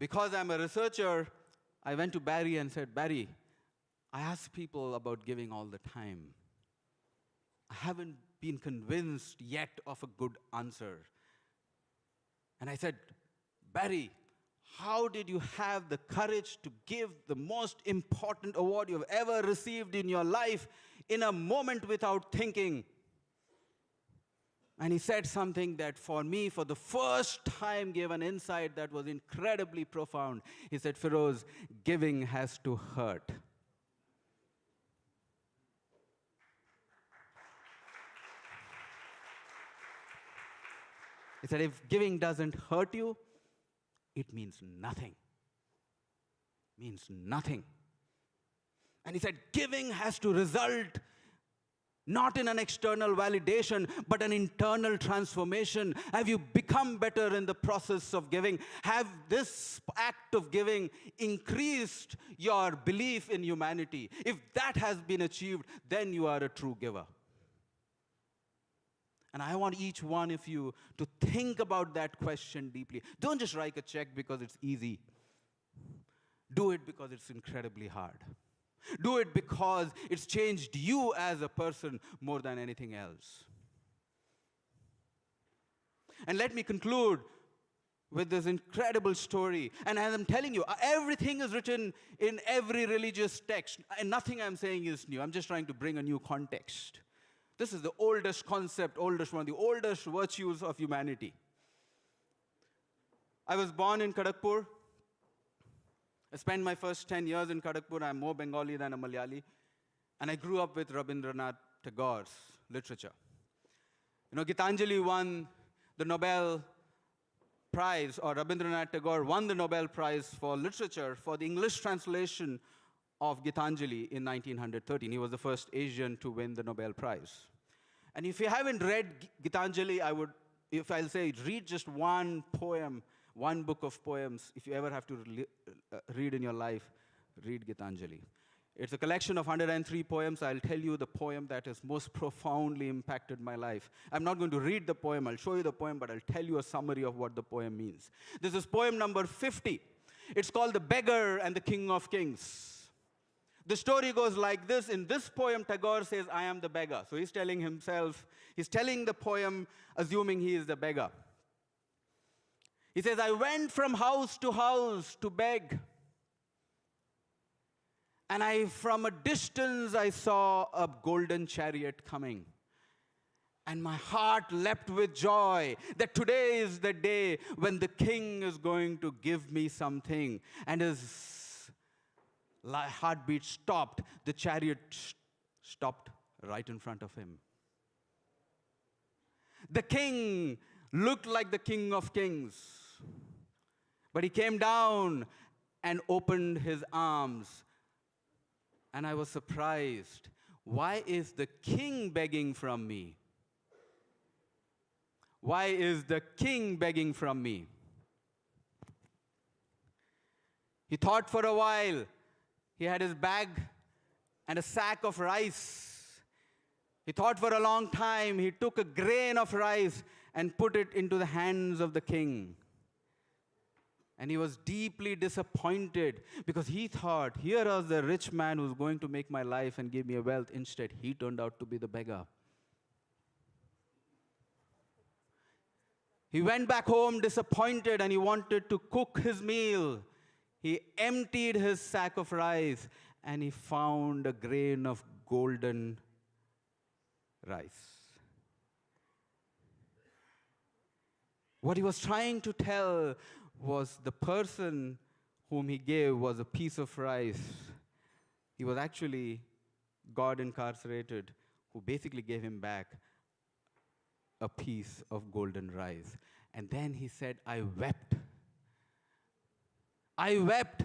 Because I'm a researcher, I went to Barry and said, Barry, I ask people about giving all the time. I haven't been convinced yet of a good answer. And I said, Barry, how did you have the courage to give the most important award you've ever received in your life in a moment without thinking? And he said something that for me, for the first time, gave an insight that was incredibly profound. He said, Feroz, giving has to hurt. He said, if giving doesn't hurt you, it means nothing. Means nothing. And he said, giving has to result not in an external validation, but an internal transformation. Have you become better in the process of giving? Have this act of giving increased your belief in humanity? If that has been achieved, then you are a true giver. And I want each one of you to think about that question deeply. Don't just write a check because it's easy. Do it because it's incredibly hard. Do it because it's changed you as a person more than anything else. And let me conclude with this incredible story. And as I'm telling you, everything is written in every religious text. And nothing I'm saying is new. I'm just trying to bring a new context. This is the oldest concept, oldest one, the oldest virtues of humanity. I was born in Kharagpur. I spent my first 10 years in Kharagpur. I'm more Bengali than a Malayali. And I grew up with Rabindranath Tagore's literature. You know, Gitanjali won the Nobel Prize, or Rabindranath Tagore won the Nobel Prize for literature for the English translation of Gitanjali in 1913. He was the first Asian to win the Nobel Prize. And if you haven't read Gitanjali, I'll say, read just one poem, one book of poems. If you ever have to read in your life, read Gitanjali. It's a collection of 103 poems. I'll tell you the poem that has most profoundly impacted my life. I'm not going to read the poem. I'll show you the poem, but I'll tell you a summary of what the poem means. This is poem number 50. It's called The Beggar and the King of Kings. The story goes like this. In this poem, Tagore says, I am the beggar. So he's telling the poem assuming he is the beggar. He says, I went from house to beg. And from a distance, I saw a golden chariot coming. And my heart leapt with joy that today is the day when the king is going to give me something. And his heartbeat stopped. The chariot stopped right in front of him. The king looked like the King of Kings. But he came down and opened his arms. And I was surprised. Why is the king begging from me? Why is the king begging from me? He thought for a while. He had his bag and a sack of rice. He thought for a long time. He took a grain of rice and put it into the hands of the king. And he was deeply disappointed because he thought, here is the rich man who's going to make my life and give me a wealth. Instead, he turned out to be the beggar. He went back home disappointed and he wanted to cook his meal. He emptied his sack of rice and he found a grain of golden rice. What he was trying to tell was the person whom he gave was a piece of rice. He was actually God incarcerated, who basically gave him back a piece of golden rice. And then he said, I wept. I wept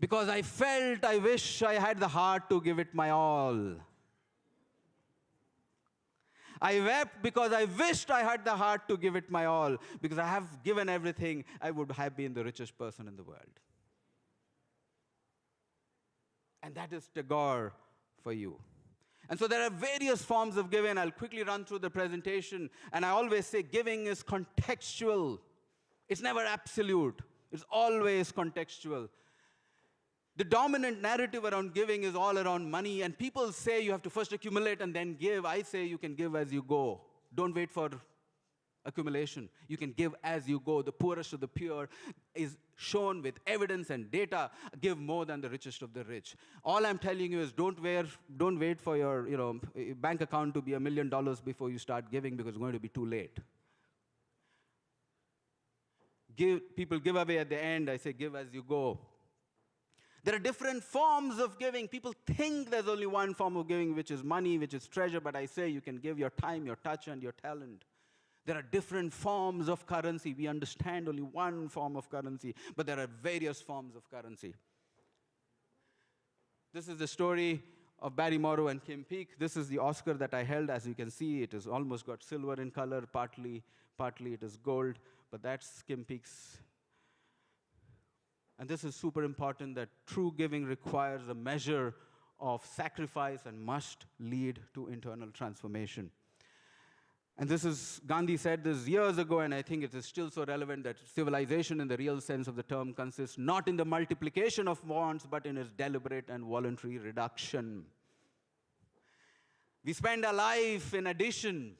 because I felt I wish I had the heart to give it my all. I wept because I wished I had the heart to give it my all. Because I have given everything, I would have been the richest person in the world. And that is Tagore for you. And so there are various forms of giving. I'll quickly run through the presentation. And I always say giving is contextual. It's never absolute. It's always contextual. The dominant narrative around giving is all around money. And people say you have to first accumulate and then give. I say you can give as you go. Don't wait for accumulation. You can give as you go. The poorest of the poor is shown with evidence and data. Give more than the richest of the rich. All I'm telling you is don't wait for your bank account to be $1 million before you start giving, because it's going to be too late. People give away at the end. I say give as you go. There are different forms of giving. People think there's only one form of giving, which is money, which is treasure. But I say you can give your time, your touch, and your talent. There are different forms of currency. We understand only one form of currency, but there are various forms of currency. This is the story of Barry Morrow and Kim Peek. This is the Oscar that I held. As you can see, it has almost got silver in color, partly it is gold, but that's Kim Peek's. And this is super important, that true giving requires a measure of sacrifice and must lead to internal transformation. And this is, Gandhi said this years ago, and I think it is still so relevant, that civilization in the real sense of the term consists not in the multiplication of wants, but in its deliberate and voluntary reduction. We spend our life in addition.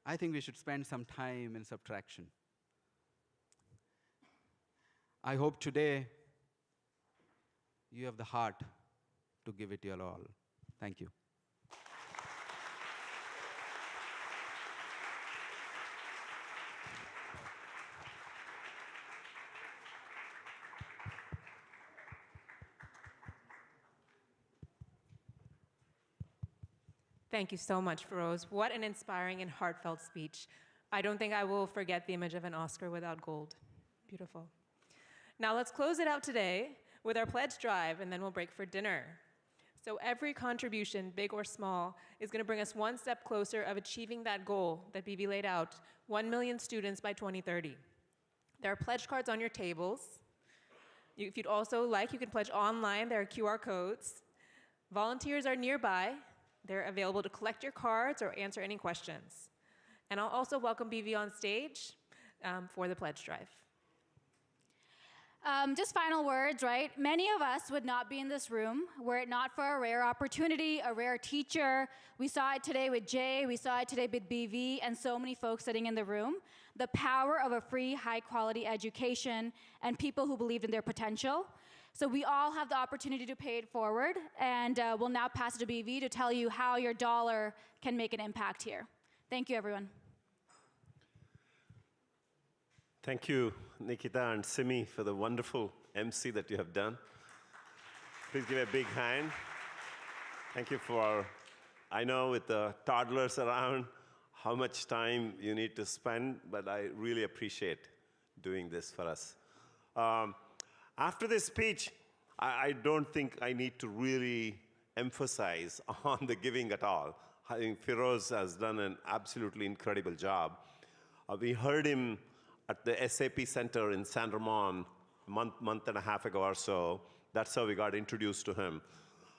I think we should spend some time in subtraction. I hope today you have the heart to give it your all. Thank you. Thank you so much, Feroz. What an inspiring and heartfelt speech. I don't think I will forget the image of an Oscar without gold. Beautiful. Now let's close it out today with our pledge drive, and then we'll break for dinner. So every contribution, big or small, is going to bring us one step closer of achieving that goal that BB laid out, 1 million students by 2030. There are pledge cards on your tables. If you'd also like, you can pledge online. There are QR codes. Volunteers are nearby. They're available to collect your cards or answer any questions. And I'll also welcome BV on stage for the pledge drive. Just final words, right? Many of us would not be in this room were it not for a rare opportunity, a rare teacher. We saw it today with Jay, we saw it today with BV, and so many folks sitting in the room. The power of a free, high-quality education and people who believed in their potential. So we all have the opportunity to pay it forward, and we'll now pass it to BV to tell you how your dollar can make an impact here. Thank you, everyone. Thank you, Nikita and Simi, for the wonderful MC that you have done. Please give a big hand. Thank you for, I know with the toddlers around, how much time you need to spend, but I really appreciate doing this for us. After this speech, I don't think I need to really emphasize on the giving at all. I think Feroz has done an absolutely incredible job. We heard him at the SAP Center in San Ramon a month and a half ago or so. That's how we got introduced to him.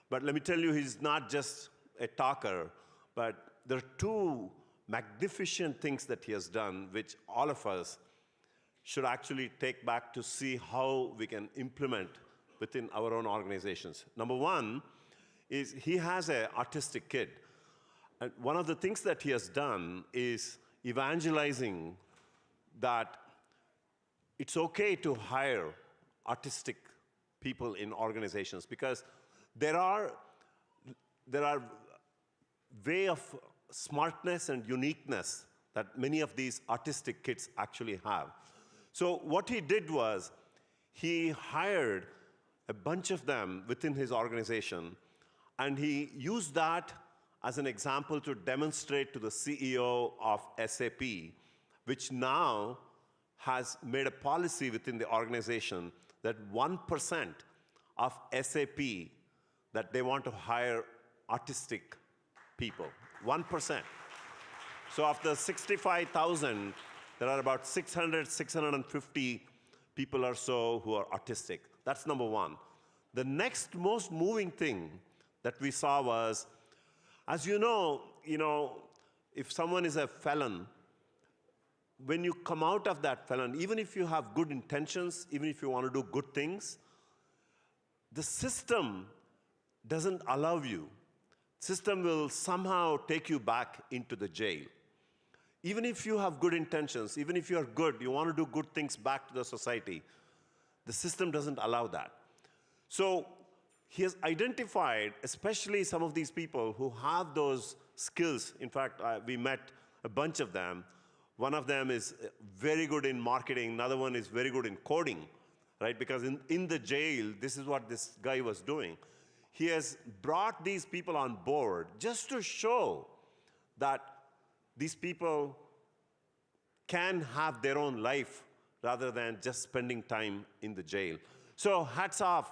But let me tell you, he's not just a talker, but there are two magnificent things that he has done, which all of us should actually take back to see how we can implement within our own organizations. Number one is he has an autistic kid. And one of the things that he has done is evangelizing that it's okay to hire autistic people in organizations, because there are way of smartness and uniqueness that many of these autistic kids actually have. So what he did was he hired a bunch of them within his organization, and he used that as an example to demonstrate to the CEO of SAP, which now has made a policy within the organization that 1% of SAP that they want to hire autistic people, 1%. So of the 65,000, there are about 600, 650 people or so who are autistic. That's number one. The next most moving thing that we saw was, as you know, if someone is a felon, when you come out of that felon, even if you have good intentions, even if you want to do good things, the system doesn't allow you. System will somehow take you back into the jail. Even if you have good intentions, even if you are good, you want to do good things back to the society, the system doesn't allow that. So he has identified, especially some of these people who have those skills. In fact, we met a bunch of them. One of them is very good in marketing. Another one is very good in coding, right? Because in the jail, this is what this guy was doing. He has brought these people on board just to show that these people can have their own life rather than just spending time in the jail. So hats off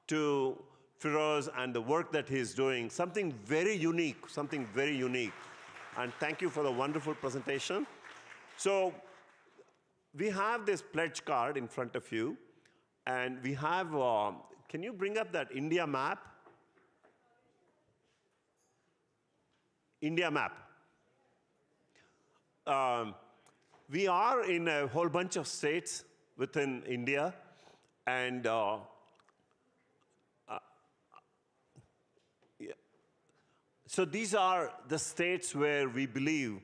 to Firoz and the work that he's doing, something very unique, something very unique. And thank you for the wonderful presentation. So we have this pledge card in front of you, and we have, can you bring up that India map? India map. We are in a whole bunch of states within India, and so these are the states where we believe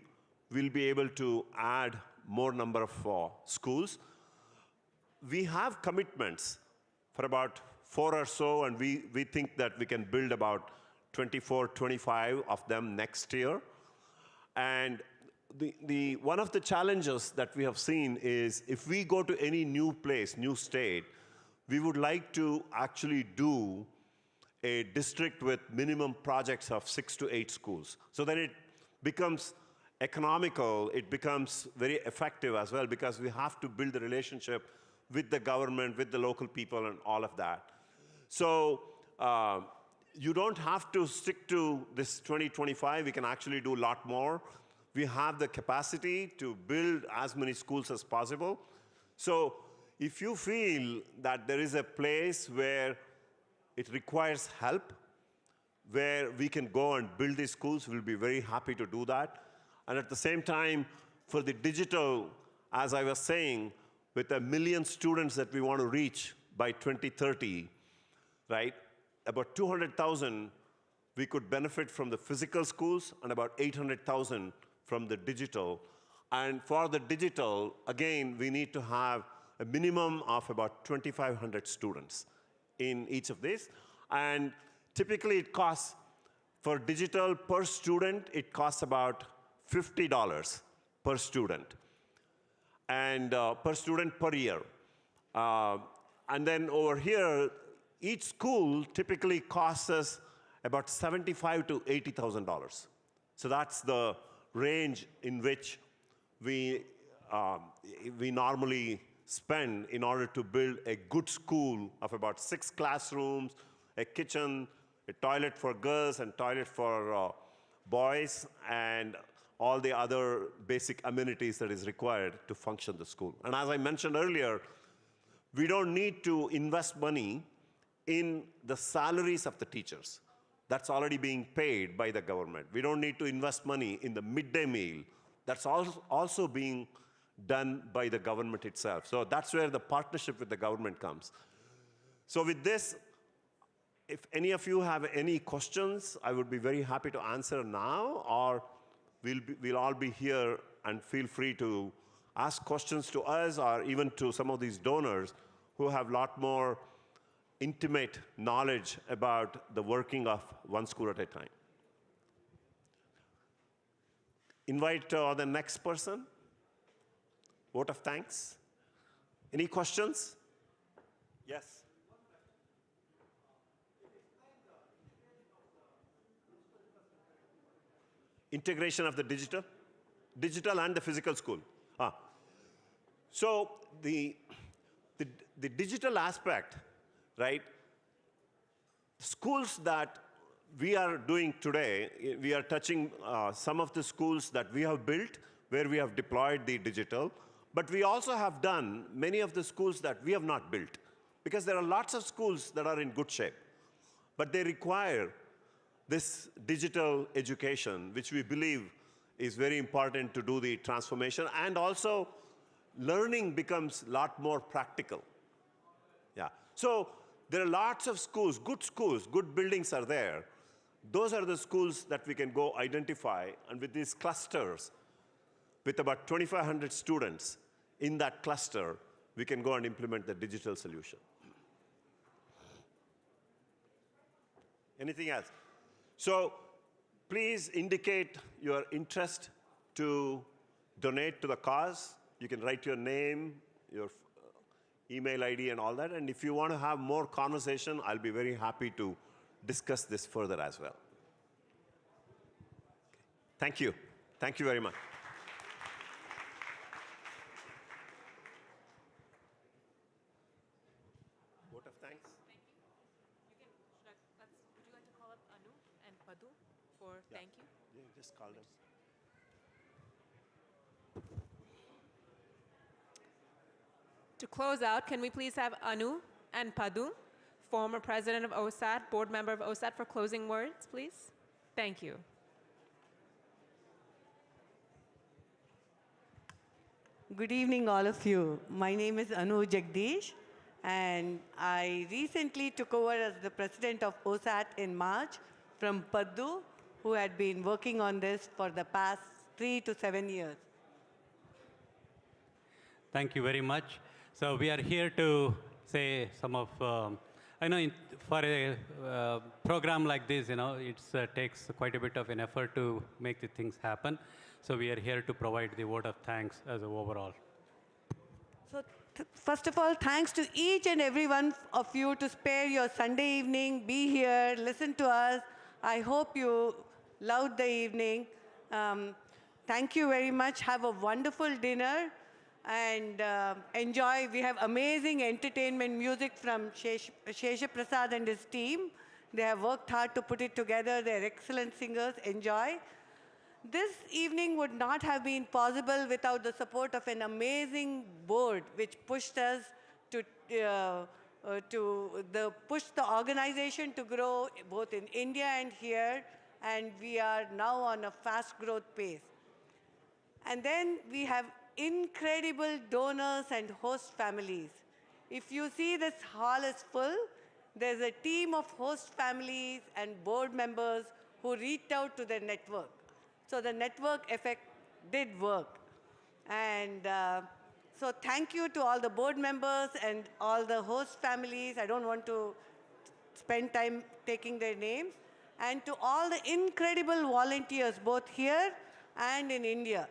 we'll be able to add more number of schools. We have commitments for about 4 or so, and we think that we can build about 24, 25 of them next year. And one of the challenges that we have seen is if we go to any new place, new state, we would like to actually do a district with minimum projects of 6 to 8 schools. So then it becomes economical, it becomes very effective as well, because we have to build the relationship with the government, with the local people, and all of that. So you don't have to stick to this 2025. We can actually do a lot more. We have the capacity to build as many schools as possible. So if you feel that there is a place where it requires help, where we can go and build these schools, we'll be very happy to do that. And at the same time, for the digital, as I was saying, with 1 million students that we want to reach by 2030, right? About 200,000 we could benefit from the physical schools, and about 800,000 from the digital. And for the digital, again, we need to have a minimum of about 2,500 students in each of these. And typically it costs, for digital per student, it costs about $50 per student, and per student per year. And then over here, each school typically costs us about $75,000 to $80,000. So that's the range in which we normally spend in order to build a good school of about 6 classrooms, a kitchen, a toilet for girls and toilet for boys, and all the other basic amenities that is required to function the school. And as I mentioned earlier, we don't need to invest money in the salaries of the teachers. That's already being paid by the government. We don't need to invest money in the midday meal. That's also being done by the government itself. So that's where the partnership with the government comes. So with this, if any of you have any questions, I would be very happy to answer now, or we'll all be here, and feel free to ask questions to us or even to some of these donors who have a lot more intimate knowledge about the working of one school at a time. Invite the next person. Vote of thanks. Any questions? Yes. Integration of the digital and the physical school. So the digital aspect, right? Schools that we are doing today, we are touching some of the schools that we have built where we have deployed the digital, but we also have done many of the schools that we have not built, because there are lots of schools that are in good shape, but they require this digital education, which we believe is very important to do the transformation, and also learning becomes a lot more practical. Yeah. So there are lots of schools, good buildings are there. Those are the schools that we can go identify, and with these clusters, with about 2,500 students in that cluster, we can go and implement the digital solution. Anything else? So please indicate your interest to donate to the cause. You can write your name, your email ID, and all that. And if you want to have more conversation, I'll be very happy to discuss this further as well. Thank you. Thank you very much. Vote of thanks. Thank you. Would you like to call up Anu and Padu for thank you? Yeah, just call them. To close out, can we please have Anu and Padu, former president of OSAAT, board member of OSAAT, for closing words, please? Thank you. Good evening, all of you. My name is Anu Jagdish, and I recently took over as the president of OSAAT in March from Paddu, who had been working on this for the past 3 to 7 years. Thank you very much. So we are here to say some of, I know for a program like this, it takes quite a bit of an effort to make the things happen. So we are here to provide the vote of thanks as a overall. So first of all, thanks to each and every one of you to spare your Sunday evening, be here, listen to us. I hope you loved the evening. Thank you very much. Have a wonderful dinner and enjoy. We have amazing entertainment music from Shesha Prasad and his team. They have worked hard to put it together. They're excellent singers. Enjoy. This evening would not have been possible without the support of an amazing board, which pushed us to push the organization to grow both in India and here, and we are now on a fast growth pace. And then we have incredible donors and host families. If you see this hall is full, there's a team of host families and board members who reached out to their network. So the network effect did work. And so thank you to all the board members and all the host families. I don't want to spend time taking their names. And to all the incredible volunteers, both here and in India.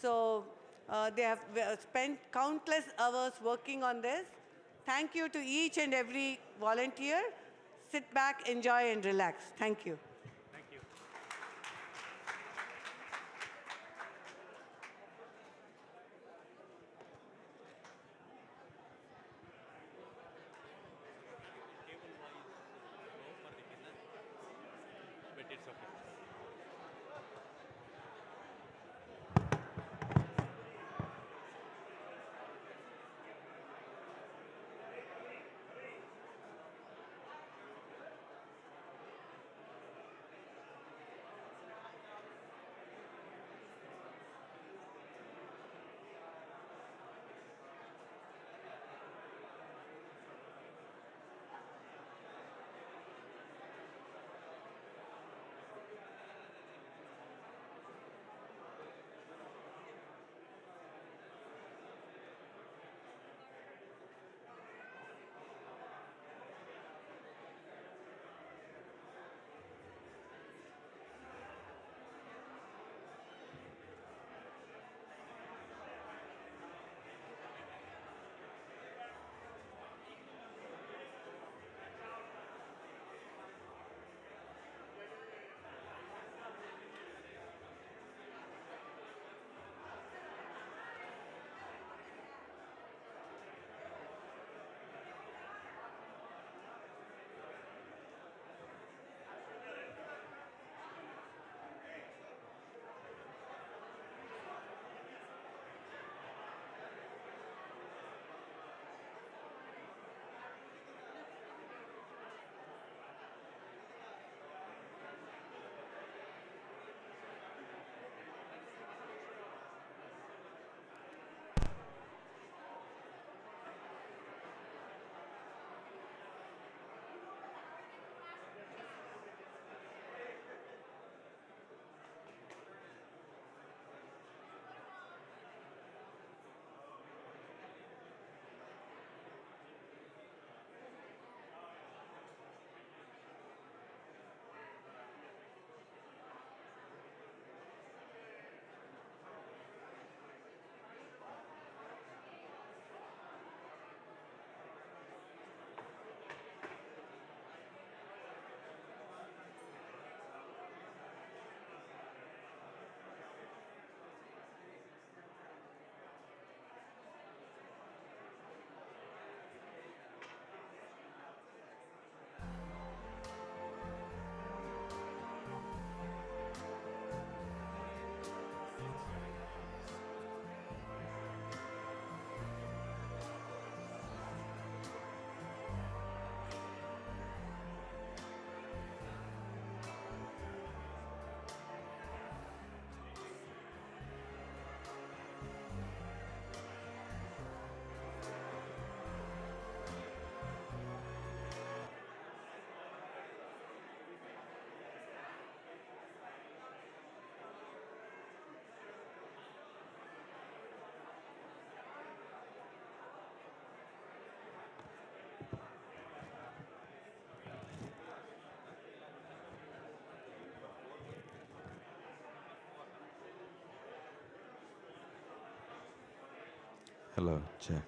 So they have spent countless hours working on this. Thank you to each and every volunteer. Sit back, enjoy, and relax. Thank you. Thank you. But it's okay. Hello, check.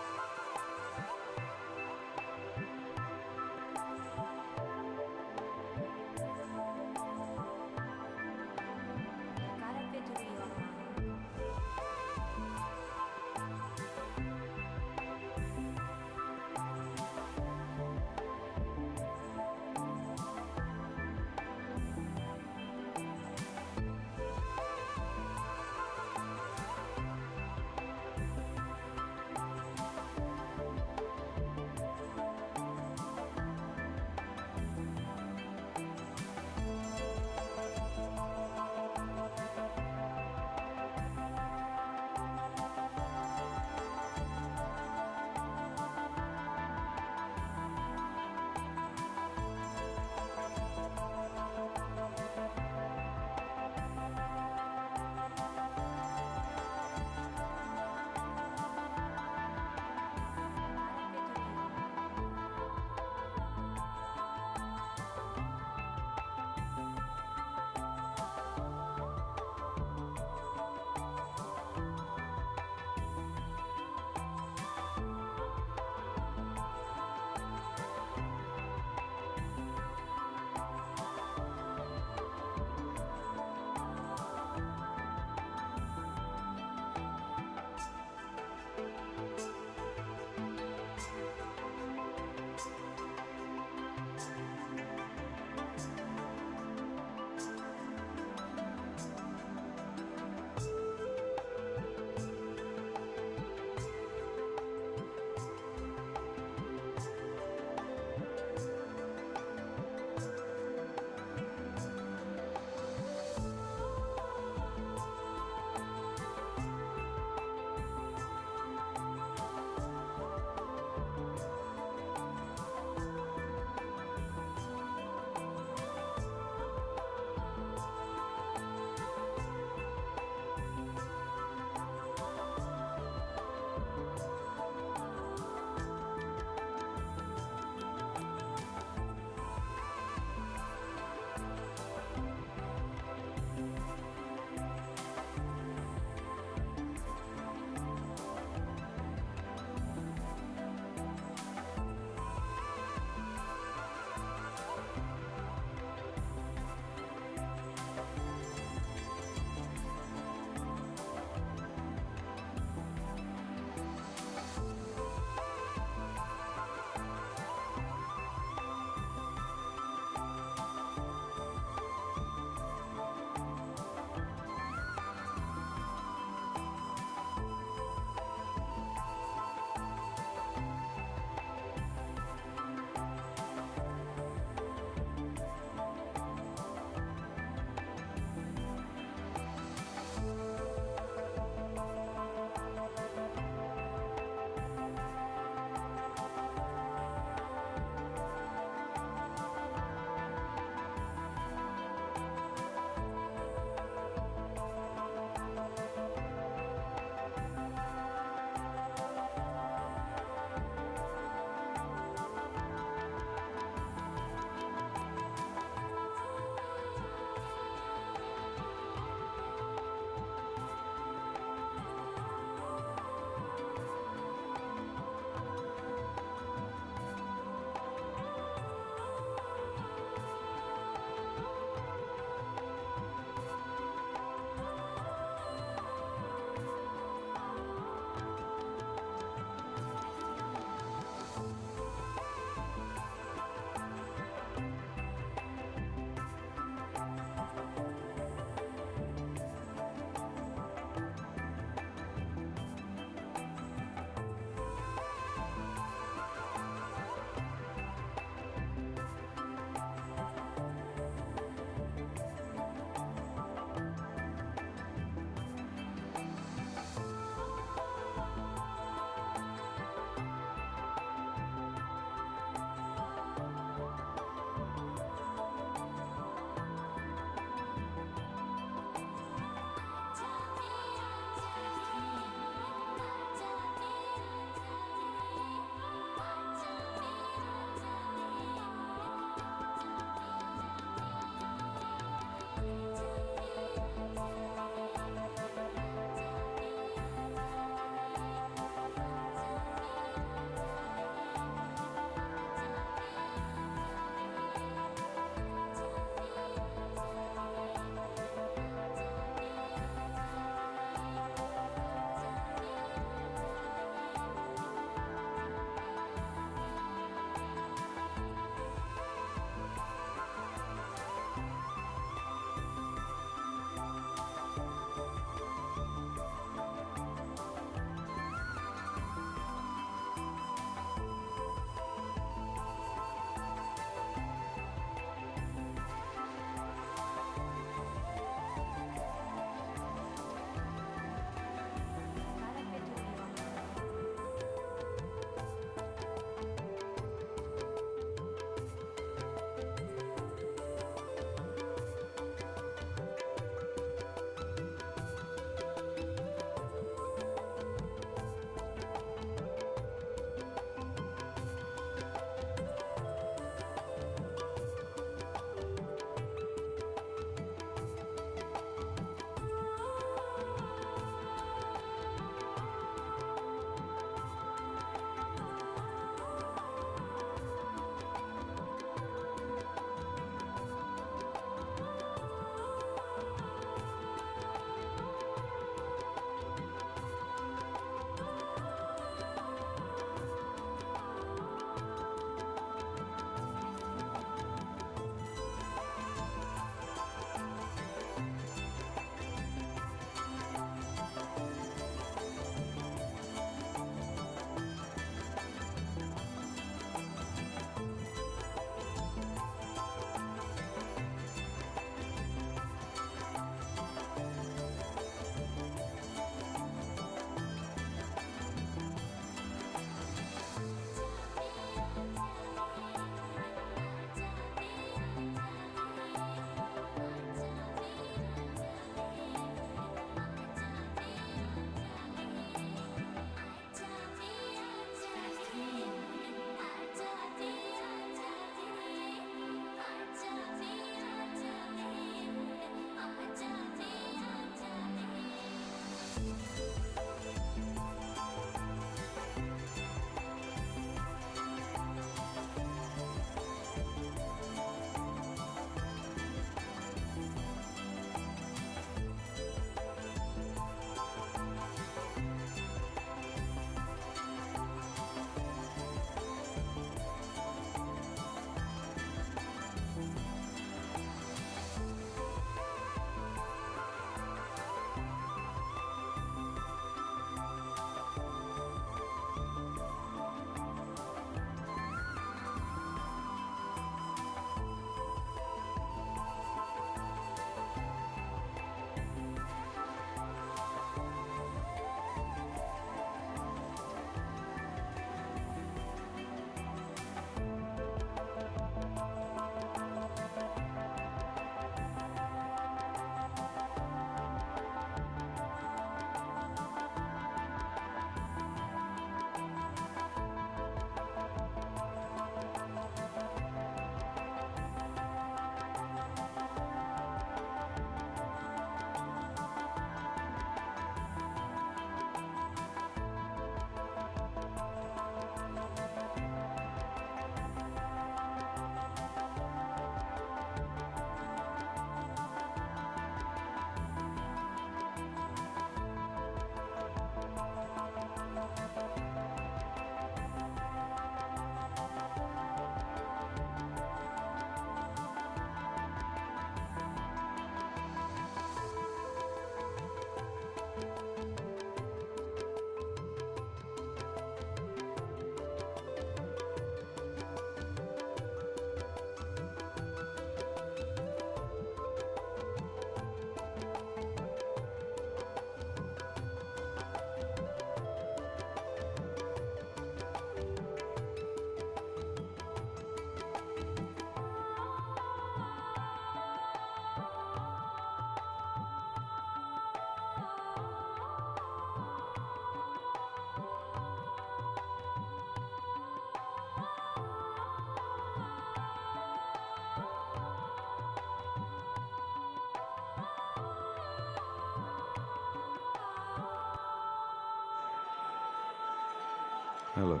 Hello.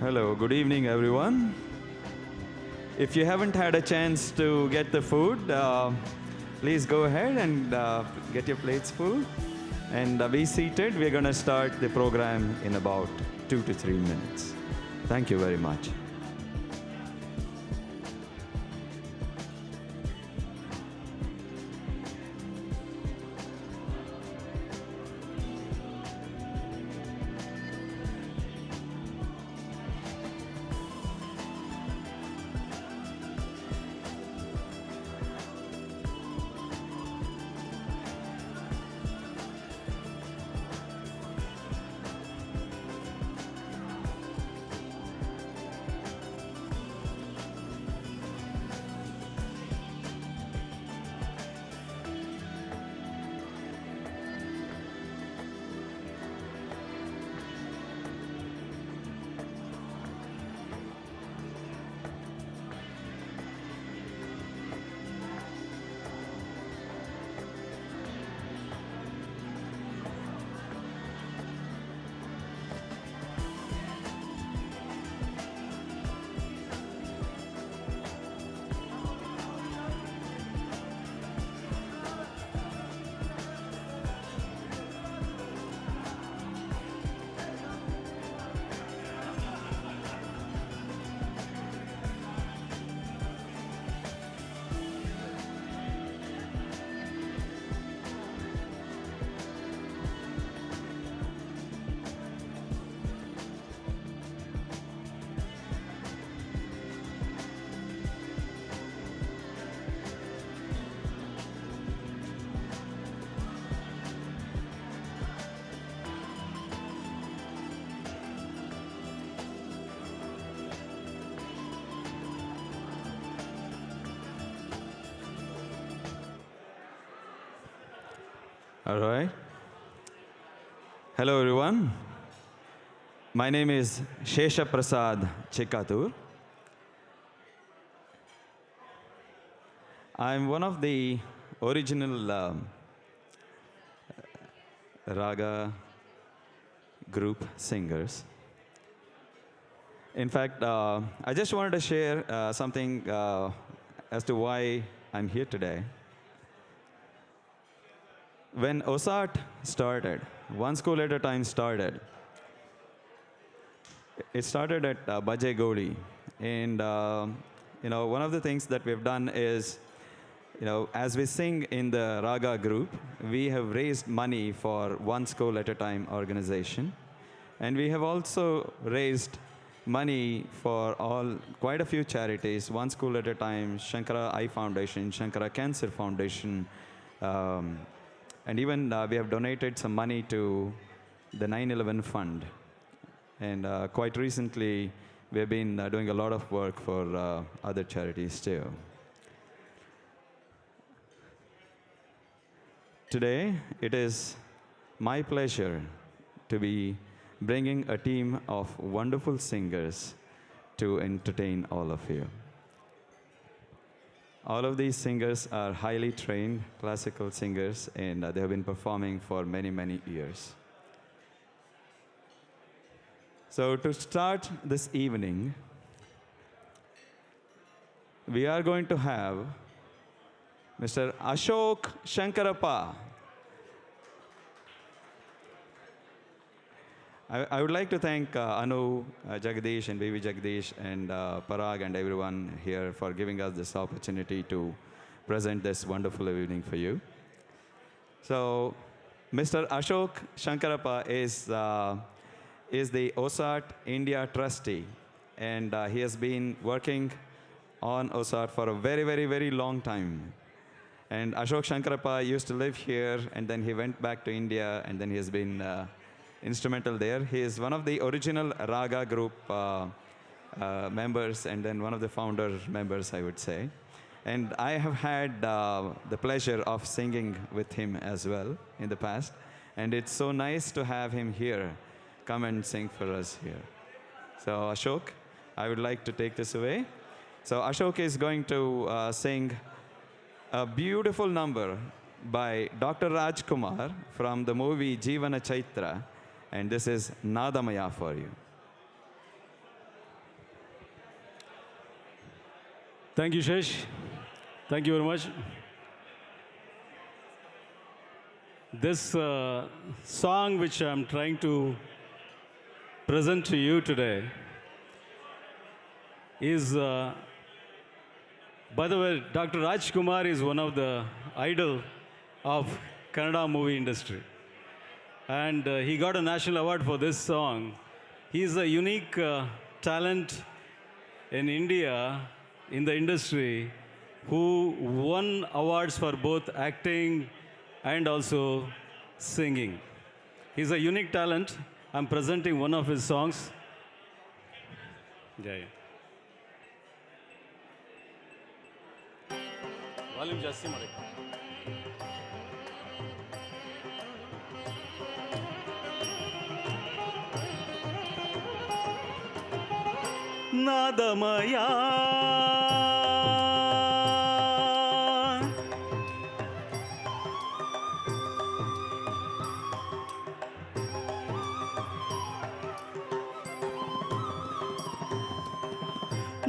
Hello, good evening, everyone. If you haven't had a chance to get the food, please go ahead and get your plates full. And be seated. We're going to start the program in about 2 to 3 minutes. Thank you very much. All right. Hello, everyone. My name is Shesha Prasad Chekatur. I'm one of the original raga group singers. In fact, I just wanted to share something as to why I'm here today. When OSAAT started, one school at a time started, it started at Bajay Goli. And one of the things that we've done is, as we sing in the Raga group, we have raised money for one school at a time organization. And we have also raised money for quite a few charities, one school at a time, Shankara Eye Foundation, Shankara Cancer Foundation, and even we have donated some money to the 9/11 fund. And quite recently, we have been doing a lot of work for other charities too. Today, it is my pleasure to be bringing a team of wonderful singers to entertain all of you. All of these singers are highly trained classical singers, and they have been performing for many, many years. So to start this evening, we are going to have Mr. Ashok Shankarappa. I would like to thank Anu, Jagdish, and Baby Jagdish, and Parag, and everyone here for giving us this opportunity to present this wonderful evening for you. So, Mr. Ashok Shankarappa is the OSAAT India trustee, and he has been working on OSAAT for a very, very, very long time. And Ashok Shankarappa used to live here, and then he went back to India, and then he has been instrumental there. He is one of the original Raga group members, and then one of the founder members, I would say. And I have had the pleasure of singing with him as well in the past. And it's so nice to have him here, come and sing for us here. So Ashok, I would like to take this away. So Ashok is going to sing a beautiful number by Dr. Rajkumar from the movie Jeevana Chaitra, and this is Nadamaya for you. Thank you, Shesh. Thank you very much. This song which I'm trying to present to you today is, by the way, Dr. Rajkumar is one of the idol of Kannada movie industry. And he got a national award for this song. He's a unique talent in India, in the industry, who won awards for both acting and also singing. He's a unique talent. I'm presenting one of his songs. Yeah. Volume ಜಾಸ್ತಿ ಮಾಡಿ. ನಾದಮಯ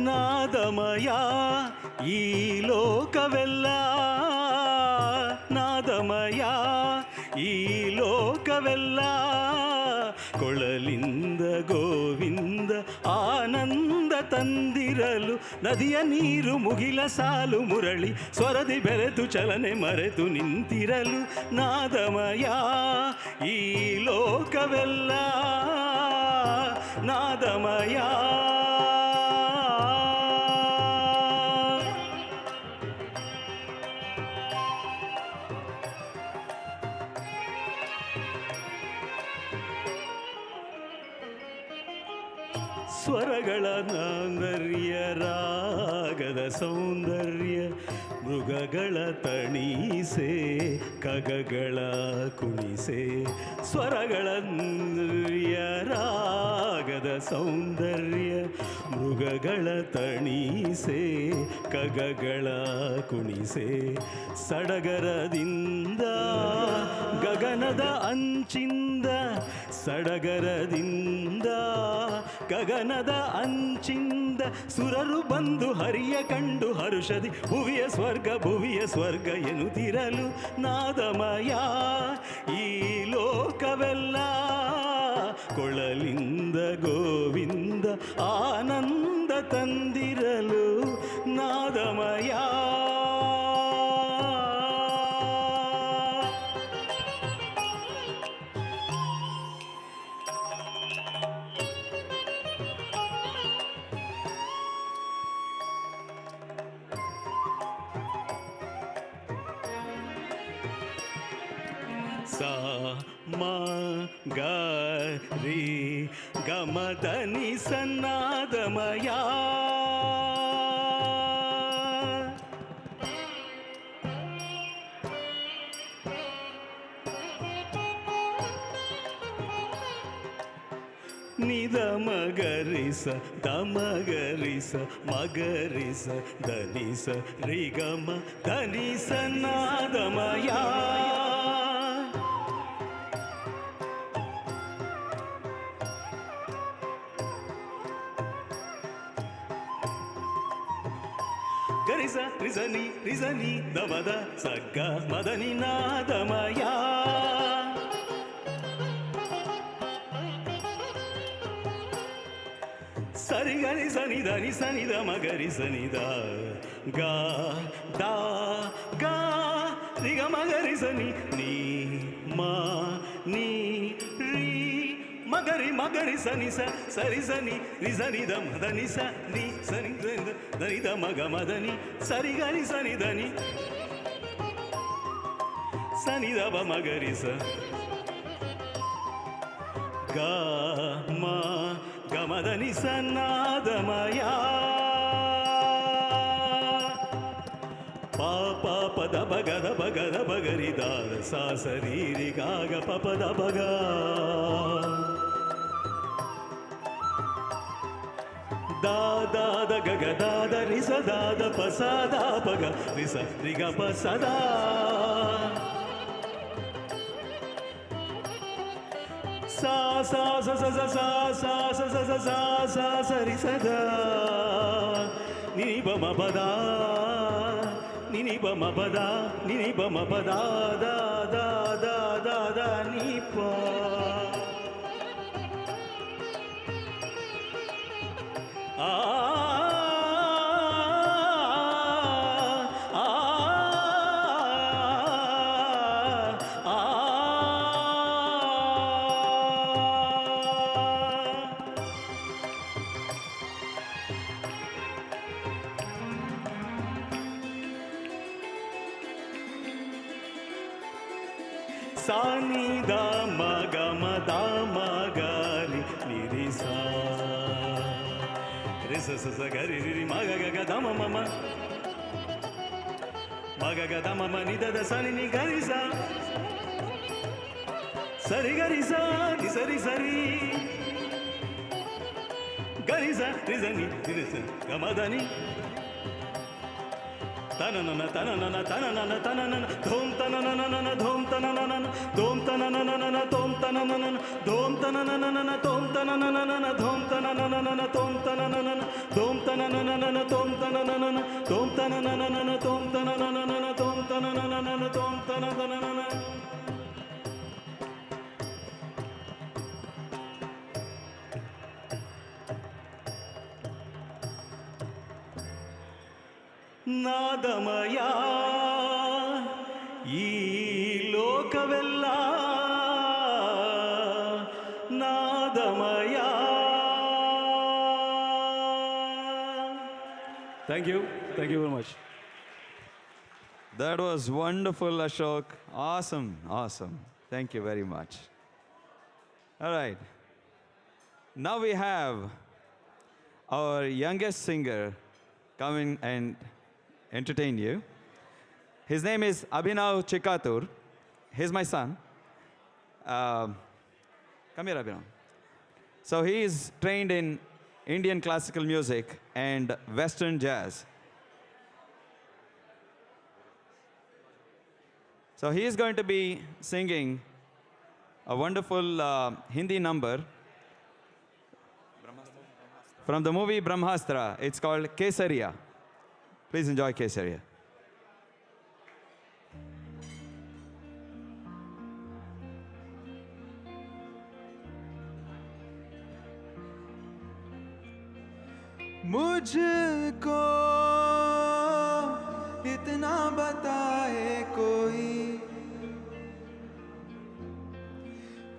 ನಾದಮಯ ಈ ಲೋಕವೆಲ್ಲ ನಾದಮಯ ಈ ಲೋಕವೆಲ್ಲ ಕೊಳಲಿಂದ ಗೋವಿಂದ ಆನಂದ ತಂದಿರಲು ನದಿಯ ನೀರು ಮುಗಿಲ ಸಾಲು ಮುರಳಿ ಸ್ವರದಿ ಬೆರೆತು ಚಲನೆ ಮರೆತು ನಿಂತಿರಲು ನಾದಮಯ ಈ ಲೋಕವೆಲ್ಲ ನಾದಮಯ ಸ್ವರಗಳ ನಾಂದರ್ಯ ರಾಗದ ಸೌಂದರ್ಯ ಮೃಗಗಳ ತಣಿಸೆ ಖಗಗಳ ಕುಣಿಸೆ ಸ್ವರಗಳ ನಾಂದರ್ಯ ರಾಗದ ಸೌಂದರ್ಯ ಮೃಗಗಳ ತಣಿಸೆ ಖಗಗಳ ಕುಣಿಸೆ ಸಡಗರದಿಂದ ಗಗನದ ಅಂಚಿಂದ ಸಡಗರದಿಂದ ಗಗನದ ಅಂಚಿಂದ ಸುರರು ಬಂದು ಹರಿಯ ಕಂಡು ಹರುಷದಿ ಭುವಿಯ ಸ್ವರ್ಗ ಎನ್ನುತ್ತಿರಲು ನಾದಮಯ ಈ ಲೋಕವೆಲ್ಲ ಕೊಳಲಿಂದ ಗೋವಿಂದ ಆನಂದ ತಂದಿರಲು ನಾದಮಯ ಸ ಮ ಗ ರಿ ಗ ಮ ದ ನಿ ಸನ್ನಾದಮಯ ನಿದ ಮಗರಿಸ ದಮಗರಿಸ ಮಗರಿಸ ದನಿಸ ರಿಗಮ ದನಿಸ ನಾದಮಯ ಗರಿಸ ರಿಸನಿ ರಿಸನಿ ದಮದ ಸಗ್ಗ ಮದನಿ ನಾದಮಯ ಸರಿ ಗರಿ ಸನಿ ಧನಿ ಸನಿ ದ ಮಗರಿ ಸನಿ ದ ಗ ದ ಗ ರಿಗ ಮಗರಿ ಸನಿ ನೀ ಮ ನೀ ರಿ ಮಗರಿ ಮಗರಿ ಸನಿ ಸ ಸರಿ ಸನಿ ರಿ ಸನಿ ದ ಮದನಿ ಸ ನೀ ಸನಿ ಧನಿ ದ ಮಗ ಮದನಿ ಸರಿ ಗರಿ ಸನಿ ಧನಿ ಸನಿ ದ ಬ ಮಗರಿ ಸ ಗ ಮ ಗಮದನಿ ಸನ್ನಾದಮಯ ಪ ಪ ಪದ ಬಗದ ಬಗದ ಬಗರಿ ದಾದ sa sa ri ri ga ga pa pa da ba ga. Da da da ga ga da da ri sa da da pa sa da pa ga ri sa ri ga pa sa da. Sa sa sa sa sa sa sa sa sa sa sa sa sa ri sa da. Ni ba ma ba da. Ni ni ba ma ba da. Ni ni ba ma ba da da da da da da ni pa. Sani da ma ga ma da ma ga ri ni ri sa ri sa sa sa ga ri ri ma ga ga da ma ma ma ga ga da ma ma ni da da sa ni ga ri sa sa ri ga ri sa ni sa ri sa ri ga ri sa ni ri sa ga ma da ni. Ta-na-na-na, ta-na-na-na, ta-na-na-na, ta-na-na-na, dhom ta-na-na-na-na, dhom ta-na-na-na-na, dhom ta-na-na-na-na, dhom ta-na-na-na-na, dhom ta-na-na-na-na, dhom ta-na-na-na-na, dhom ta-na-na-na-na, dhom ta-na-na-na-na, dhom ta-na-na-na-na, dhom ta-na-na-na-na, dhom ta-na-na-na-na, dhom ta-na-na-na-na, dhom ta-na-na-na-na, dhom ta-na-na-na-na. ನಾದಮಯ ಈ ಲೋಕವೆಲ್ಲ ನಾದಮಯ. Thank you very much. That was wonderful, Ashok. Awesome, awesome. Thank you very much. All right. Now we have our youngest singer coming and entertain you. His name is Abhinav Chikatur. He's my son. Come here, Abhinav. So he is trained in Indian classical music and Western jazz. So he is going to be singing a wonderful Hindi number from the movie Brahmastra. It's called Kesariya. Please enjoy Kesariya. मुझको इतना बताए कोई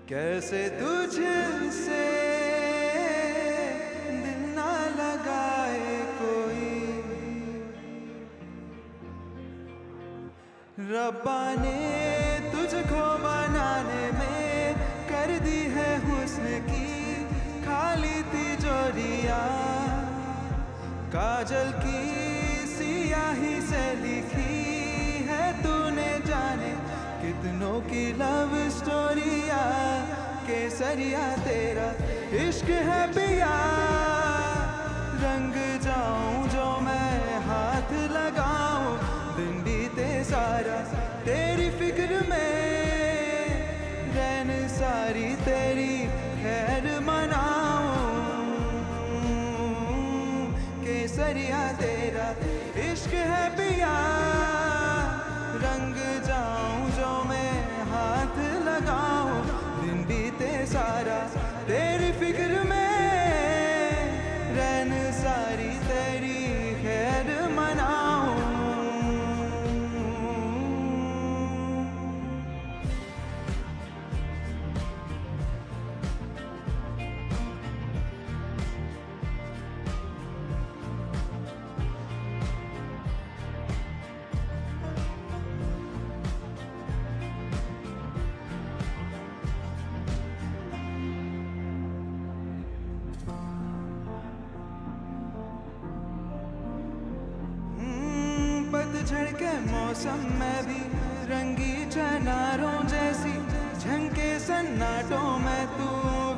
कैसे तुझसे दिल ना लगाए कोई रब्बा ने तुझको बनाने में कर दी है हुस्न की खाली तिजोरियां काजल की सियाही से लिखी है तूने जाने कितनों की लव स्टोरिया केसरिया तेरा इश्क है पिया रंग जाऊं जो मैं हाथ लगाऊं दिन बीते सारा तेरी फिक्र में रैन सारी तेरी खैर मनाऊं केसरिया तेरा इश्क है पिया रंग जाऊं जो मैं हाथ लगाऊं दिन बीते सारा तेरी फिक्र में रैन सारी तेरी खैर मनाऊं पतझड़ के मौसम में भी रंगी चनारों जैसी झंके सन्नाटों में तू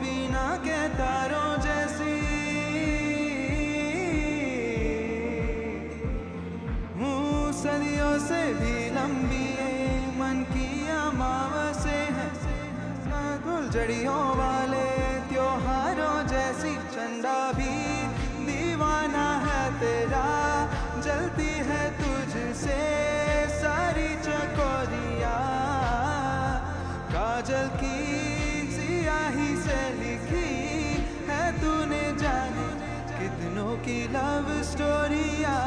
वीणा के तारों जैसी हूँ सदियों से भी लंबी मन की अमावस्या है फुलझड़ियों वाले त्योहारों जैसी चंदा भी दीवाना है तेरा जलती है तुझसे सारी चकोरियाँ काजल की सियाही से लिखी है तूने जाने कितनों की लव स्टोरियाँ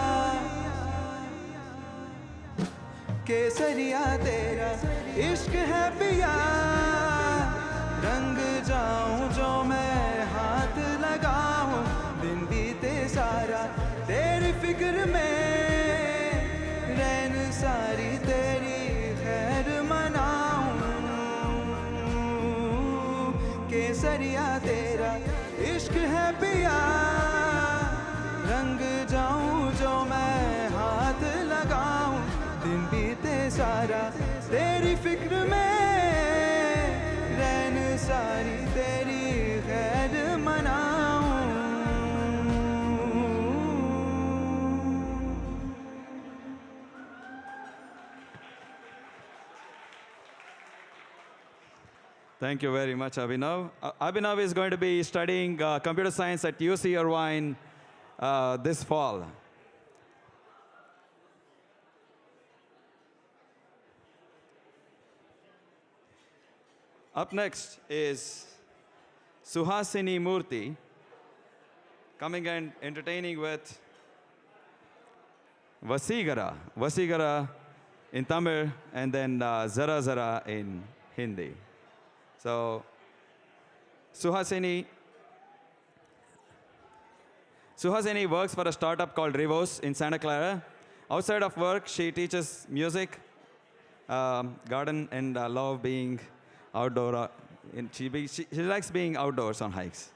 केसरिया तेरा इश्क है पिया रंग जाऊं जो मैं हाथ लगाऊं दिन बीते सारा तेरी फिक्र में रैन सारी तेरी खैर मनाऊं केसरिया तेरा इश्क है पिया रंग जाऊं जो मैं हाथ लगाऊं दिन बीते सारा तेरी फिक्र में रैन सारी तेरी खैर मनाऊं Thank you very much, Abhinav. Abhinav is going to be studying computer science at UC Irvine this fall. Up next is Suhasini Murthy, coming and entertaining with Vasigara. Vasigara in Tamil and then Zara Zara in Hindi. So, Suhasini works for a startup called Rivos in Santa Clara. Outside of work, she teaches music, garden, and love being outdoor. She likes being outdoors on hikes.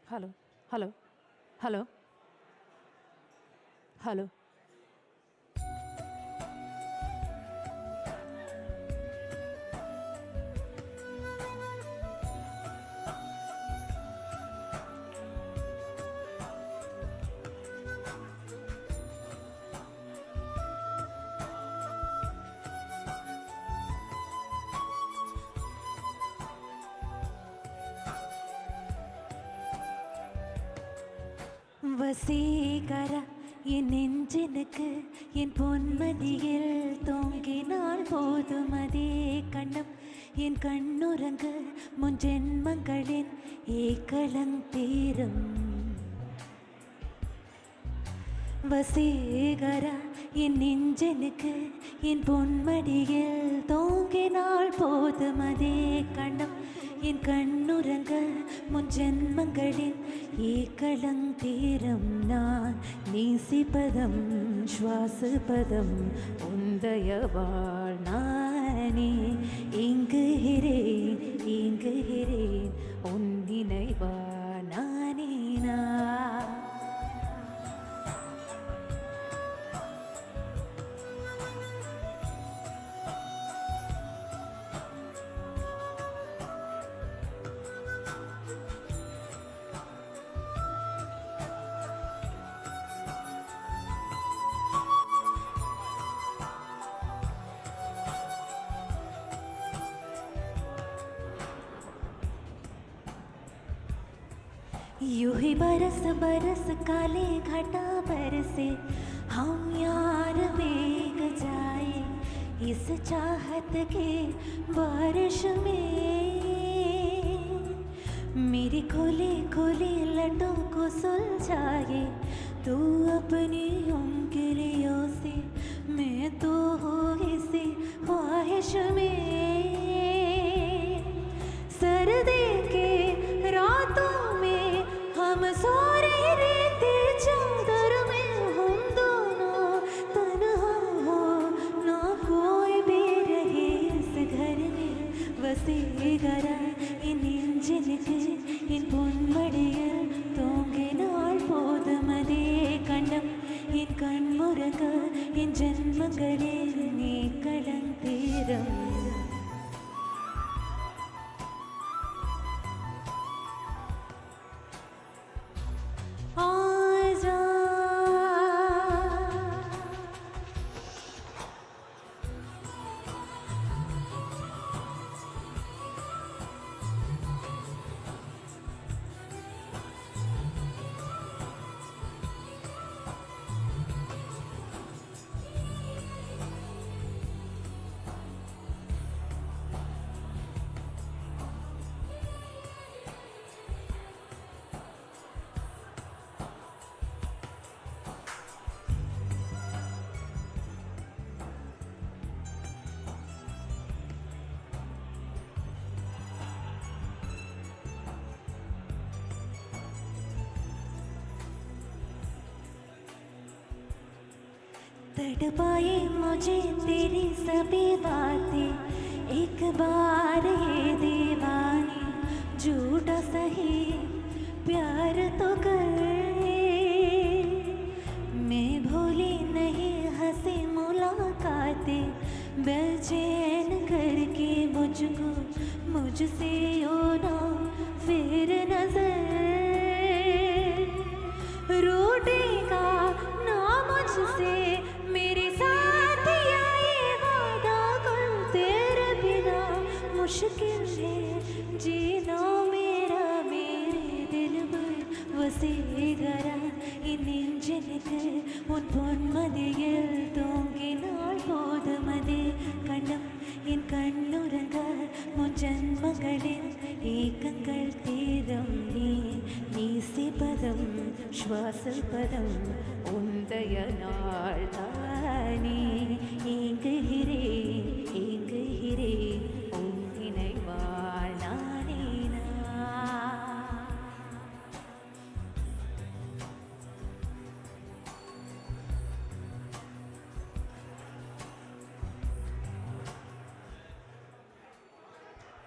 Hello, hello, hello, hello. Vaseegara என் நெஞ்சினுக்கு என் பொன்மதியில் தூங்கினால் போதும் அதே கண்ணம் என் கண்ணுறங்கு முன் ஜென்மங்களின் ஏக்களம் தீரும் வசீகரா என் நெஞ்சினுக்கு என் பொன்மடியில் தூங்கினால் போதும் அதே கண்ணம் என் கண்ணுறங்க முன் ஜென்மங்களின் ஏக்களம் தீரும் நான் நேசிப்பதம் சுவாசப்பதம் உந்தயவாள் நானே ஏங்குகிறேன் ஏங்குகிறேன் உன் நினைவா நானே நான் यूं ही बरस बरस काले घटा बरसे हम यार भीग जाए इस चाहत के बारिश में मेरी खुली खुली लटों को सुलझाए तू अपनी उंगलियों से मैं तो हो इसी ख्वाहिश में सर्दी के रातों में हम सो रहे रहते चादर में हम दोनों तन्हा हो ना कोई भी रहे इस घर में वसीगरा इन इंजिन के इन பொன்மடியில் தூங்கினால் போதும் तड़पाए मुझे तेरी सभी बातें, एक बार ये दीवानी झूठा सही प्यार तो कर। मैं भूली नहीं हंसी मुलाकातें, बेचैन करके मुझको मुझसे ना फिर नजर। रूठेगा ना मुझसे मेरे साथ ये वादा कर, तेरे बिना मुश्किल है जीना मेरा। मेरे दिल पर वसीगरा നെഞ്ചെനിക്ക് ഉൻ പൊന്മതിയിൽ തൂങ്ങിനാൾ പോതുമതി കണ്ണം എൻ കണ്ണുറങ്ങ മുൻ ജന്മങ്ങളിൽ ഏക്കങ്ങൾ തീരം നീ നീസിപദം ശ്വാസപദം ഉന്തയനാൾ താനേ ഏங்குகிறே ஏங்குகிறே உன் நினைவால் நானே நான்.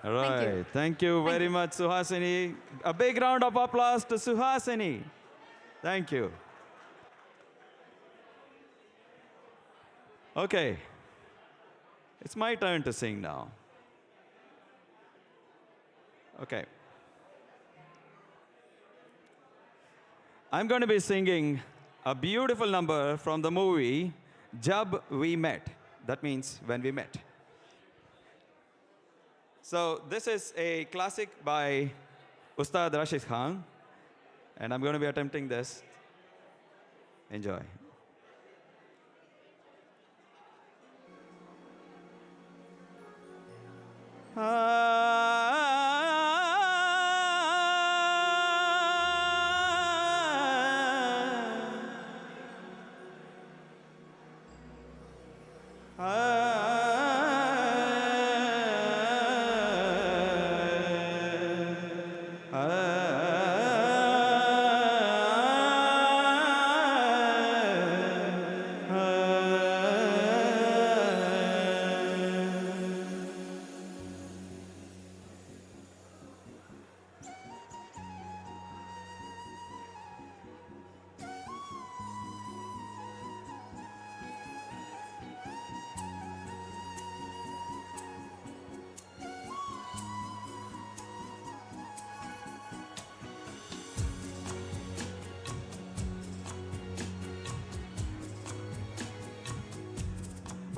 All right. Thank you very much, Suhasini. A big round of applause to Suhasini. Thank you. Okay. It's my turn to sing now. Okay. I'm going to be singing a beautiful number from the movie Jab We Met. That means when we met. So this is a classic by Ustad Rashid Khan, and I'm going to be attempting this. Enjoy.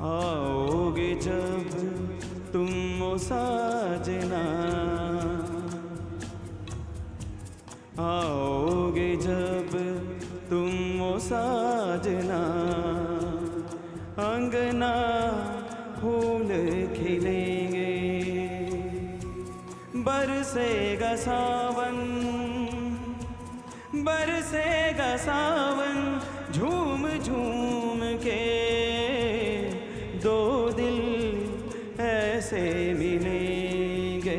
आओगे जब तुम ओ साजना, आओगे जब तुम ओ साजना, अंगना फूल खिलेंगे, बरसेगा सावन, बरसेगा सावन, झूम झूम के दो दिल ऐसे मिलेंगे।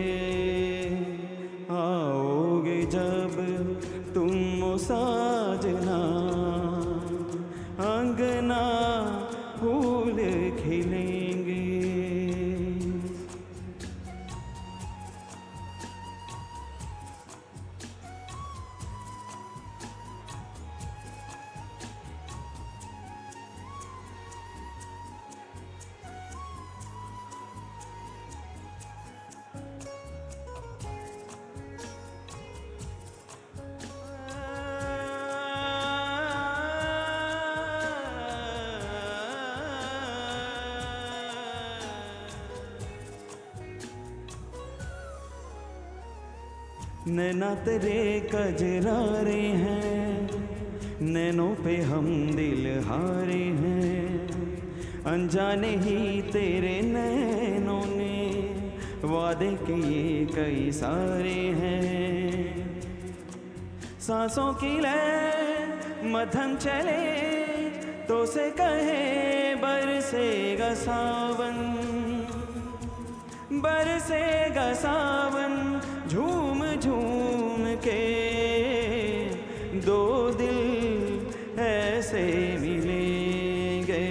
आओगे जब तुम ओ साजना, अंगना फूल खिलेंगे। नैना तेरे कजरारे हैं, नैनों पे हम दिल हारे हैं, अनजाने ही तेरे नैनों ने वादे किए कई सारे हैं। सांसों की लय मध्यम चले तो से कहे बरसेगा सावन, बरसेगा सावन, झूम झूम के दो दिल ऐसे मिलेंगे।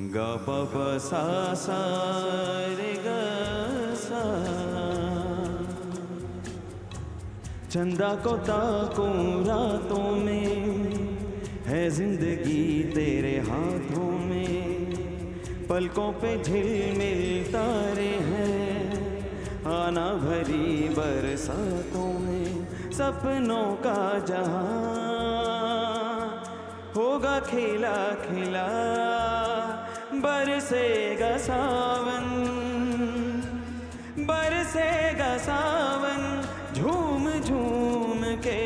गा पा पा सा सा रे गा सा। चंदा को ताकूं रातों में, है जिंदगी तेरे हाथों में। पलकों पे झिलमिल तारे हैं, आना भरी बरसातों में। सपनों का जहां होगा खिला खिला, बरसेगा सावन, बरसेगा सावन। झूम झूम के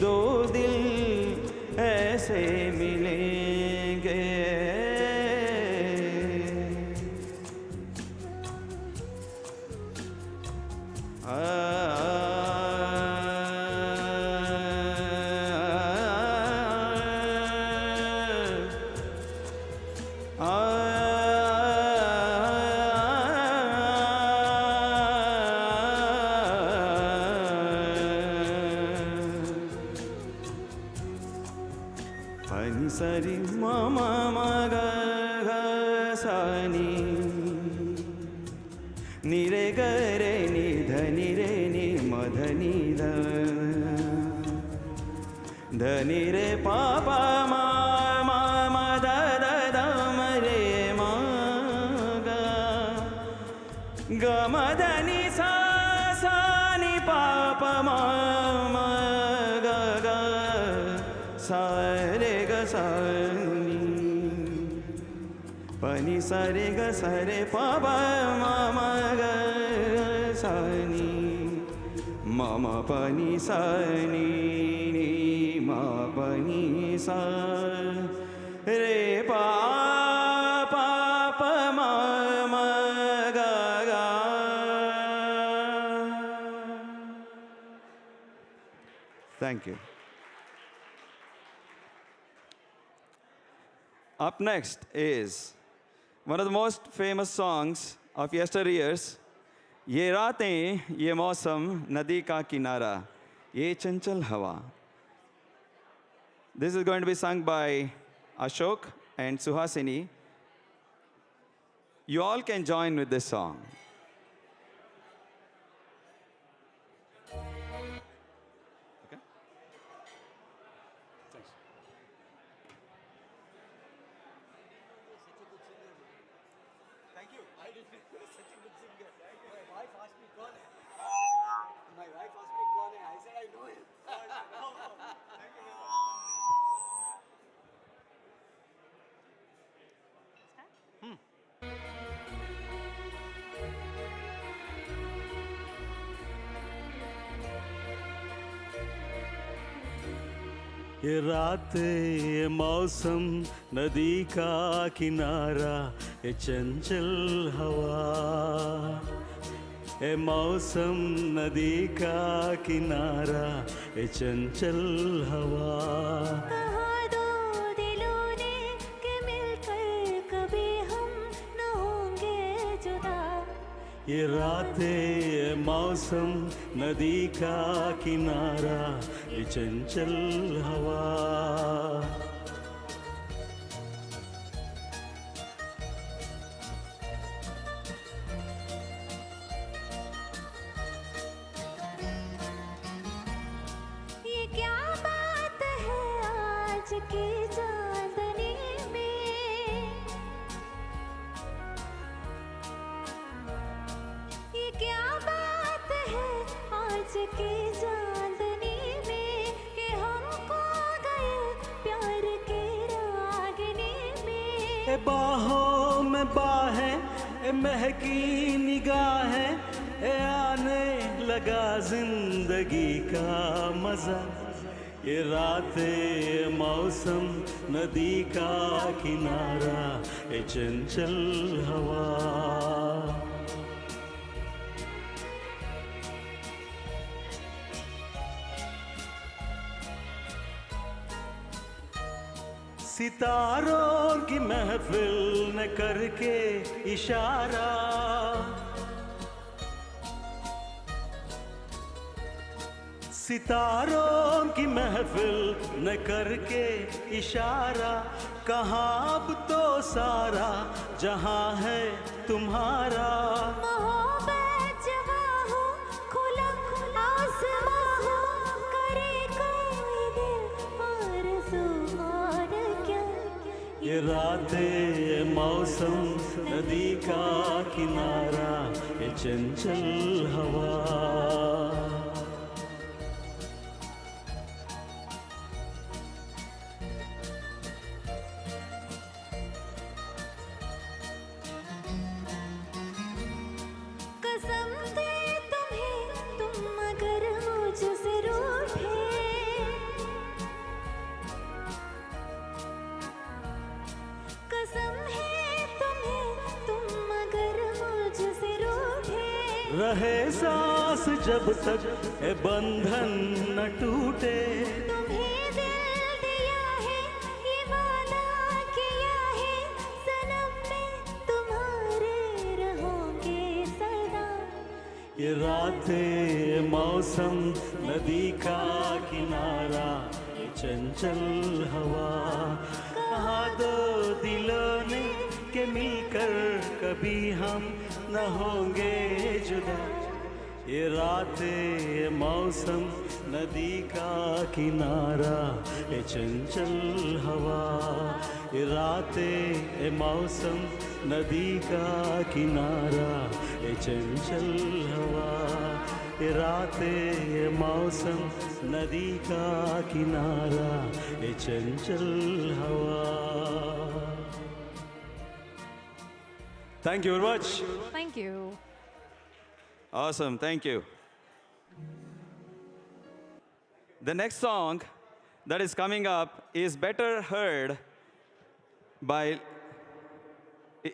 दो दिल ऐसे मिलेंगे। Pani sari ma ma ma ga ga sa ni, ni re ga re ni dha ni re ni ma dha ni dha, dha ni re pa pa ma ma ma da da da ma re ma ga, ga ma da ni sa sa ni pa pa ma ma ga ga sa re ga sa ni, pani sa re ga sa re pa pa ma ma ga sa ni, ma ma pani sa ni ni ma pani sa re pa pa pa ma ma ga ga. Thank you. Up next is one of the most famous songs of yesteryears, ये रातें ये मौसम नदी का किनारा ये चंचल हवा. This is going to be sung by Ashok and Suhasini. You all can join with this song. ये रातें ये मौसम नदी का किनारा ये चंचल हवा, ये मौसम नदी का किनारा ये चंचल हवा. कहा दो दिलों ने कि मिलकर कभी हम न होंगे जुदा. ये रातें ये मौसम नदी का किनारा ये चंचल हवा. ये क्या बात है आज की चांदनी में, ये क्या बात है आज की चांदनी में कि हम खो गए प्यार के रागनी में. ए बाहों में बाहें ए महकी निगाहें ए आने लगा जिंदगी का मजा. ये रातें मौसम नदी का किनारा ये चंचल हवा. सितारों की महफिल न करके इशारा, सितारों की महफिल न करके इशारा कहाँ अब तो सारा जहाँ है तुम्हारा। मोहब्बत जवां हो, खुला आसमां हो, करे कोई दिल आरज़ू और क्या। ये रातें, ये मौसम, नदी का किनारा, ये चंचल हवा। कसम दे तुम्हें, तुम अगर मुझसे रूठे, कसम है तुम्हें, तुम अगर मुझसे रूठे। रहे सांस जब तक ये बंधन न टूटे। तुम्हें दिल दिया है, ये वादा किया है, सनम में तुम्हारे रहोगे सदा। ये रातें, ये मौसम, नदी का किनारा, ये चंचल हवा। कहा दो दिलों ने के मिलकर कभी हम न होंगे जुदा। ये रातें, ये मौसम, नदी का किनारा, ये चंचल हवा। ये रातें, ये मौसम, नदी का किनारा, ये चंचल हवा। ये रातें, ये मौसम, नदी का किनारा, ये चंचल हवा। Thank you very much. Thank you. Awesome, thank you. The next song that is coming up is better heard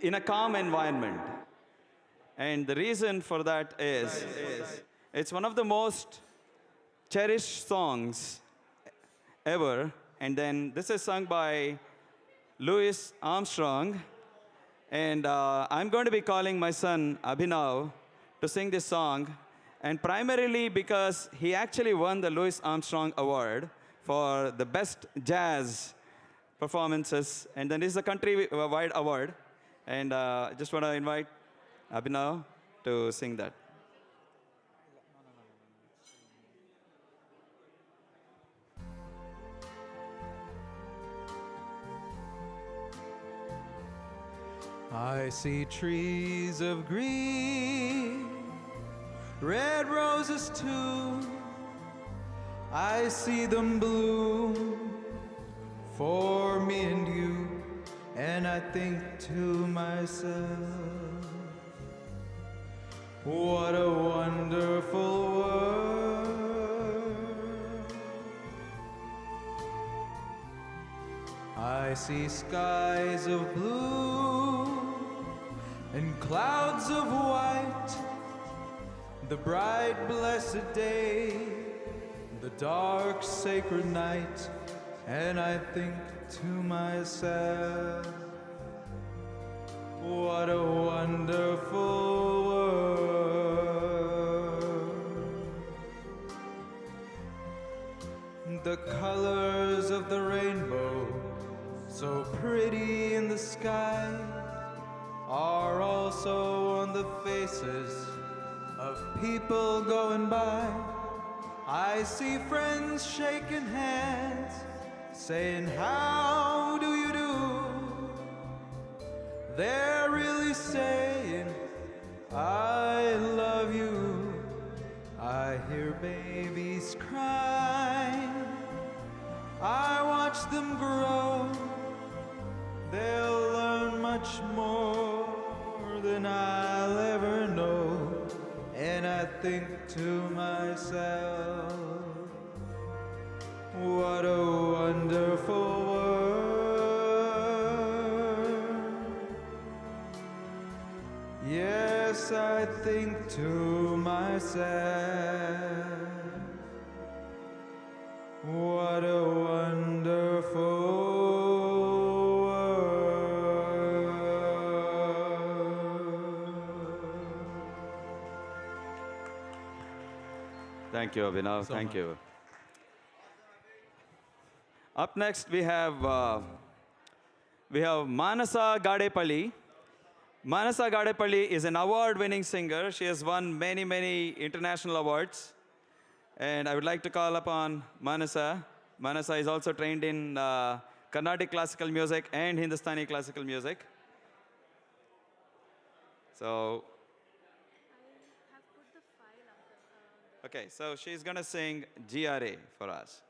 in a calm environment. And the reason for that is it's one of the most cherished songs ever. And then this is sung by Louis Armstrong. And I'm going to be calling my son Abhinav to sing this song, and primarily because he actually won the Louis Armstrong Award for the best jazz performances, and then this is a country-wide award, and I just want to invite Abhinav to sing that. I see trees of green, red roses too. I see them bloom for me and you, and I think to myself, what a wonderful world. I see skies of blue and clouds of white, the bright blessed day, the dark sacred night, and I think to myself, what a wonderful world. The colors of the rainbow, so pretty in the sky, are also on the faces of people going by. I see friends shaking hands, saying, how do you do? They're really saying, I love you. I hear babies crying, I watch them grow. They'll learn much more than I'll ever know. And I think to myself, what a wonderful world. Yes, I think to myself, what a wonderful Thank you, Abhinav. Thank you. Up next, we have we have Manasa Gadepalli. Manasa Gadepalli is an award-winning singer. She has won many, many international awards. And I would like to call upon Manasa. Manasa is also trained in Carnatic classical music and Hindustani classical music. So, okay, so she's going to sing GRA for us.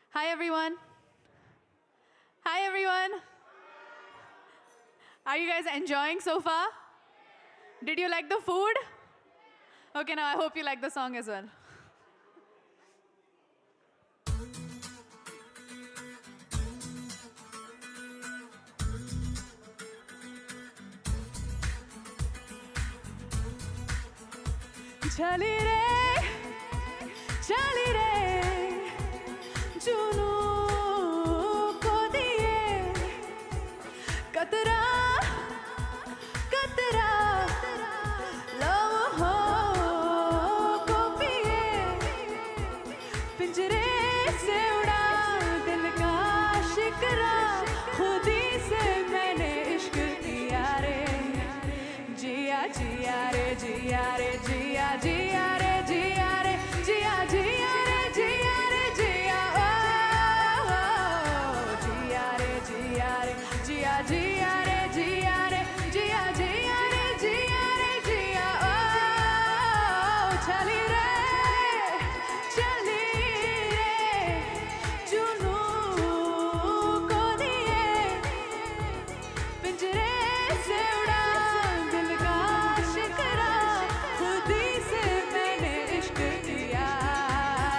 Hi, everyone. Hi, everyone. Are you guys enjoying so far? Did you like the food? Okay, now I hope you like the song as well. Chali re, junu ko diye, katra, katra, lamho ko piye, pinjre se uda dil ka shikra, khudi se maine ishq kiya re, jiya jiya re, jiya re, jiya jiya re, jiya re, jiya jiya re, jiya re, jiya oh jiya re, jiya re, jiya jiya re, jiya re, jiya jiya re, jiya re, jiya oh chali re, junu ko diye, pinjre se uda dil ka shikra, khudi se maine ishq kiya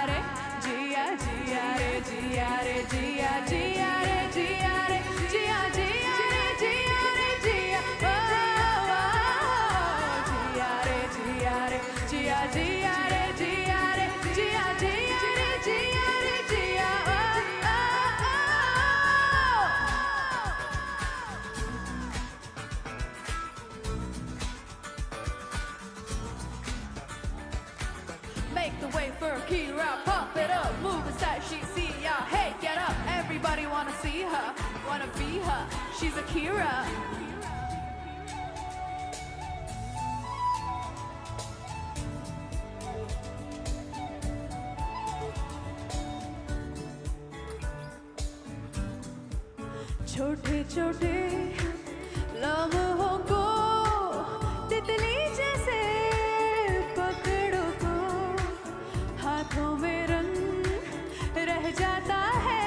re, jiya jiya re, jiya re, jiya jiya re, jiya re, jiya jiya re, jiya re, jiya oh jiya re, jiya re, jiya jiya re, jiya re, jiya jiya re, jiya re, jiya Make the way for Kira, pump it up, move aside, she see ya. Hey, get up, everybody wanna see her, wanna be her. She's a Kira. छोटे छोटे लम्हों को तितली जैसे पकड़ो को, हाथों में रंग रह जाता है,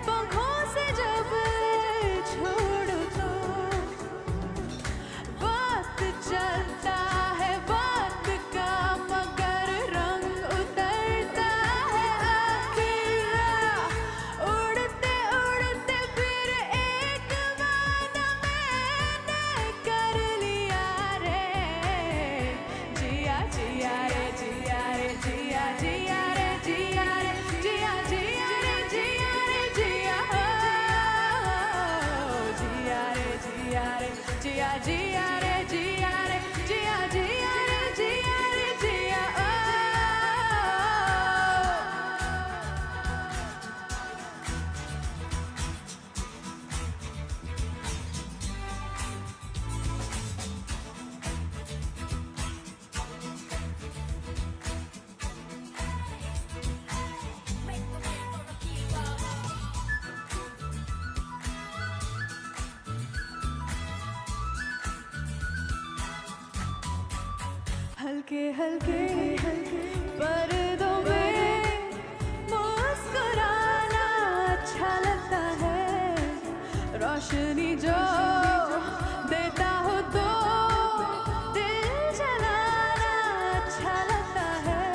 पंखों से जब छोड़ो तो वक्त चलता है वक्त का, मगर रंग उतरता है आखिर, उड़ते उड़ते फिर एक वादा मैंने कर लिया रे, जिया जिया रे, जिया रे, जिया जिया रे, जिया रे, जिया जिया रे, जिया रे, जिया हो जिया रे, जिया रे, जिया जिया रे, जिया रे, जिया जिया रे, जिया रे, जिया ओ हल्के हल्के पर्दों में मुस्कुराना अच्छा लगता है, रोशनी जो देता हो तो दिल जलाना अच्छा लगता है,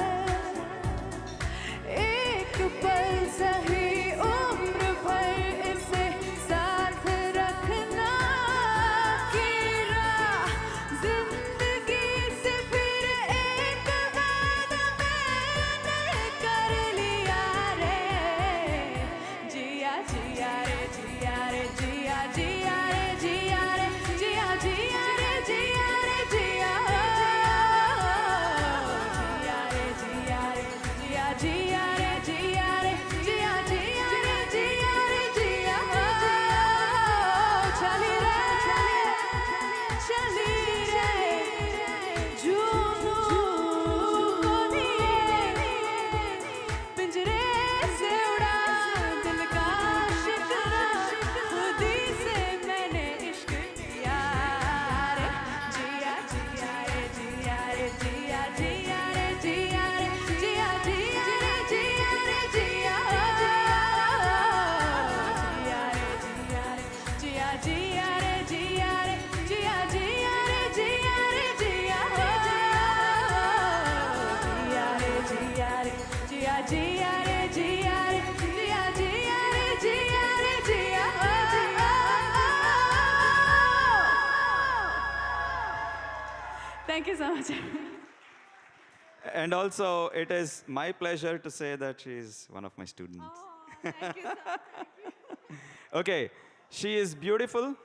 एक पल सही उम्र भर इसे साथ रखना, कीरा जिंदगी से फिर एक वादा मैंने कर लिया रे, जिया जिया रे, जिया रे, जिया जिया रे, जिया Thank you so much. And also, it is my pleasure to say that she is one of my students. Thank you so much. Okay, she is beautiful,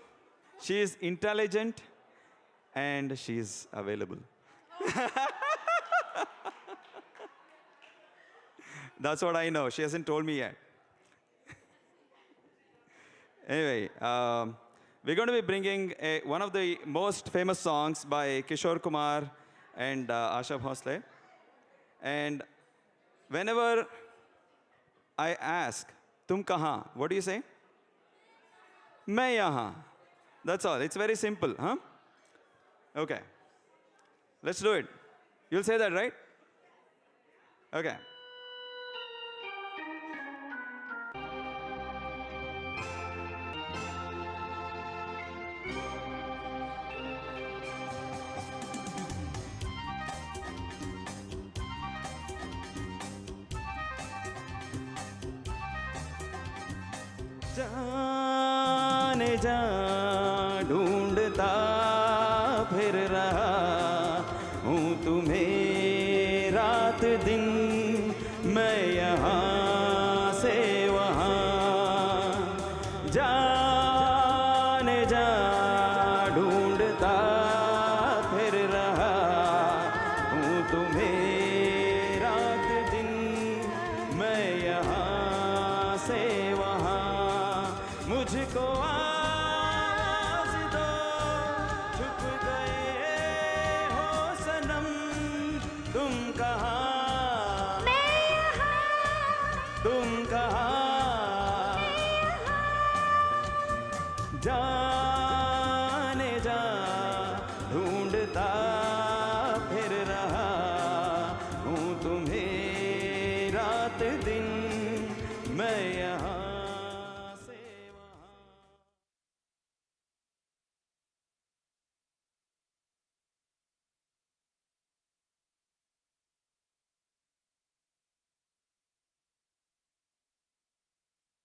she is intelligent, and she is available. That's what I know. She hasn't told me yet. Anyway, we're going to be bringing one of the most famous songs by Kishore Kumar and Asha Bhosle. And whenever I ask, "Tum kahan?" what do you say? "Main yahan." That's all. It's very simple, huh? Okay. Let's do it. You'll say that, right? Okay. जाने जा ढूंढता फिर रहा हूँ तुम्हें रात दिन मैं यहाँ से वहाँ जाने जा ढूंढता फिर रहा हूँ तुम्हें रात दिन मैं यहाँ से वहाँ मुझको आवाज़ दो छुप गए हो सनम तुम कहाँ तुम कहाँ जाने जा ढूंढता फिर रहा हूँ तुम्हें रात दिन मैं यहाँ